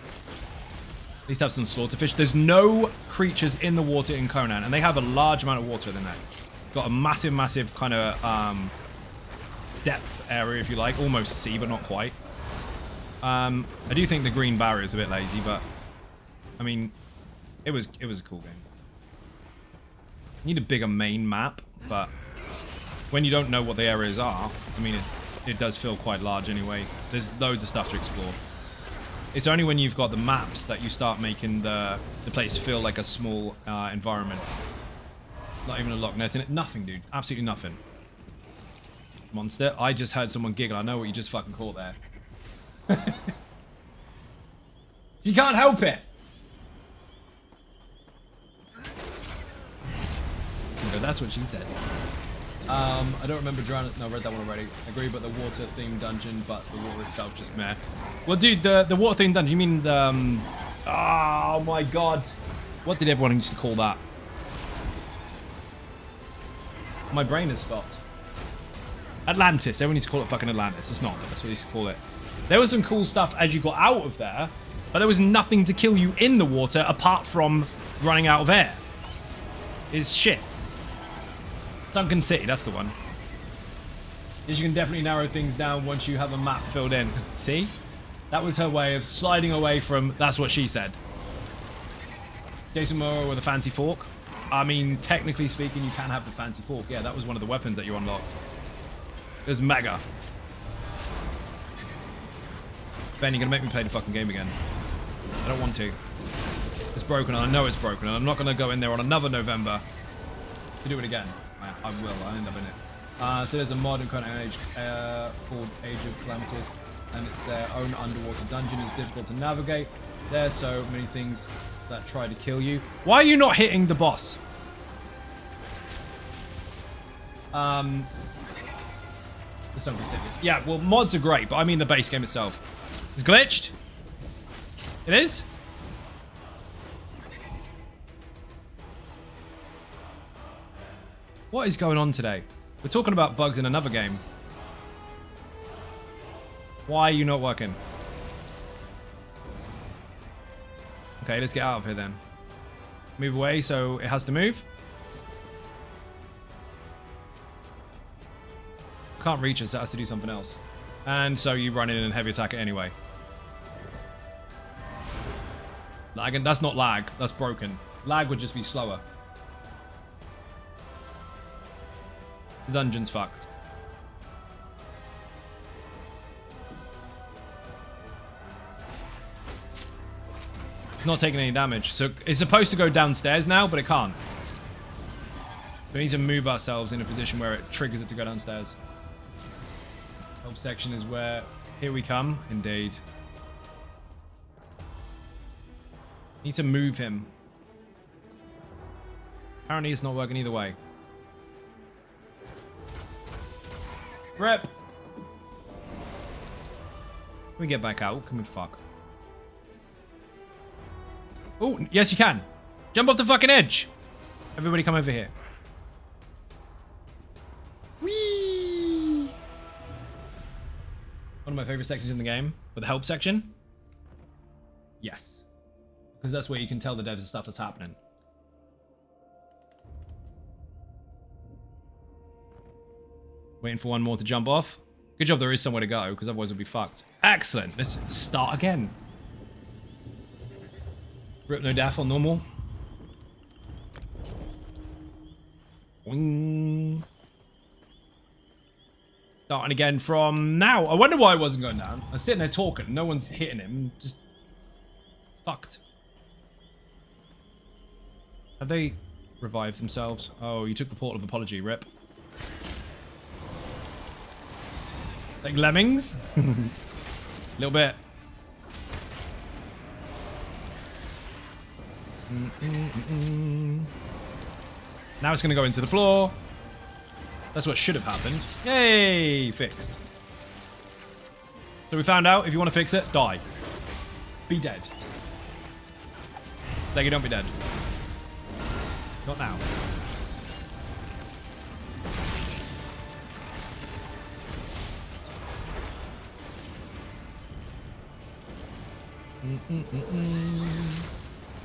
At least have some slaughterfish. There's no creatures in the water in Conan, and they have a large amount of water in there. Got a massive, massive kind of depth area, if you like. Almost sea, but not quite. I do think the green barrier is a bit lazy, but I mean, it was a cool game. Need a bigger main map, but when you don't know what the areas are, I mean, it does feel quite large anyway. There's loads of stuff to explore. It's only when you've got the maps that you start making the place feel like a small environment. Not even a Loch Ness in it. Nothing, dude. Absolutely nothing. Monster. I just heard someone giggle. I know what you just fucking caught there. You can't help it. That's what she said. I don't remember drowning. No, I read that one already. I agree, but the water-themed dungeon, but the water itself just meh. Well, dude, the water-themed dungeon, you mean the... oh, my God. What did everyone used to call that? My brain has stopped. Atlantis. Everyone used to call it fucking Atlantis. It's not, but that's what they used to call it. There was some cool stuff as you got out of there, but there was nothing to kill you in the water apart from running out of air. It's shit. Sunken City, that's the one. Yes, you can definitely narrow things down once you have a map filled in. See? That was her way of sliding away from... That's what she said. Jason Momoa with a fancy fork. I mean, technically speaking, you can have the fancy fork. Yeah, that was one of the weapons that you unlocked. It was mega. Ben, you're going to make me play the fucking game again. I don't want to. It's broken, and I know it's broken, and I'm not going to go in there on another November to do it again. I will. I'll end up in it. So there's a mod in Current Age called Age of Calamitous, and it's their own underwater dungeon. It's difficult to navigate. There's so many things that try to kill you. Why are you not hitting the boss? Yeah, well, mods are great, but I mean the base game itself. It's glitched. It is? What is going on today? We're talking about bugs in another game. Why are you not working? Okay, let's get out of here then. Move away so it has to move. Can't reach us, that has to do something else. And so you run in and heavy attack it anyway. Lag, that's not lag, that's broken. Lag would just be slower. The dungeon's fucked. It's not taking any damage. So it's supposed to go downstairs now, but it can't. We need to move ourselves in a position where it triggers it to go downstairs. Help section is where... Here we come. Indeed. Need to move him. Apparently it's not working either way. Rip! Can we get back out? Can we fuck? Oh, yes you can. Jump off the fucking edge. Everybody come over here. Whee! One of my favorite sections in the game. But the help section? Yes. Because that's where you can tell the devs the stuff that's happening. Waiting for one more to jump off. Good job there is somewhere to go, because otherwise we'll be fucked. Excellent. Let's start again. Rip no daff on normal. Wing. Starting again from now. I wonder why I wasn't going down. I was sitting there talking. No one's hitting him. Just fucked. Have they revived themselves? Oh, you took the portal of apology, Rip. Like lemmings? A little bit. Now it's going to go into the floor. That's what should have happened. Yay! Fixed. So we found out if you want to fix it, die. Be dead. Like you don't be dead. Not now.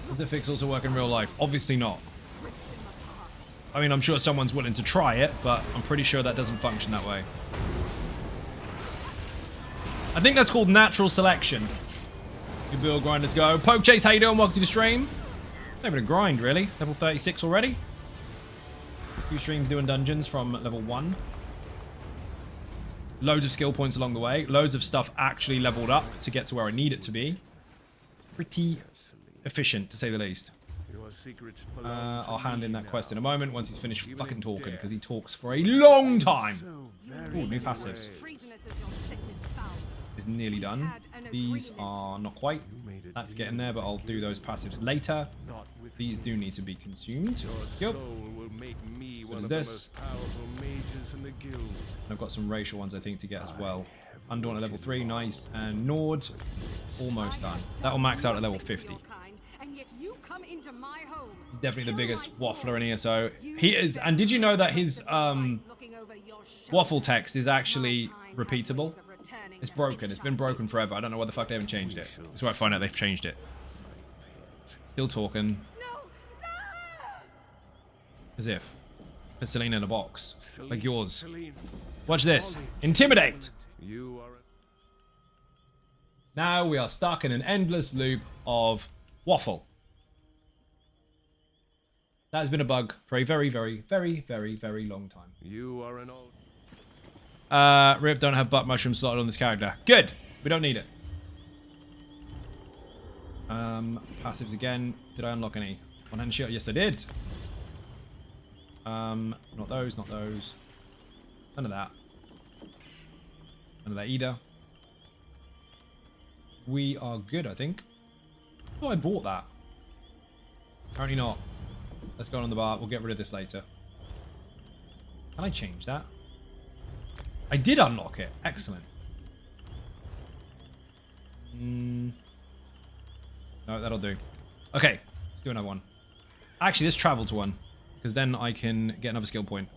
Does the fix also work in real life? Obviously not. I mean, I'm sure someone's willing to try it, but I'm pretty sure that doesn't function that way. I think that's called natural selection. Good build, grinders go. Poke Chase, how you doing? Welcome to the stream. It's never a grind, really. Level 36 already. A few streams doing dungeons from level 1. Loads of skill points along the way. Loads of stuff actually leveled up to get to where I need it to be. Pretty efficient, to say the least. I'll hand in that quest in a moment once he's finished fucking talking, because he talks for a long time. Ooh, new passives. Is nearly done. These are not quite. That's getting there, but I'll do those passives later. These do need to be consumed. Yep. What is this? And I've got some racial ones I think to get as well. Underwater level 3, nice. And Nord, almost done. That will max out at level 50. and yet you come into my home. He's definitely the biggest waffler in ESO. He is. And did you know that his waffle text is actually repeatable? It's broken. It's been broken forever. I don't know why the fuck they haven't changed it. That's where I find out they've changed it. Still talking. As if. Put Selene in a box. Like yours. Watch this. Intimidate. You are Now we are stuck in an endless loop of waffle. That has been a bug for a very, very, very, very, very long time. you are an old. Rip, don't have butt mushroom slotted on this character. Good. We don't need it. Passives again. Did I unlock any? One-hand shield. Yes, I did. Not those, not those. None of that. None of that either. We are good, I think. Oh, I bought that. Apparently not. Let's go on the bar. We'll get rid of this later. Can I change that? I did unlock it. Excellent. No, that'll do. Okay, let's do another one. Actually, let's travel to one, because then I can get another skill point.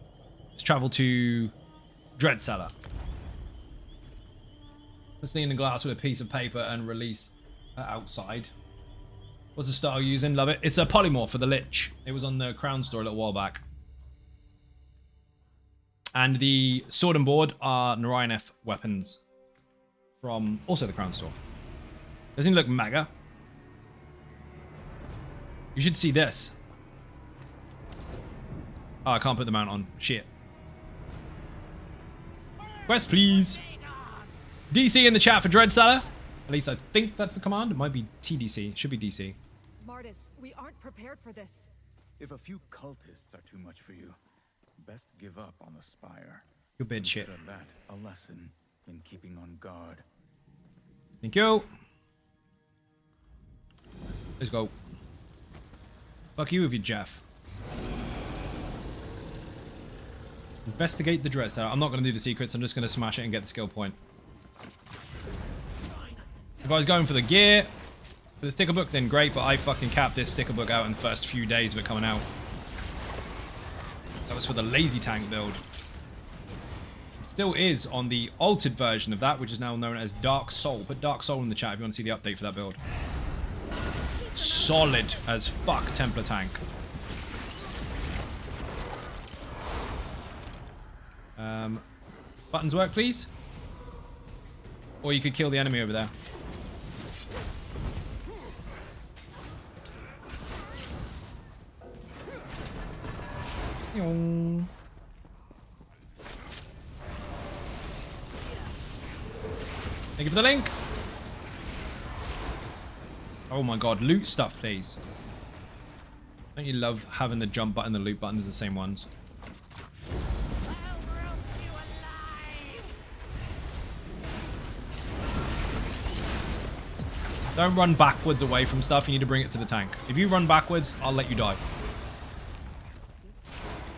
Let's travel to Dread Cellar. Let's lean in glass with a piece of paper and release outside. What's the style using? Love it. It's a polymorph for the Lich. It was on the Crown store a little while back. And the sword and board are Narayaneth weapons from also the Crown store. Doesn't he look mega? You should see this. Oh, I can't put the mount on. Shit. Quest, please. DC in the chat for Dread Cellar. At least I think that's the command. It might be TDC. It should be DC. Martis, we aren't prepared for this. If a few cultists are too much for you, best give up on the spire. You bid shit. Consider that a lesson in keeping on guard. Thank you. Let's go. Fuck you with you, Jeff. Investigate the Dread Cellar. I'm not going to do the secrets. I'm just going to smash it and get the skill point. If I was going for the gear, for the sticker book, then great, but I fucking capped this sticker book out in the first few days of it coming out. That was for the lazy tank build. It still is on the altered version of that, which is now known as Dark Soul. Put Dark Soul in the chat if you want to see the update for that build. Solid as fuck Templar tank. Buttons work, please? Or you could kill the enemy over there. Thank you for the link. Oh my god, loot stuff, please. Don't you love having the jump button and the loot button as the same ones? Don't run backwards away from stuff. You need to bring it to the tank. If you run backwards, I'll let you die.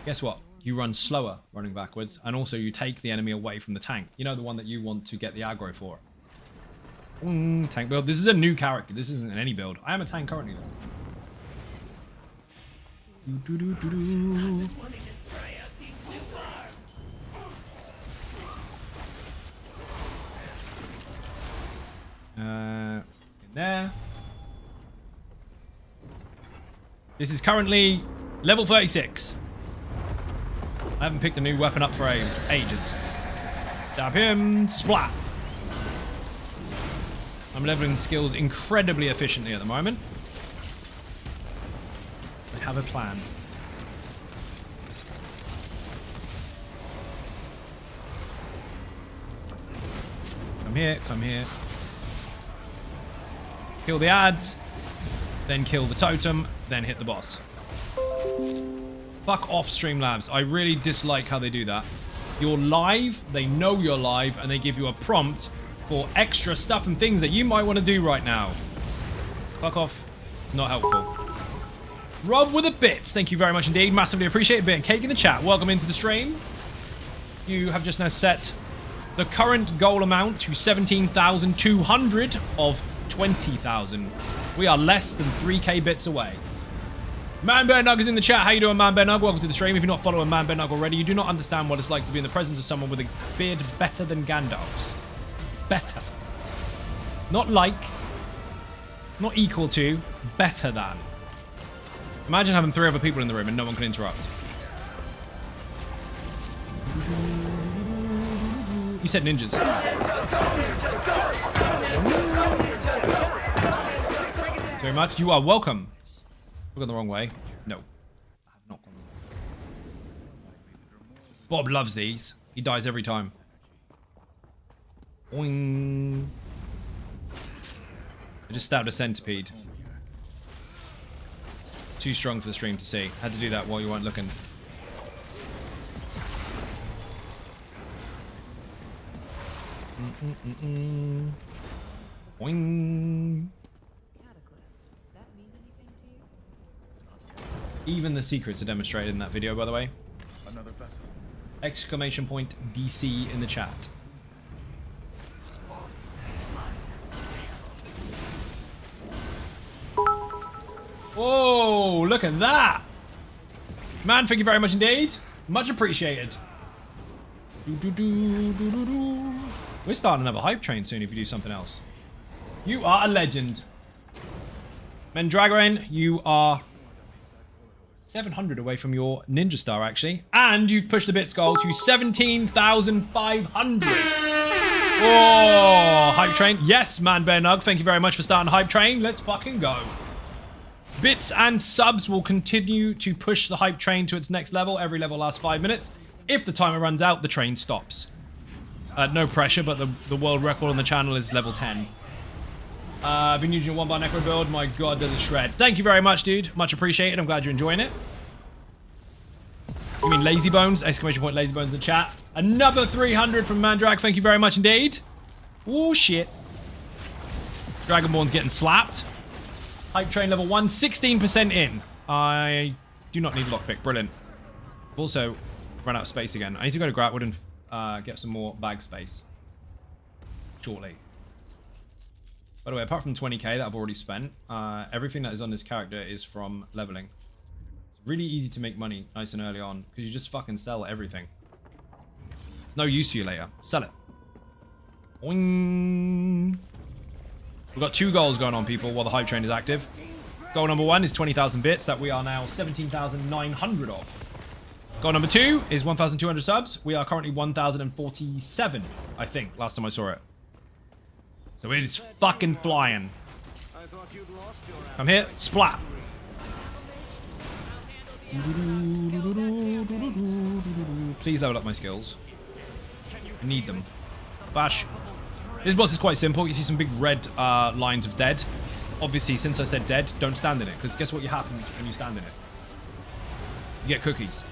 Guess what? You run slower running backwards, and also you take the enemy away from the tank. You know, the one that you want to get the aggro for. Tank build. This is a new character. This isn't any build. I am a tank currently, though. In there. This is currently level 36. I haven't picked a new weapon up for ages. Stab him. Splat. I'm leveling skills incredibly efficiently at the moment. I have a plan. Come here, come here. Kill the ads, then kill the totem, then hit the boss. Fuck off, Streamlabs. I really dislike how they do that. You're live, they know you're live, and they give you a prompt for extra stuff and things that you might want to do right now. Fuck off. Not helpful. Rob with the bits. Thank you very much indeed. Massively appreciate it. Bit and cake in the chat. Welcome into the stream. You have just now set the current goal amount to 17,200 of 20,000. We are less than 3k bits away. Man Bear Nug is in the chat. How you doing, Man Bear Nug? Welcome to the stream. If you're not following Man Bear Nug already, you do not understand what it's like to be in the presence of someone with a beard better than Gandalf's. Better. Not like. Not equal to. Better than. Imagine having 3 other people in the room and no one can interrupt. You said ninjas. Thanks very much. You are welcome. We've gone the wrong way. No. I have not gone the wrong way. Bob loves these. He dies every time. Boing. I just stabbed a centipede. Too strong for the stream to see. Had to do that while you weren't looking. Boing. Even the secrets are demonstrated in that video, by the way. Another vessel. Exclamation point DC in the chat. Whoa, look at that. Man, thank you very much indeed. Much appreciated. We're starting another hype train soon if you do something else. You are a legend. Mendragoran, you are 700 away from your ninja star, actually. And you've pushed the bits goal to 17,500. Oh, hype train. Yes, Man Bear Nug, thank you very much for starting hype train. Let's fucking go. Bits and subs will continue to push the hype train to its next level. Every level lasts 5 minutes. If the timer runs out, the train stops. No pressure, but the world record on the channel is level 10. I've been using a 1-bar necro build. My god, does it shred. Thank you very much, dude. Much appreciated. I'm glad you're enjoying it. You mean Lazy Bones? Exclamation point Lazy Bones in the chat. Another 300 from Mandrag. Thank you very much indeed. Oh, shit. Dragonborn's getting slapped. Hype train level 1, 16% in. I do not need lockpick. Brilliant. I've also run out of space again. I need to go to Gratwood and get some more bag space. Shortly. By the way, apart from 20k that I've already spent, everything that is on this character is from leveling. It's really easy to make money nice and early on, because you just fucking sell everything. It's no use to you later. Sell it. Boing. We've got 2 goals going on, people, while the hype train is active. Goal number 1 is 20,000 bits that we are now 17,900 of. Goal number 2 is 1,200 subs. We are currently 1,047, I think, last time I saw it. So it is fucking flying. I'm here. Splat. Please level up my skills. I need them. Bash. This boss is quite simple. You see some big red lines of dead. Obviously, since I said dead, don't stand in it. Because guess what happens when you stand in it? You get cookies.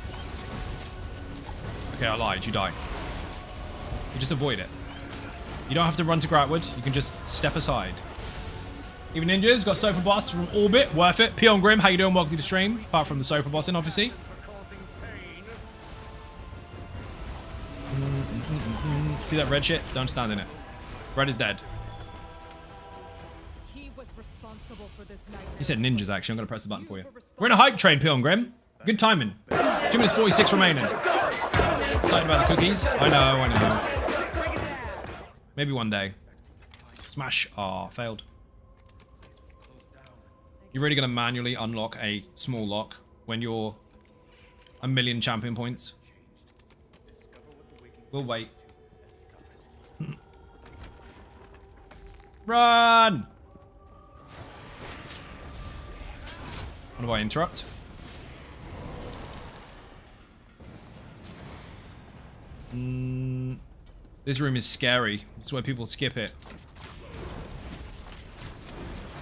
Okay, I lied. You die. You just avoid it. You don't have to run to Gratwood. You can just step aside. Even Ninjas got Sofa Boss from Orbit. Worth it. Peon Grim, how you doing? Welcome to the stream. Apart from the Sofa Bossing, obviously. See that red shit? Don't stand in it. Red is dead. He was responsible for this night. You said ninjas, actually. I'm going to press the button for you. We're in a hype train, Peon Grim. Good timing. 2 minutes 46 remaining. Excited about the cookies. I know. Maybe one day. Smash. Ah, failed. You're really going to manually unlock a small lock when you're 1,000,000 champion points? We'll wait. Run! How do I interrupt? This room is scary. That's why people skip it.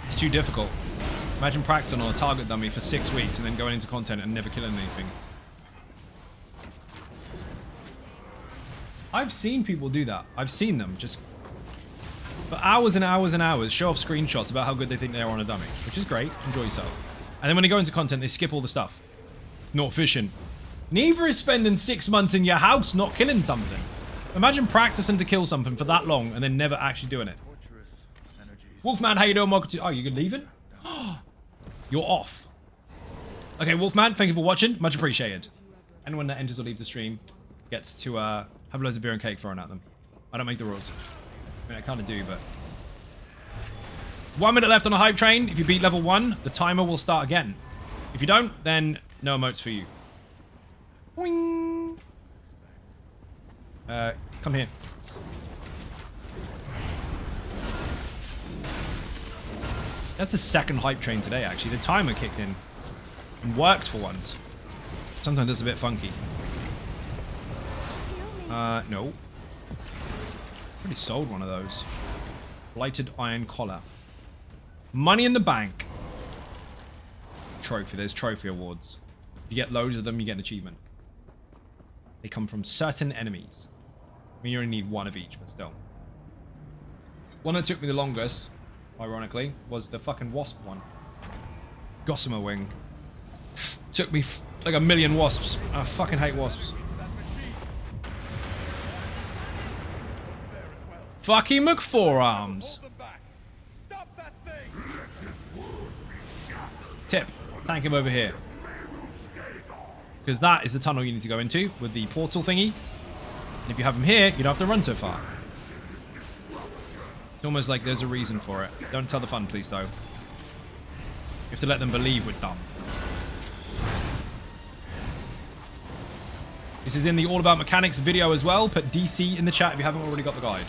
It's too difficult. Imagine practicing on a target dummy for 6 weeks and then going into content and never killing anything. I've seen people do that. I've seen them just for hours and hours and hours show off screenshots about how good they think they are on a dummy, which is great. Enjoy yourself. And then when they go into content, they skip all the stuff. Not efficient. Neither is spending 6 months in your house not killing something. Imagine practicing to kill something for that long and then never actually doing it. Wolfman, how you doing? Welcome to... Oh, you're leaving? You're off. Okay, Wolfman, thank you for watching. Much appreciated. Anyone that enters or leaves the stream gets to have loads of beer and cake thrown at them. I don't make the rules. I mean, I kind of do, but... 1 minute left on a hype train. If you beat level 1, the timer will start again. If you don't, then no emotes for you. Boing. Come here. That's the second hype train today, actually. The timer kicked in and worked for once. Sometimes it's a bit funky. No. Already sold one of those. Blighted iron collar. Money in the bank. Trophy. There's trophy awards. If you get loads of them, you get an achievement. They come from certain enemies. I mean, you only need one of each, but still. One that took me the longest, ironically, was the fucking wasp one. Gossamer wing. Took me like a million wasps. I fucking hate wasps. Fucking McForearms. Tip. Tank him over here. Because that is the tunnel you need to go into with the portal thingy. And if you have him here, you don't have to run so far. It's almost like there's a reason for it. Don't tell the fun, please, though. You have to let them believe we're dumb. This is in the All About Mechanics video as well. Put DC in the chat if you haven't already got the guide.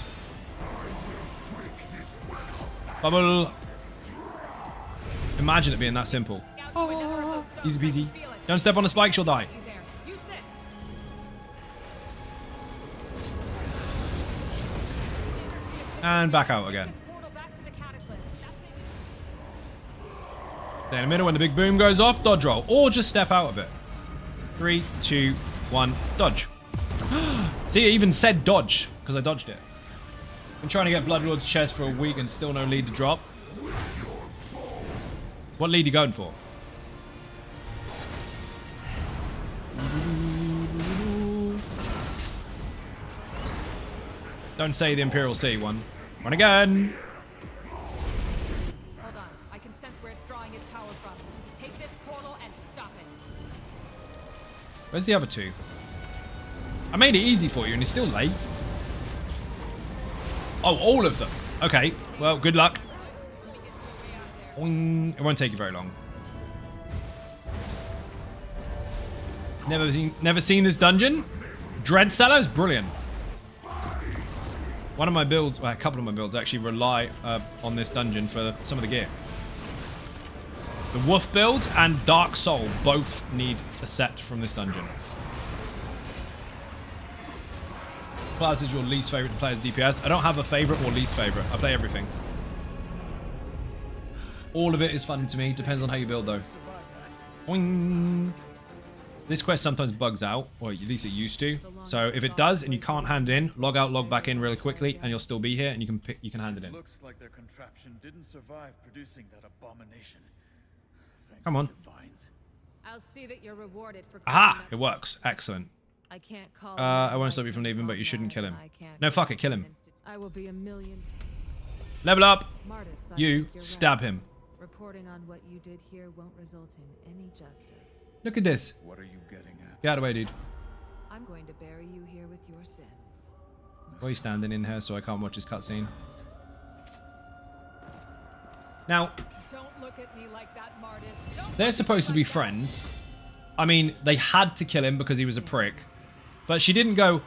Bubble. Imagine it being that simple. Oh, easy peasy. Don't step on the spikes, you'll die. And back out again. Stay in the middle when the big boom goes off, dodge roll. Or just step out of it. 3, 2, 1, dodge. See, it even said dodge, because I dodged it. Been trying to get Bloodlord's chest for a week and still no lead to drop. What lead are you going for? Don't say the Imperial Sea one. Run again. Hold on. I can sense where it's drawing its power from. Take this portal and stop it. Where's the other two? I made it easy for you and it's still late. Oh, all of them. Okay. Well, good luck. Boing. It won't take you very long. Never seen this dungeon? Dread Cellar is brilliant. One of my builds, well, a couple of my builds actually rely on this dungeon for some of the gear. The Wolf build and Dark Soul both need a set from this dungeon. Class is your least favorite to play as DPS. I don't have a favorite or least favorite. I play everything. All of it is fun to me. Depends on how you build, though. Boing. This quest sometimes bugs out, or at least it used to. So if it does and you can't hand in, log out, log back in really quickly, and you'll still be here, and you can hand it in. Looks like their contraption didn't survive producing that abomination. Come on. I'll see that you're rewarded for. Aha! It works. Excellent. I can't call. I won't stop you from leaving, but you shouldn't kill him. No, fuck it, kill him. I will be a million. Level up. Martis, You stab him. Reporting on what you did here won't result in any justice. Look at this. What are you getting at? Get out of the way, dude. I'm going to bury you here with your sins. Why are you standing in here so I can't watch this cutscene? Now, Don't look at me like that, Martis. Don't they're supposed to be friends. I mean, they had to kill him because he was a prick. But she didn't go,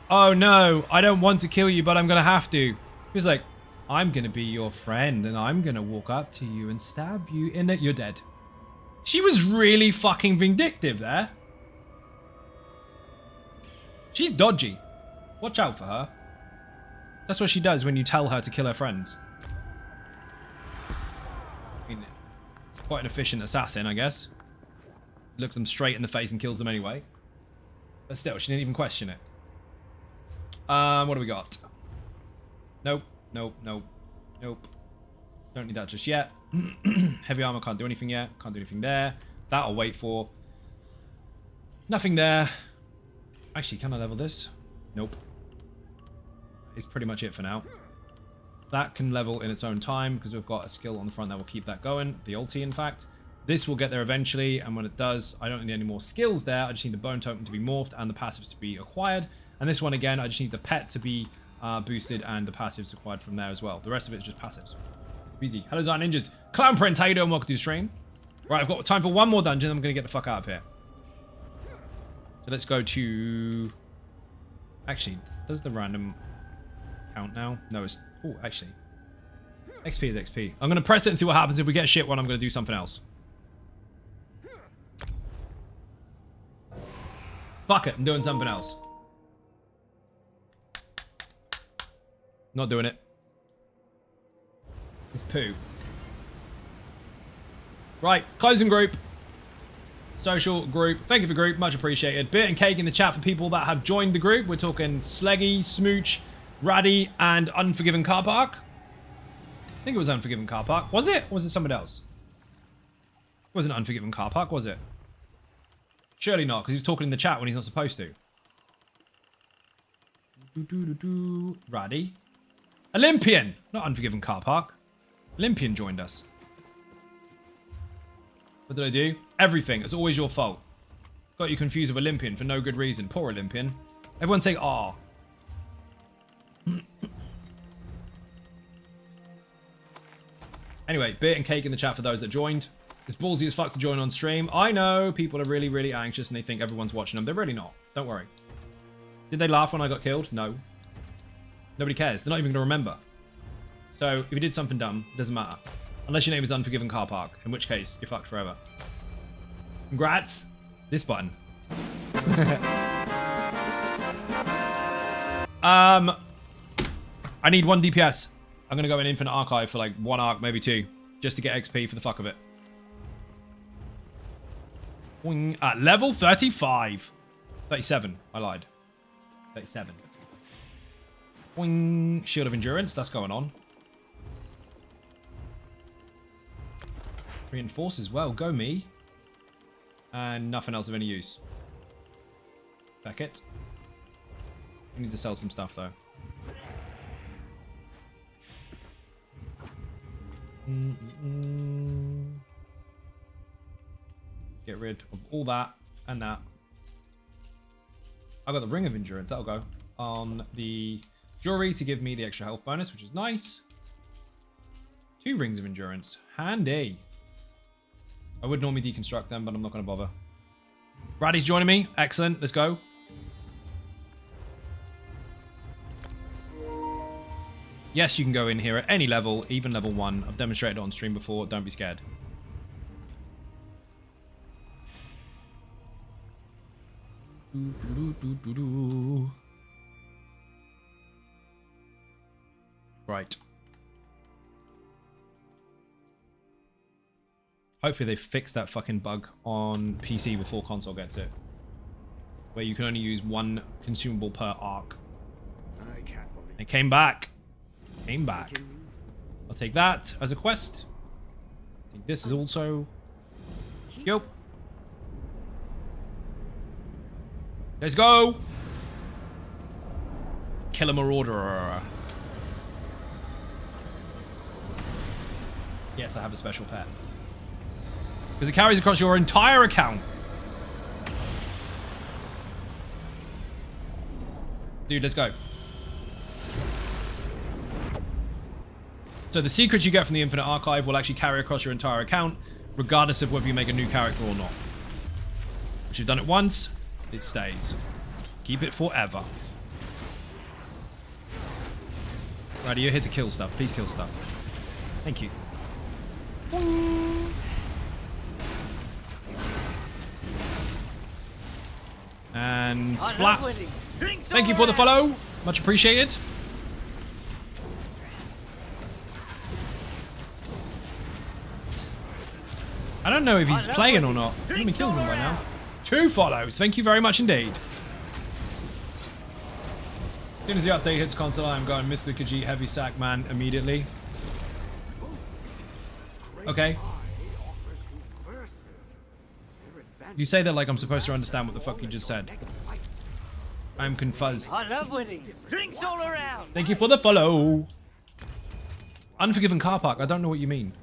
oh no, I don't want to kill you, but I'm going to have to. He was like, I'm going to be your friend and I'm going to walk up to you and stab you in it. You're dead. She was really fucking vindictive there. She's dodgy. Watch out for her. That's what she does when you tell her to kill her friends. I mean, quite an efficient assassin, I guess. Looks them straight in the face and kills them anyway. But still, she didn't even question it. What do we got? Nope, nope, nope, nope. Don't need that just yet. Heavy armor, can't do anything yet. Can't do anything there. That I'll wait for. Nothing there. Actually, can I level this? Nope. It's pretty much it for now. that can level in its own time because we've got a skill on the front that will keep that going. The ulti, in fact. This will get there eventually, and when it does, I don't need any more skills there. I just need the bone token to be morphed and the passives to be acquired. And this one, again, I just need the pet to be boosted and the passives acquired from there as well. The rest of it is just passives. Easy. Hello, Zion Ninjas. Clown Prince, how you doing? Welcome to the stream. Right, I've got time for one more dungeon. I'm going to get the fuck out of here. So let's go to... Actually, does the random count now? No, it's... Oh, actually. XP is XP. I'm going to press it and see what happens. If we get a shit one, I'm going to do something else. Fuck it, I'm doing something else. Not doing it. It's poo. Right, closing group. Social group. Thank you for group, much appreciated. Beer and cake in the chat for people that have joined the group. We're talking Sleggy, Smooch, Raddy, and Unforgiven Car Park. I think it was Unforgiven Car Park. Was it? Or was it someone else? It wasn't Unforgiven Car Park, was it? Surely not, because he was talking in the chat when he's not supposed to. Raddy. Olympian! Not Unforgiven Car Park. Olympian joined us. What did I do? Everything. It's always your fault. Got you confused with Olympian for no good reason. Poor Olympian. Everyone say R. Anyway, beer and cake in the chat for those that joined. It's ballsy as fuck to join on stream. I know people are really, really anxious and they think everyone's watching them. They're really not. Don't worry. Did they laugh when I got killed? No. Nobody cares. They're not even going to remember. So, if you did something dumb, it doesn't matter. Unless your name is Unforgiven Car Park, in which case, you're fucked forever. Congrats. This button. I need 1 DPS. I'm going to go in Infinite Archive for like 1 arc, maybe 2. Just to get XP for the fuck of it. At level 35. 37. I lied. 37. Boing. Shield of Endurance. That's going on. Reinforce as well. Go me. And nothing else of any use. Beckett. We need to sell some stuff though. Get rid of all that and that. I got the Ring of Endurance. That'll go on the jewelry to give me the extra health bonus, which is nice. 2 Rings of Endurance. Handy. I would normally deconstruct them, but I'm not going to bother. Raddy's joining me. Excellent. Let's go. Yes, you can go in here at any level, even level 1. I've demonstrated it on stream before. Don't be scared. Right. Hopefully they fix that fucking bug on PC before console gets it. Where you can only use 1 consumable per arc. It came back. Came back. I'll take that as a quest. I think this is also... Yo. Let's go. Kill a Marauder. Yes, I have a special pet. Because it carries across your entire account. Dude, let's go. So the secrets you get from the Infinite Archive will actually carry across your entire account, regardless of whether you make a new character or not. Once you've done it once, it stays. Keep it forever. Right, you're here to kill stuff. Please kill stuff. Thank you. And splat. Thank you for the follow. Much appreciated. I don't know if he's playing or not. How many kills him by now? 2 follows. Thank you very much indeed. As soon as the update hits console, I'm going Mr. Khajiit Heavy Sack Man immediately. Okay. You say that like I'm supposed to understand what the fuck you just said. I'm confused. I love winning. Drinks all around. Thank you for the follow. Unforgiven car park. I don't know what you mean.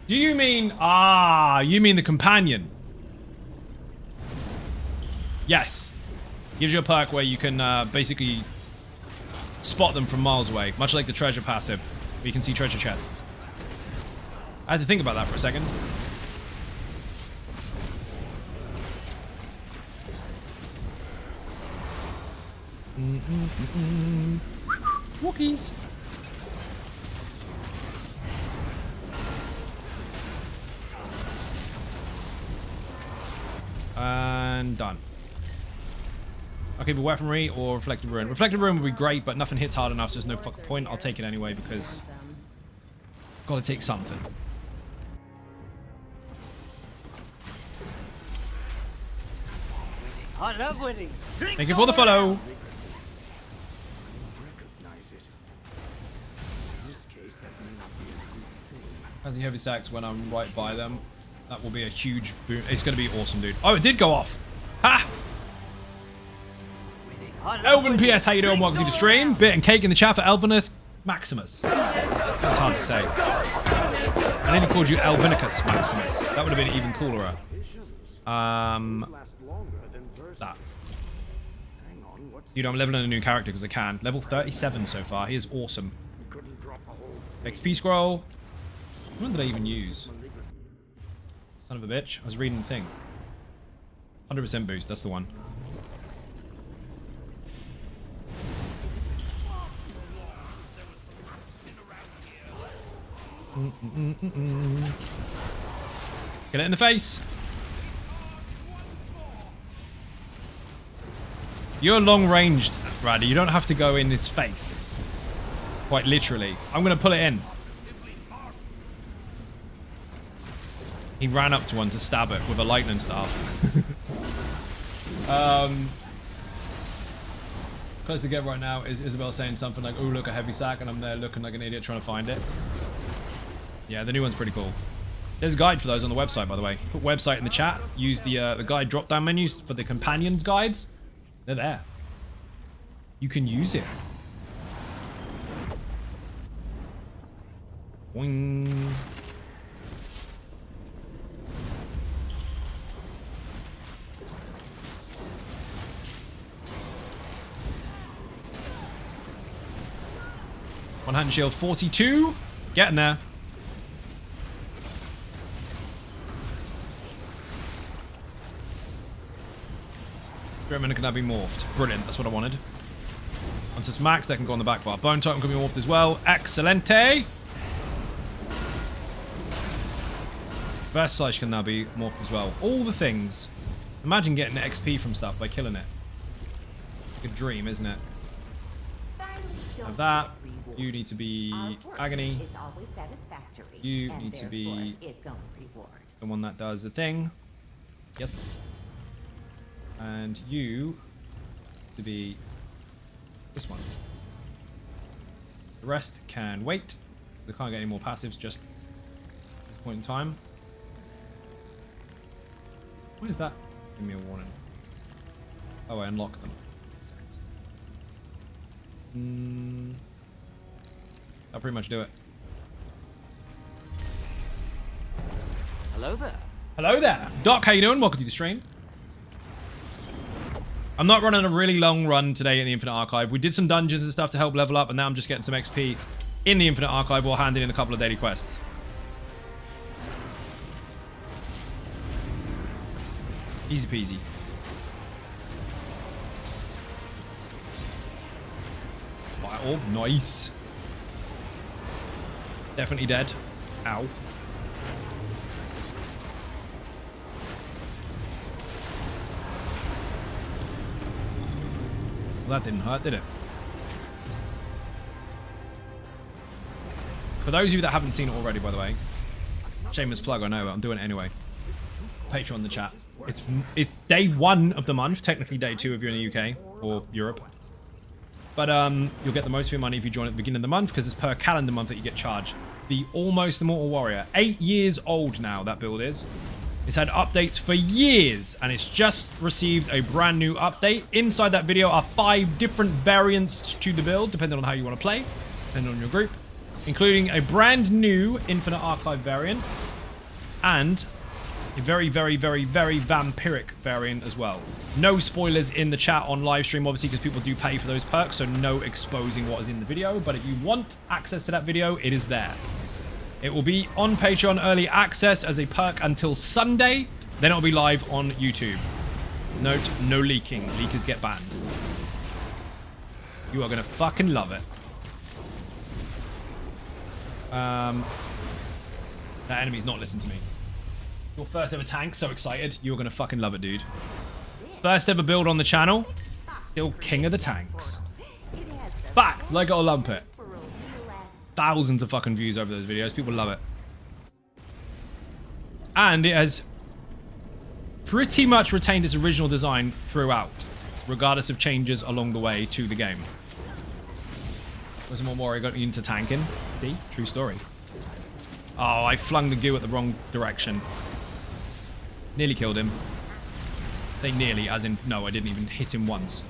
Do you mean... Ah, you mean the companion. Yes. Gives you a perk where you can basically spot them from miles away. Much like the treasure passive. Where you can see treasure chests. I had to think about that for a second. Walkies. And done. Okay, but weaponry or reflective ruin. Reflective ruin would be great, but nothing hits hard enough, so there's no fucking point. I'll take it anyway because gotta take something. I love winning. Thank you for the follow. Anti-heavy sacks when I'm right by them. That will be a huge boon. It's going to be awesome, dude. Oh, it did go off. Ha! Elvin PS, how you doing? Welcome to the stream. Bit and cake in the chat for Elvinus Maximus. That's hard to say. I nearly called you Elvinicus Maximus. That would have been even cooler. That. Dude, I'm leveling a new character because I can. Level 37 so far. He is awesome. XP scroll. What did I even use? Son of a bitch. I was reading the thing. 100% boost. That's the one. Get it in the face. You're long-ranged, Raddy. You don't have to go in his face. Quite literally. I'm going to pull it in. He ran up to one to stab it with a lightning staff. Close to get right now is Isabel saying something like, "Oh, look, a heavy sack," and I'm there looking like an idiot trying to find it. Yeah, the new one's pretty cool. There's a guide for those on the website, by the way. Put website in the chat. Use the guide drop-down menus for the companions guides. They're there. You can use it. Boing. One-hand shield 42. Getting there. Dreadman can now be morphed. Brilliant. That's what I wanted. Once it's maxed, they can go on the back bar. Bone Totem can be morphed as well. Excelente. Burst Slash can now be morphed as well. All the things. Imagine getting XP from stuff by killing it. Like a dream, isn't it? Have that. You need to be Agony. You need to be the one that does the thing. Yes. And you to be this one. The rest can wait. They can't get any more passives just at this point in time. What is that? Give me a warning. Oh, I unlock them. That'll pretty much do it. Hello there. Hello there. Doc, how you doing? Welcome to the stream. I'm not running a really long run today in the Infinite Archive. We did some dungeons and stuff to help level up, and now I'm just getting some XP in the Infinite Archive while handing in a couple of daily quests. Easy peasy. Fire orb, nice. Definitely dead. Ow. Well, that didn't hurt, did it? For those of you that haven't seen it already, by the way, shameless plug, I know, but I'm doing it anyway. Patreon in the chat. It's day 1 of the month, technically day 2 if you're in the UK or Europe. But you'll get the most of your money if you join at the beginning of the month because it's per calendar month that you get charged. The Almost Immortal Warrior. 8 years old now, that build is. It's had updates for years, and it's just received a brand new update. Inside that video are 5 different variants to the build, depending on how you want to play, depending on your group, including a brand new Infinite Archive variant and a very, very, very, very vampiric variant as well. No spoilers in the chat on live stream, obviously, because people do pay for those perks, so no exposing what is in the video. But if you want access to that video, it is there. It will be on Patreon early access as a perk until Sunday. Then it'll be live on YouTube. Note, no leaking. Leakers get banned. You are going to fucking love it. That enemy's not listening to me. Your first ever tank, so excited. You're going to fucking love it, dude. First ever build on the channel. Still king of the tanks. Fact, like I'll lump it. Thousands of fucking views over those videos. People love it. And it has pretty much retained its original design throughout, regardless of changes along the way to the game. Was more Warrior got me into tanking? See? True story. Oh, I flung the goo at the wrong direction. Nearly killed him. Say nearly, as in, no, I didn't even hit him once.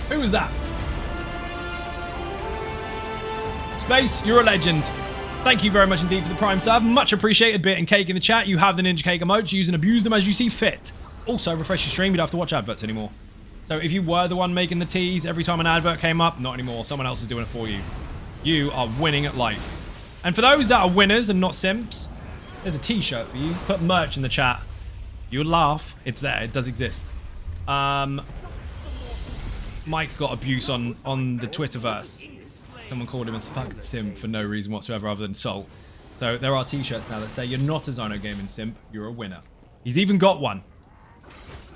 Who was that? Space, you're a legend. Thank you very much indeed for the Prime sub. Much appreciated. Bit and Cake in the chat. You have the Ninja Cake emotes. Use and abuse them as you see fit. Also, refresh your stream. You don't have to watch adverts anymore. So if you were the one making the teas every time an advert came up, not anymore. Someone else is doing it for you. You are winning at life. And for those that are winners and not simps, there's a t-shirt for you. Put merch in the chat. You'll laugh. It's there. It does exist. Mike got abuse on the Twitterverse. Someone called him a fucking simp for no reason whatsoever other than salt. So there are t-shirts now that say you're not a Zono Gaming simp, you're a winner. He's even got one.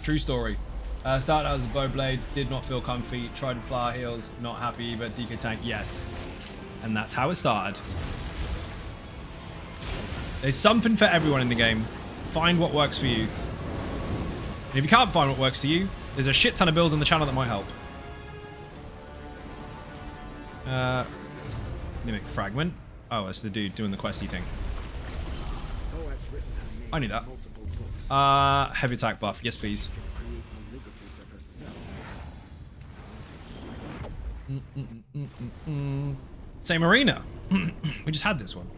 True story. Started out as a bow blade, did not feel comfy, tried to flower heels, not happy, but DK tank, yes. And that's how it started. There's something for everyone in the game. Find what works for you. And if you can't find what works for you, there's a shit ton of builds on the channel that might help. Mimic fragment. Oh, that's the dude doing the questy thing. I need that. Heavy attack buff. Yes, please. Same arena. We just had this one.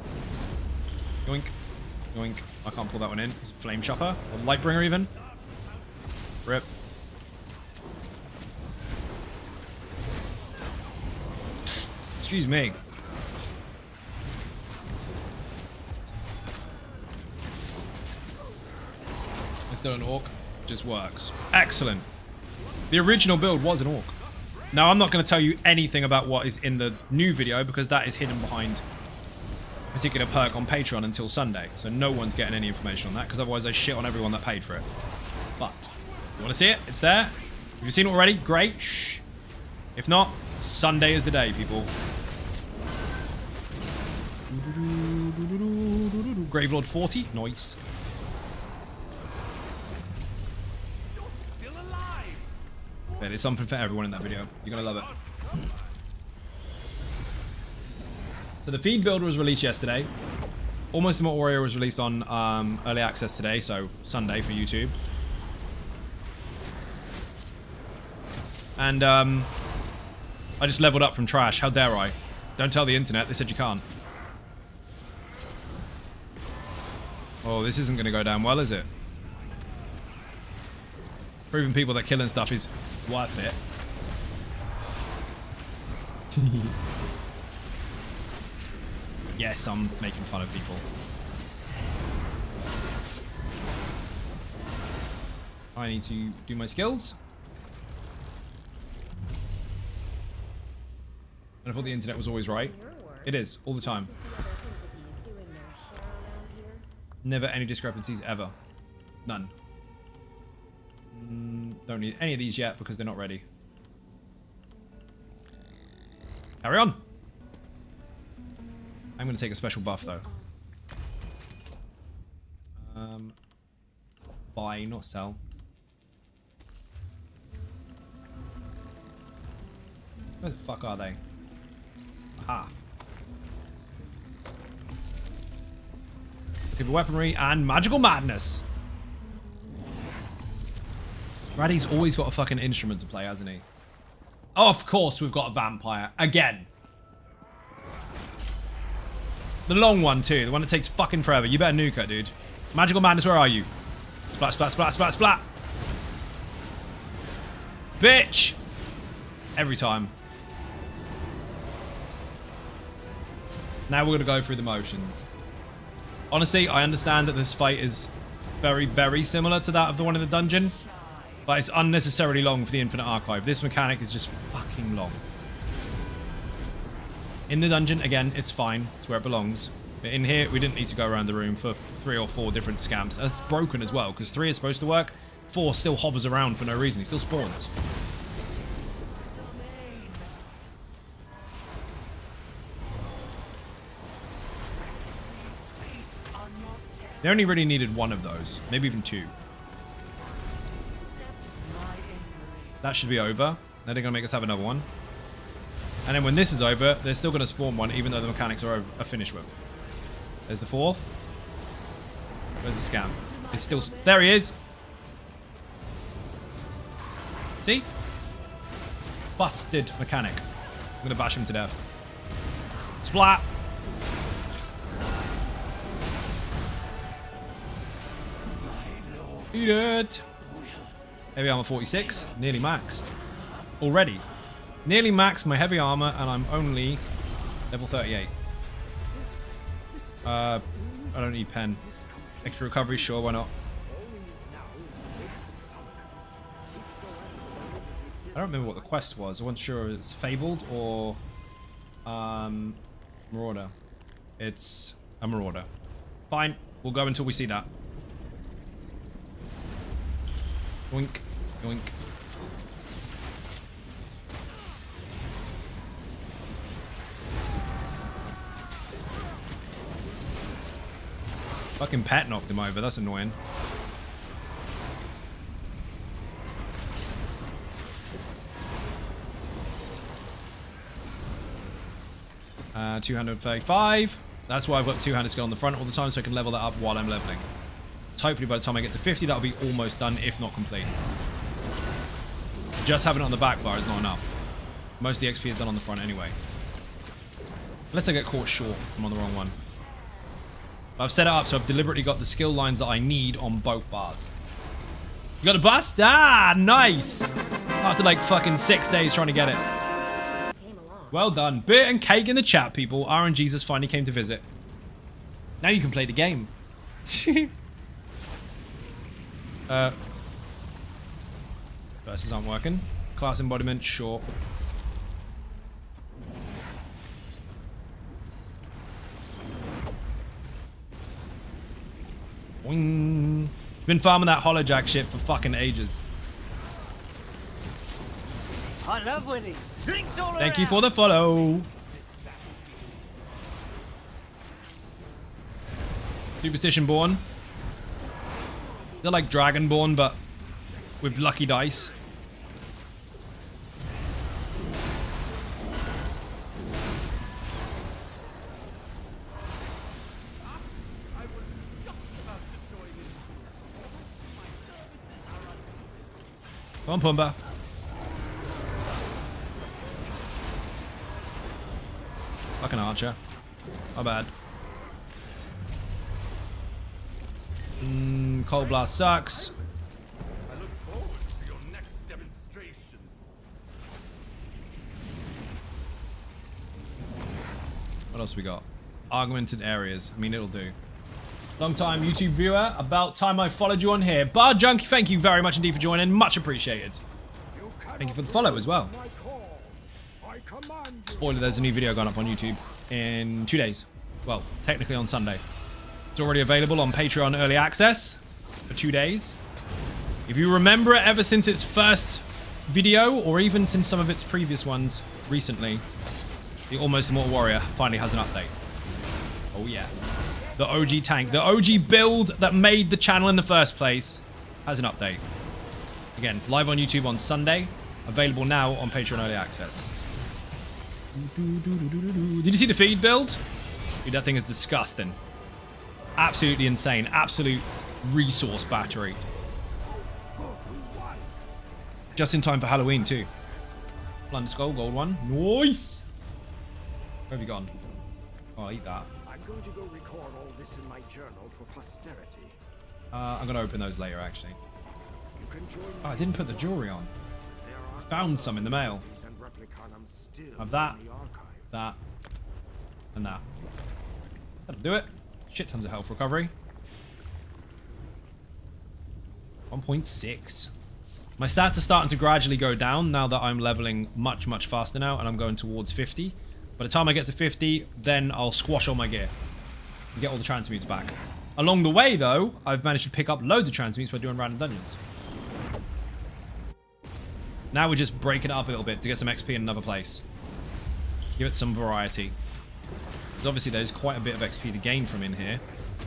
Yoink. Yoink. I can't pull that one in. It's a flame chopper. Or Lightbringer even. Rip. Excuse me. It's still an orc. Just works. Excellent. The original build was an orc. Now, I'm not going to tell you anything about what is in the new video because that is hidden behind a particular perk on Patreon until Sunday. So no one's getting any information on that because otherwise I shit on everyone that paid for it. But you want to see it? It's there. If you've seen it already, great. Shh. If not, Sunday is the day, people. Gravelord 40. Nice. Yeah, there's something for everyone in that video. You're going to love it. So the feed builder was released yesterday. Almost Immortal Warrior was released on early access today, so Sunday for YouTube. And I just leveled up from trash. How dare I? Don't tell the internet. They said you can't. Oh, this isn't going to go down well, is it? Proving people that killing stuff is worth it. Yes, I'm making fun of people. I need to do my skills. And I thought the internet was always right. It is, all the time. Never any discrepancies ever. None. Don't need any of these yet because they're not ready. Carry on. I'm going to take a special buff though. Buy, not sell. Where the fuck are they? Aha. Give weaponry and magical madness. Raddy's always got a fucking instrument to play, hasn't he? Oh, of course we've got a vampire. Again. The long one, too. The one that takes fucking forever. You better nuke her, dude. Magical madness, where are you? Splat, splat, splat, splat, splat. Bitch! Every time. Now we're going to go through the motions. Honestly, I understand that this fight is very, very similar to that of the one in the dungeon. But it's unnecessarily long for the Infinite Archive. This mechanic is just fucking long. In the dungeon, again, it's fine. It's where it belongs. But in here, we didn't need to go around the room for 3 or 4 different scamps. That's broken as well, because 3 is supposed to work. 4 still hovers around for no reason. He still spawns. They only really needed 1 of those. Maybe even 2. That should be over. Then they're going to make us have another one. And then when this is over, they're still going to spawn one, even though the mechanics are finished with. There's the 4th. Where's the scam? It's still... There he is! See? Busted mechanic. I'm going to bash him to death. Splat! Eat it! Heavy armor 46. Nearly maxed. Already. Nearly maxed my heavy armor, and I'm only level 38. I don't need pen. Extra recovery, sure, why not? I don't remember what the quest was. I wasn't sure if it's Fabled or Marauder. It's a Marauder. Fine, we'll go until we see that. Yoink, yoink. Fucking pet knocked him over, that's annoying. Uh, 235. That's why I've got two-handed skill on the front all the time, so I can level that up while I'm leveling. So hopefully by the time I get to 50, that'll be almost done, if not complete. Just having it on the back bar is not enough. Most of the XP is done on the front anyway. Unless I get caught short, I'm on the wrong one. But I've set it up so I've deliberately got the skill lines that I need on both bars. You got a bust? Ah, nice! After like fucking 6 days trying to get it. Well done. Beer and cake in the chat, people. RNGesus finally came to visit. Now you can play the game. Verses aren't working. Class embodiment, sure. Boing. Been farming that Holojack shit for fucking ages. I love winning. Drinks all Thank you around. for the follow. Superstition Born. They're like Dragonborn, but with lucky dice. Come on, Pumbaa. Fucking archer. My bad. Cold Blast sucks. I look forward to your next demonstration. What else we got? Augmented areas. I mean, it'll do. Long time YouTube viewer. About time I followed you on here. Bar Junkie, thank you very much indeed for joining. Much appreciated. Thank you for the follow as well. Spoiler, there's a new video going up on YouTube in 2 days. Well, technically on Sunday. It's already available on Patreon Early Access for 2 days. If you remember it ever since its first video, or even since some of its previous ones recently, the Almost Immortal Warrior finally has an update. Oh yeah. The OG tank, the OG build that made the channel in the first place, has an update. Again, live on YouTube on Sunday, available now on Patreon Early Access. Did you see the feed build? Dude, that thing is disgusting. Absolutely insane. Absolute resource battery. Just in time for Halloween, too. Plunder Skull, gold one. Nice! Where have you gone? Oh, I'll eat that. I'm going to go record all this in my journal for posterity. I'm going to open those later, actually. You can join Oh, I didn't put the jewelry on. There are Found some in the mail. copies and replicanum still Have that. in the archive. That. And that. That'll do it. Shit tons of health recovery. 1.6. My stats are starting to gradually go down now that I'm leveling much, much faster now, and I'm going towards 50. By the time I get to 50, then I'll squash all my gear and get all the transmutes back. Along the way, though, I've managed to pick up loads of transmutes by doing random dungeons. Now we're just breaking it up a little bit to get some XP in another place. Give it some variety. Because obviously there's quite a bit of XP to gain from in here.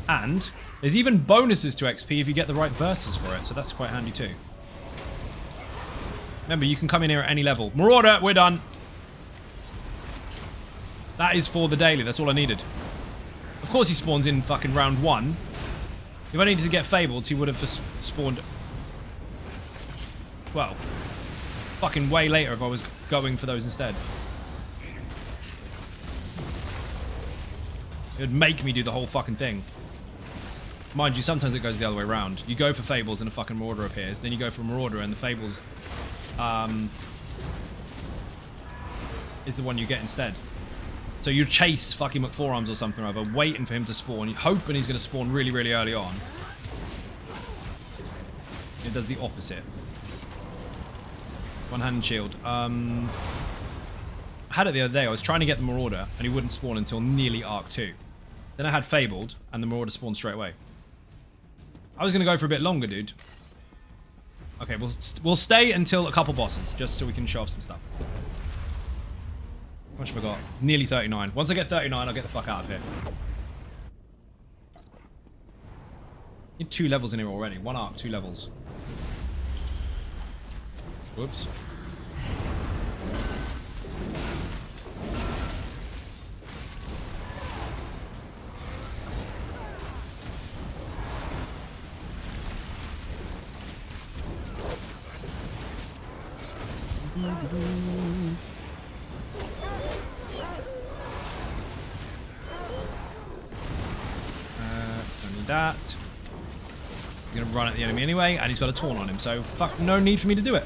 And there's even bonuses to XP if you get the right verses for it, so that's quite handy too. Remember, you can come in here at any level. Marauder, we're done. That is for the daily, that's all I needed. Of course he spawns in fucking round 1. If I needed to get Fabled, he would have just spawned... well, fucking way later if I was going for those instead. It would make me do the whole fucking thing. Mind you, sometimes it goes the other way around. You go for Fables and a fucking Marauder appears. Then you go for Marauder and the Fables is the one you get instead. So you chase fucking McForearms or something or other, waiting for him to spawn. You're hoping he's going to spawn really, really early on. It does the opposite. One-handed shield. I had it the other day. I was trying to get the Marauder, and he wouldn't spawn until nearly Arc 2. Then I had Fabled, and the Marauder spawned straight away. I was going to go for a bit longer, dude. Okay, we'll stay until a couple bosses, just so we can show off some stuff. How much have I got? Nearly 39. Once I get 39, I'll get the fuck out of here. Need 2 levels in here already. 1 arc, 2 levels. Whoops. Don't need that. He's gonna run at the enemy anyway, and he's got a taunt on him, so fuck, no need for me to do it.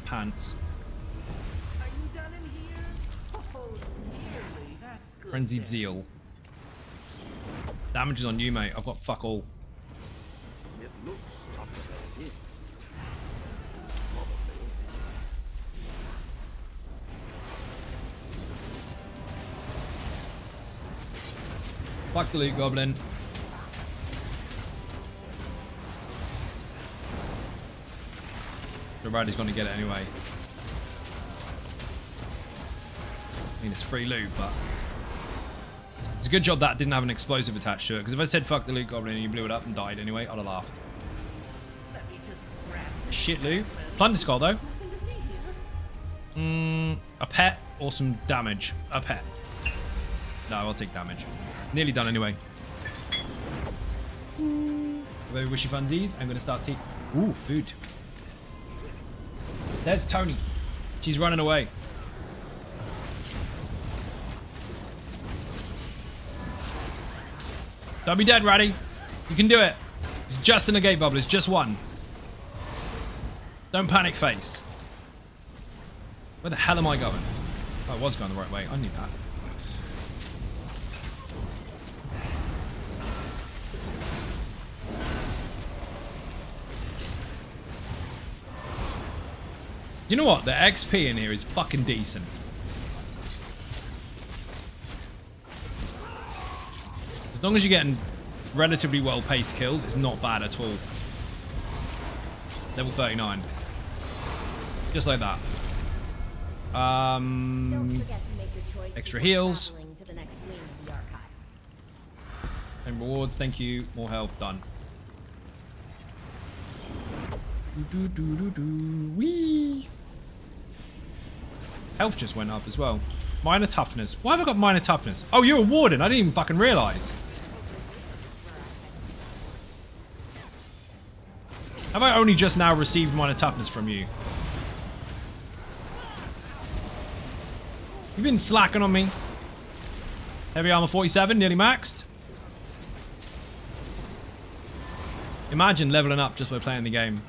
Pants. Are you done in here? Oh, nearly. That's good. Frenzied Zeal. Damage is on you, mate. I've got fuck all. It looks tougher than it is. Fuck the loot goblin. The rider's gonna get it anyway. I mean, it's free loot, but it's a good job that didn't have an explosive attached to it. Because if I said fuck the loot goblin and you blew it up and died anyway, I'd have laughed. Let me just grab this. Shit loot. Plunder Skull though. Nothing to see here. A pet or some damage? A pet. No, I'll take damage. Nearly done anyway. Very wishy funsies. I'm gonna start taking. Ooh, food. There's Tony. She's running away. Don't be dead, Ratty. You can do it. It's just in a gate bubble. It's just one. Don't panic face. Where the hell am I going? Oh, I was going the right way. I knew that. You know what? The XP in here is fucking decent. As long as you're getting relatively well-paced kills, it's not bad at all. Level 39. Just like that. Don't forget to make your choice Extra before heals. traveling to the next wing of the archive. And rewards, thank you. More health, done. Whee! Health just went up as well. Minor toughness. Why have I got minor toughness? Oh, you're a warden. I didn't even fucking realize. Have I only just now received minor toughness from you? You've been slacking on me. Heavy armor 47, nearly maxed. Imagine leveling up just by playing the game.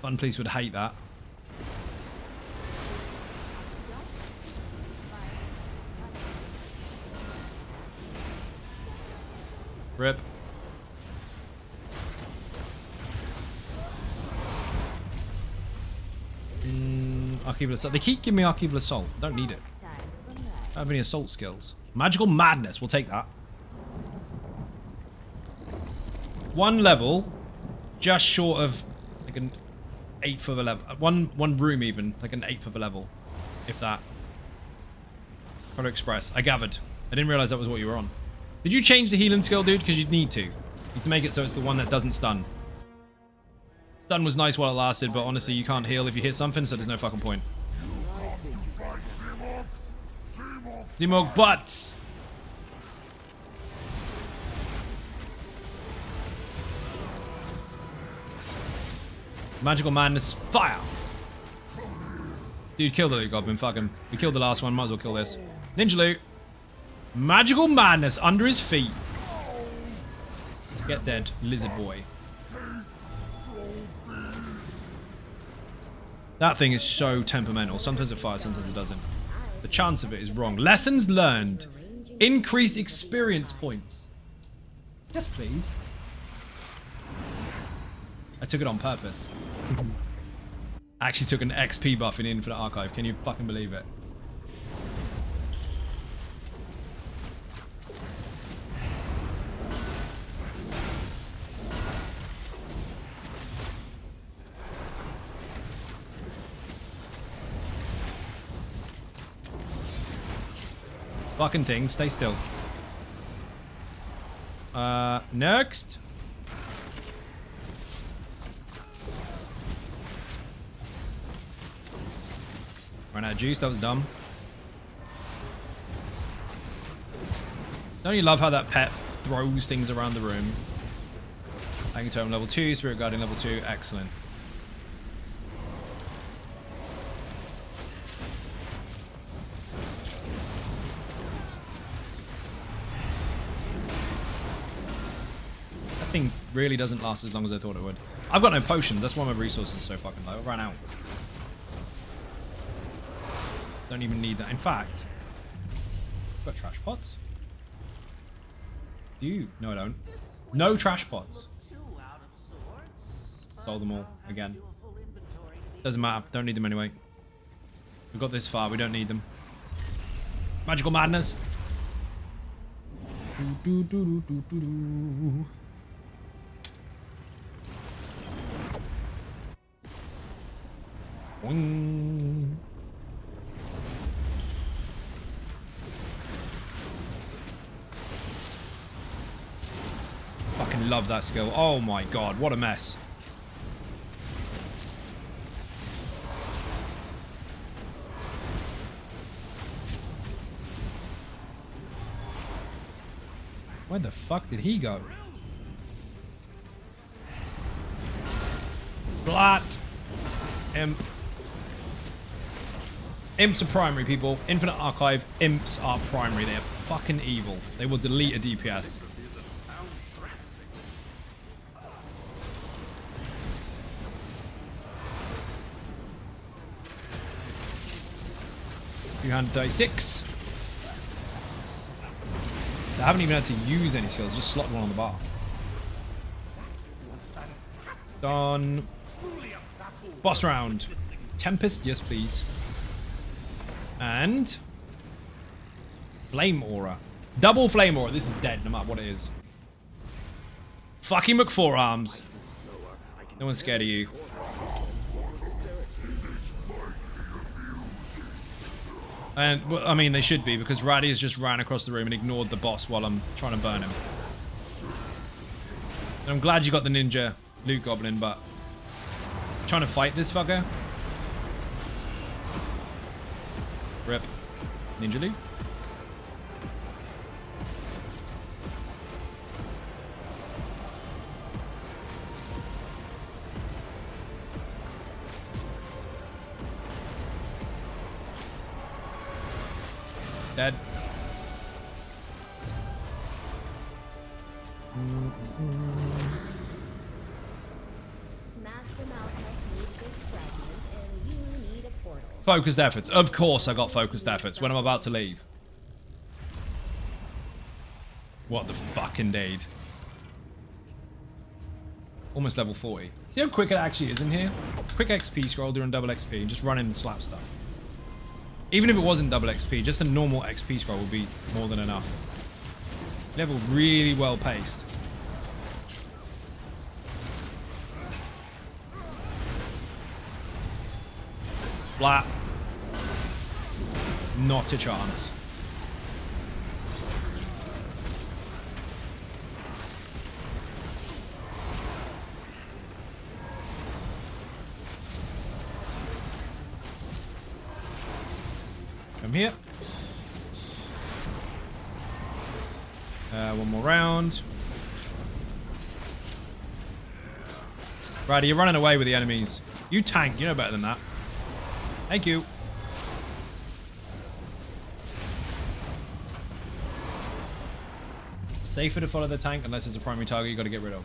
Fun Police would hate that. Rip. Archival Assault. They keep giving me Archival Assault. Don't need it. I don't have any assault skills. Magical Madness. We'll take that. One level. Just short of like an 1/8 of a level. One room even. Like an 1/8 of a level. If that. Color Express. I gathered. I didn't realize that was what you were on. Did you change the healing skill, dude? Because you'd need to. You need to make it so it's the one that doesn't stun. Stun was nice while it lasted, but honestly, you can't heal if you hit something, so there's no fucking point. Zimog butts! Magical Madness, fire! Dude, kill the loot goblin, fuck him. We killed the last one, might as well kill this. Ninja loot. Magical Madness under his feet. Get dead, lizard boy. That thing is so temperamental. Sometimes it fires, sometimes it doesn't. The chance of it is wrong. Lessons learned. Increased experience points. Yes, please. I took it on purpose. I actually took an XP buff in Infinite Archive. Can you fucking believe it? Fucking thing, stay still. Next. Ran out of juice, that was dumb. Don't you love how that pet throws things around the room? Hanging Tome level 2, Spirit Guardian level 2, excellent. Thing really doesn't last as long as I thought it would. I've got no potions, that's why my resources are so fucking low. I ran out. Don't even need that. In fact, I've got trash pots. Do you? No, I don't. No trash pots. Sold them all again. Doesn't matter. Don't need them anyway. We've got this far. We don't need them. Magical Madness. Do, do, do, do, do, do. Boing. Fucking love that skill. Oh my god, what a mess. Where the fuck did he go? Blat. Imps are primary, people. Infinite Archive, imps are primary. They are fucking evil. They will delete a DPS. $236. I haven't even had to use any skills, just slot one on the bar. Done. Boss round. Tempest, yes please. And Flame Aura. Double Flame Aura. This is dead no matter what it is. Fucking McForearms. No one's scared of you. And, well, I mean, they should be, because Raddy has just ran across the room and ignored the boss while I'm trying to burn him. And I'm glad you got the ninja loot goblin, but I'm trying to fight this fucker. Rip. Ninja loot. Dead. Master Malchus needs this fragment, and you need a portal. Focused efforts. Of course I got focused efforts when I'm about to leave. What the fucking indeed. Almost level 40. See how quick it actually is in here? Quick XP scroll during double XP and just run in and slap stuff. Even if it wasn't double XP, just a normal XP scroll would be more than enough. Level really well paced. Flat. Not a chance. Come here. One more round. Righty, you're running away with the enemies. You tank, you know better than that. Thank you. It's safer to follow the tank unless it's a primary target you got to get rid of.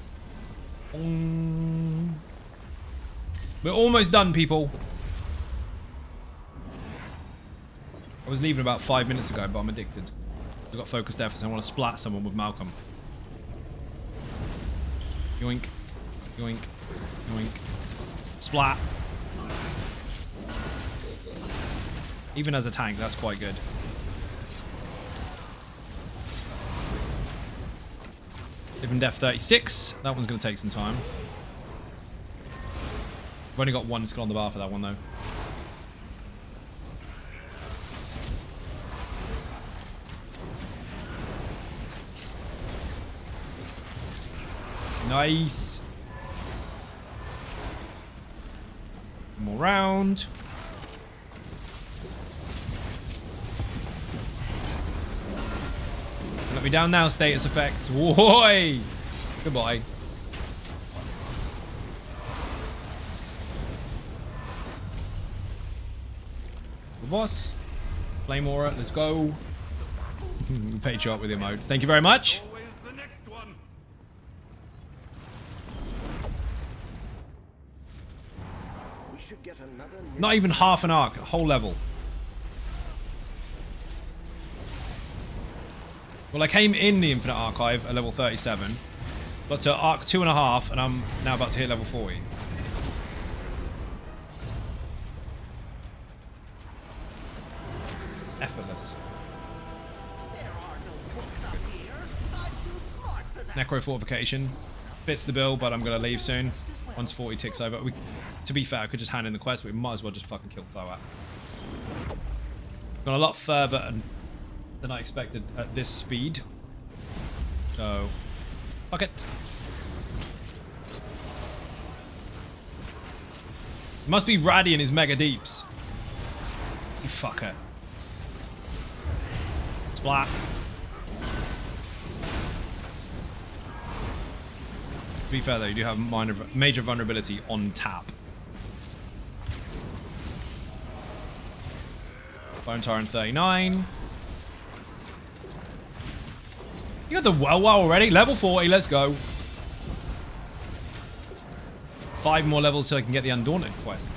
We're almost done, people. I was leaving about 5 minutes ago, but I'm addicted. I've got focused efforts. I want to splat someone with Malcolm. Yoink. Yoink. Yoink. Splat. Even as a tank, that's quite good. Living Death 36. That one's going to take some time. I've only got one skill on the bar for that one, though. Nice. One more round. Let me down now, status effects. Whoa! Goodbye. The boss. Flame aura, let's go. Page you up with emotes. Thank you very much. Not even half an arc, a whole level. Well, I came in the Infinite Archive at level 37, got to arc 2.5, and I'm now about to hit level 40. Effortless. Necro Fortification fits the bill, but I'm going to leave soon. Once 40 ticks over. To be fair, I could just hand in the quest, but we might as well just fucking kill Thoat. Gone a lot further than I expected at this speed. So, fuck it. It must be Raddy in his mega deeps. You fucker. Splat. To be fair though, you do have major vulnerability on tap. Bone Tyrant 39. You got the well already. Level 40, let's go. 5 more levels so I can get the Undaunted quest.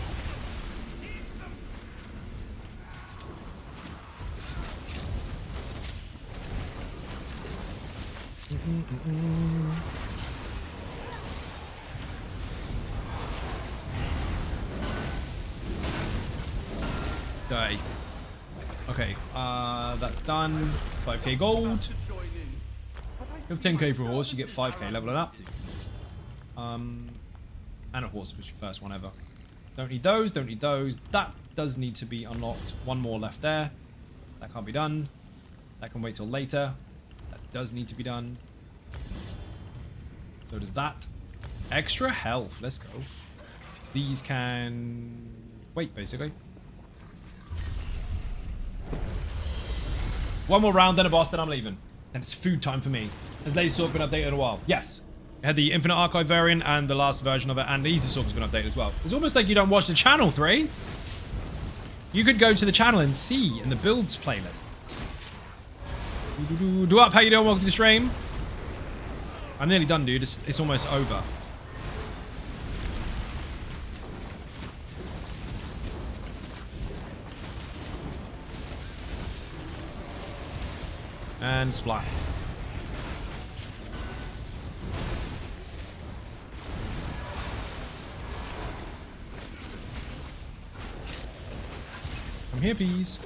Die. Okay, that's done. 5k gold. You have 10k for a horse, you get 5k leveling up. And a horse, which is your first one ever. Don't need those, don't need those. That does need to be unlocked. One more left there. That can't be done. That can wait till later. That does need to be done. So does that. Extra health. Let's go. These can wait, basically. One more round, then a boss, then I'm leaving. Then it's food time for me. Has Lazy Sword been updated in a while? Yes. It had the Infinite Archive variant and the last version of it, and the Easy Sword has been updated as well. It's almost like you don't watch the channel, 3. You could go to the channel and see in the builds playlist. Do up, how you doing? Welcome to the stream. I'm nearly done, dude. It's almost over. And splat. I'm here, peas.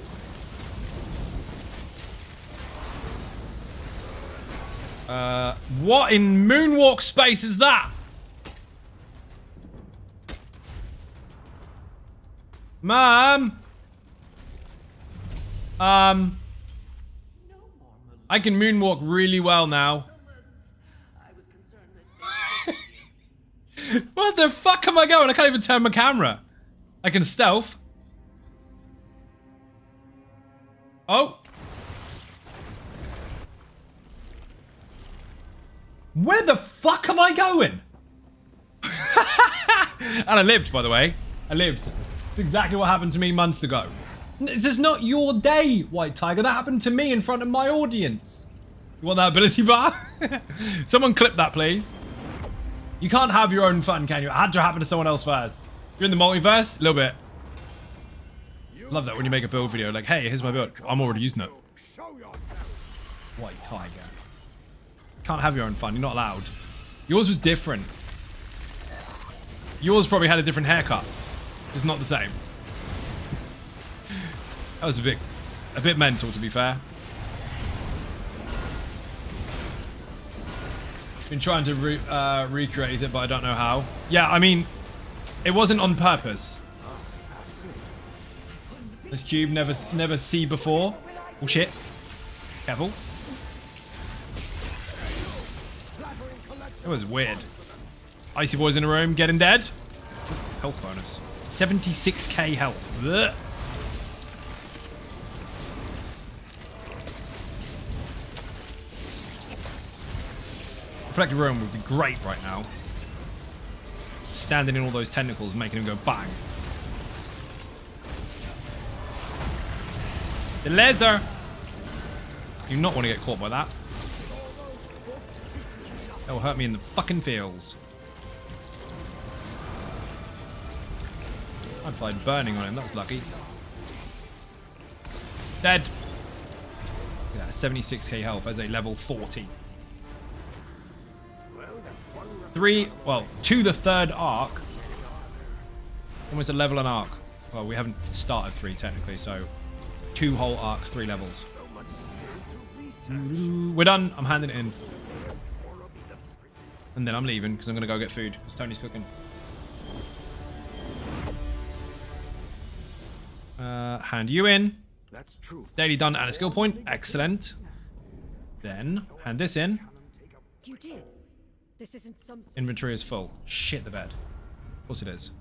What in moonwalk space is that? Mom? I can moonwalk really well now. Where the fuck am I going? I can't even turn my camera. I can stealth. Oh. Where the fuck am I going? And I lived, by the way. I lived. It's exactly what happened to me months ago. It's just not your day, White Tiger. That happened to me in front of my audience. You want that ability bar? Someone clip that, please. You can't have your own fun, can you? It had to happen to someone else first. You're in the multiverse? A little bit. Love that when you make a build video. Like, hey, here's my build. I'm already using it. White Tiger. Can't have your own fun. You're not allowed. Yours was different. Yours probably had a different haircut. Just not the same. That was a bit mental, to be fair. Been trying to recreate it, but I don't know how. Yeah, I mean, it wasn't on purpose. This cube never see before. Oh shit! Careful. It was weird. Icy boys in a room, getting dead. Health bonus. 76k health. Blech. Reflected Room would be great right now. Standing in all those tentacles, making him go bang. The laser! You do not want to get caught by that. That will hurt me in the fucking feels. I applied burning on him, that was lucky. Dead. Look at that, 76k health as a level 40. 2 the third arc. Almost a level an arc. Well, we haven't started 3 technically, so 2 whole arcs, 3 levels. We're done. I'm handing it in. And then I'm leaving because I'm going to go get food because Tony's cooking. Hand you in. That's true. Daily done and a skill point. Excellent. Then hand this in. You did. This isn't some. Inventory is full. Shit the bed. Of course it is.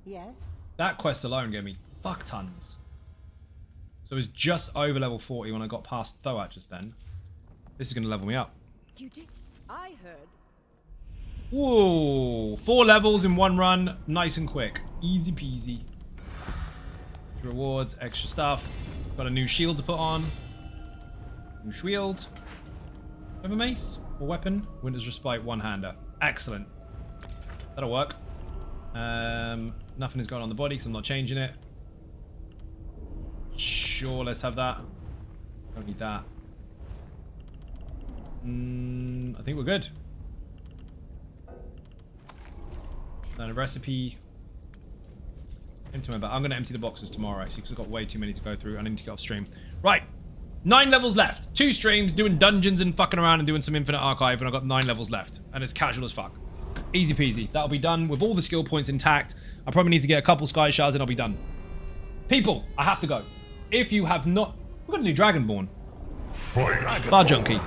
Yes. That quest alone gave me fuck tons. So it was just over level 40 when I got past Thoat just then. This is going to level me up. You did. I heard. Whoa. 4 levels in 1 run. Nice and quick. Easy peasy. Rewards, extra stuff. Got a new shield to put on. New shield. Have a mace or weapon. Winter's Respite one-hander. Excellent. That'll work. Nothing is going on the body because I'm not changing it. Sure, let's have that. Don't need that. I think we're good. Then a recipe. Empty my bag. I'm going to empty the boxes tomorrow, actually, because I've got way too many to go through. I need to get off stream. Right. 9 levels left. 2 streams, doing dungeons and fucking around and doing some Infinite Archive, and I've got 9 levels left. And it's casual as fuck. Easy peasy. That'll be done with all the skill points intact. I probably need to get a couple Sky Shards and I'll be done. People, I have to go. If you have not... We've got a new Dragonborn. Bar Junkie.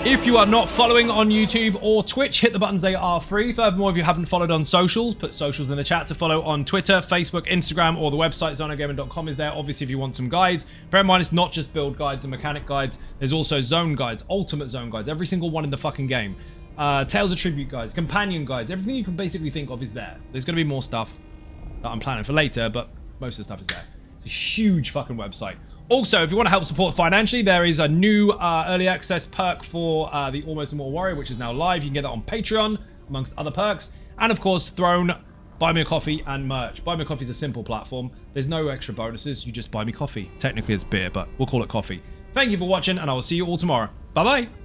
If you are not following on YouTube or Twitch, hit the buttons, they are free. Furthermore, if you haven't followed on socials, put socials in the chat to follow on Twitter, Facebook, Instagram, or the website zonogaming.com is there. Obviously, if you want some guides, bear in mind it's not just build guides and mechanic guides. There's also zone guides, ultimate zone guides, every single one in the fucking game. Tales of Tribute guides, companion guides, everything you can basically think of is there. There's going to be more stuff that I'm planning for later, but most of the stuff is there. It's a huge fucking website. Also, if you want to help support financially, there is a new early access perk for the Almost Immortal Warrior, which is now live. You can get that on Patreon, amongst other perks. And of course, Throne, Buy Me a Coffee, and merch. Buy Me a Coffee is a simple platform. There's no extra bonuses. You just buy me coffee. Technically, it's beer, but we'll call it coffee. Thank you for watching, and I will see you all tomorrow. Bye-bye.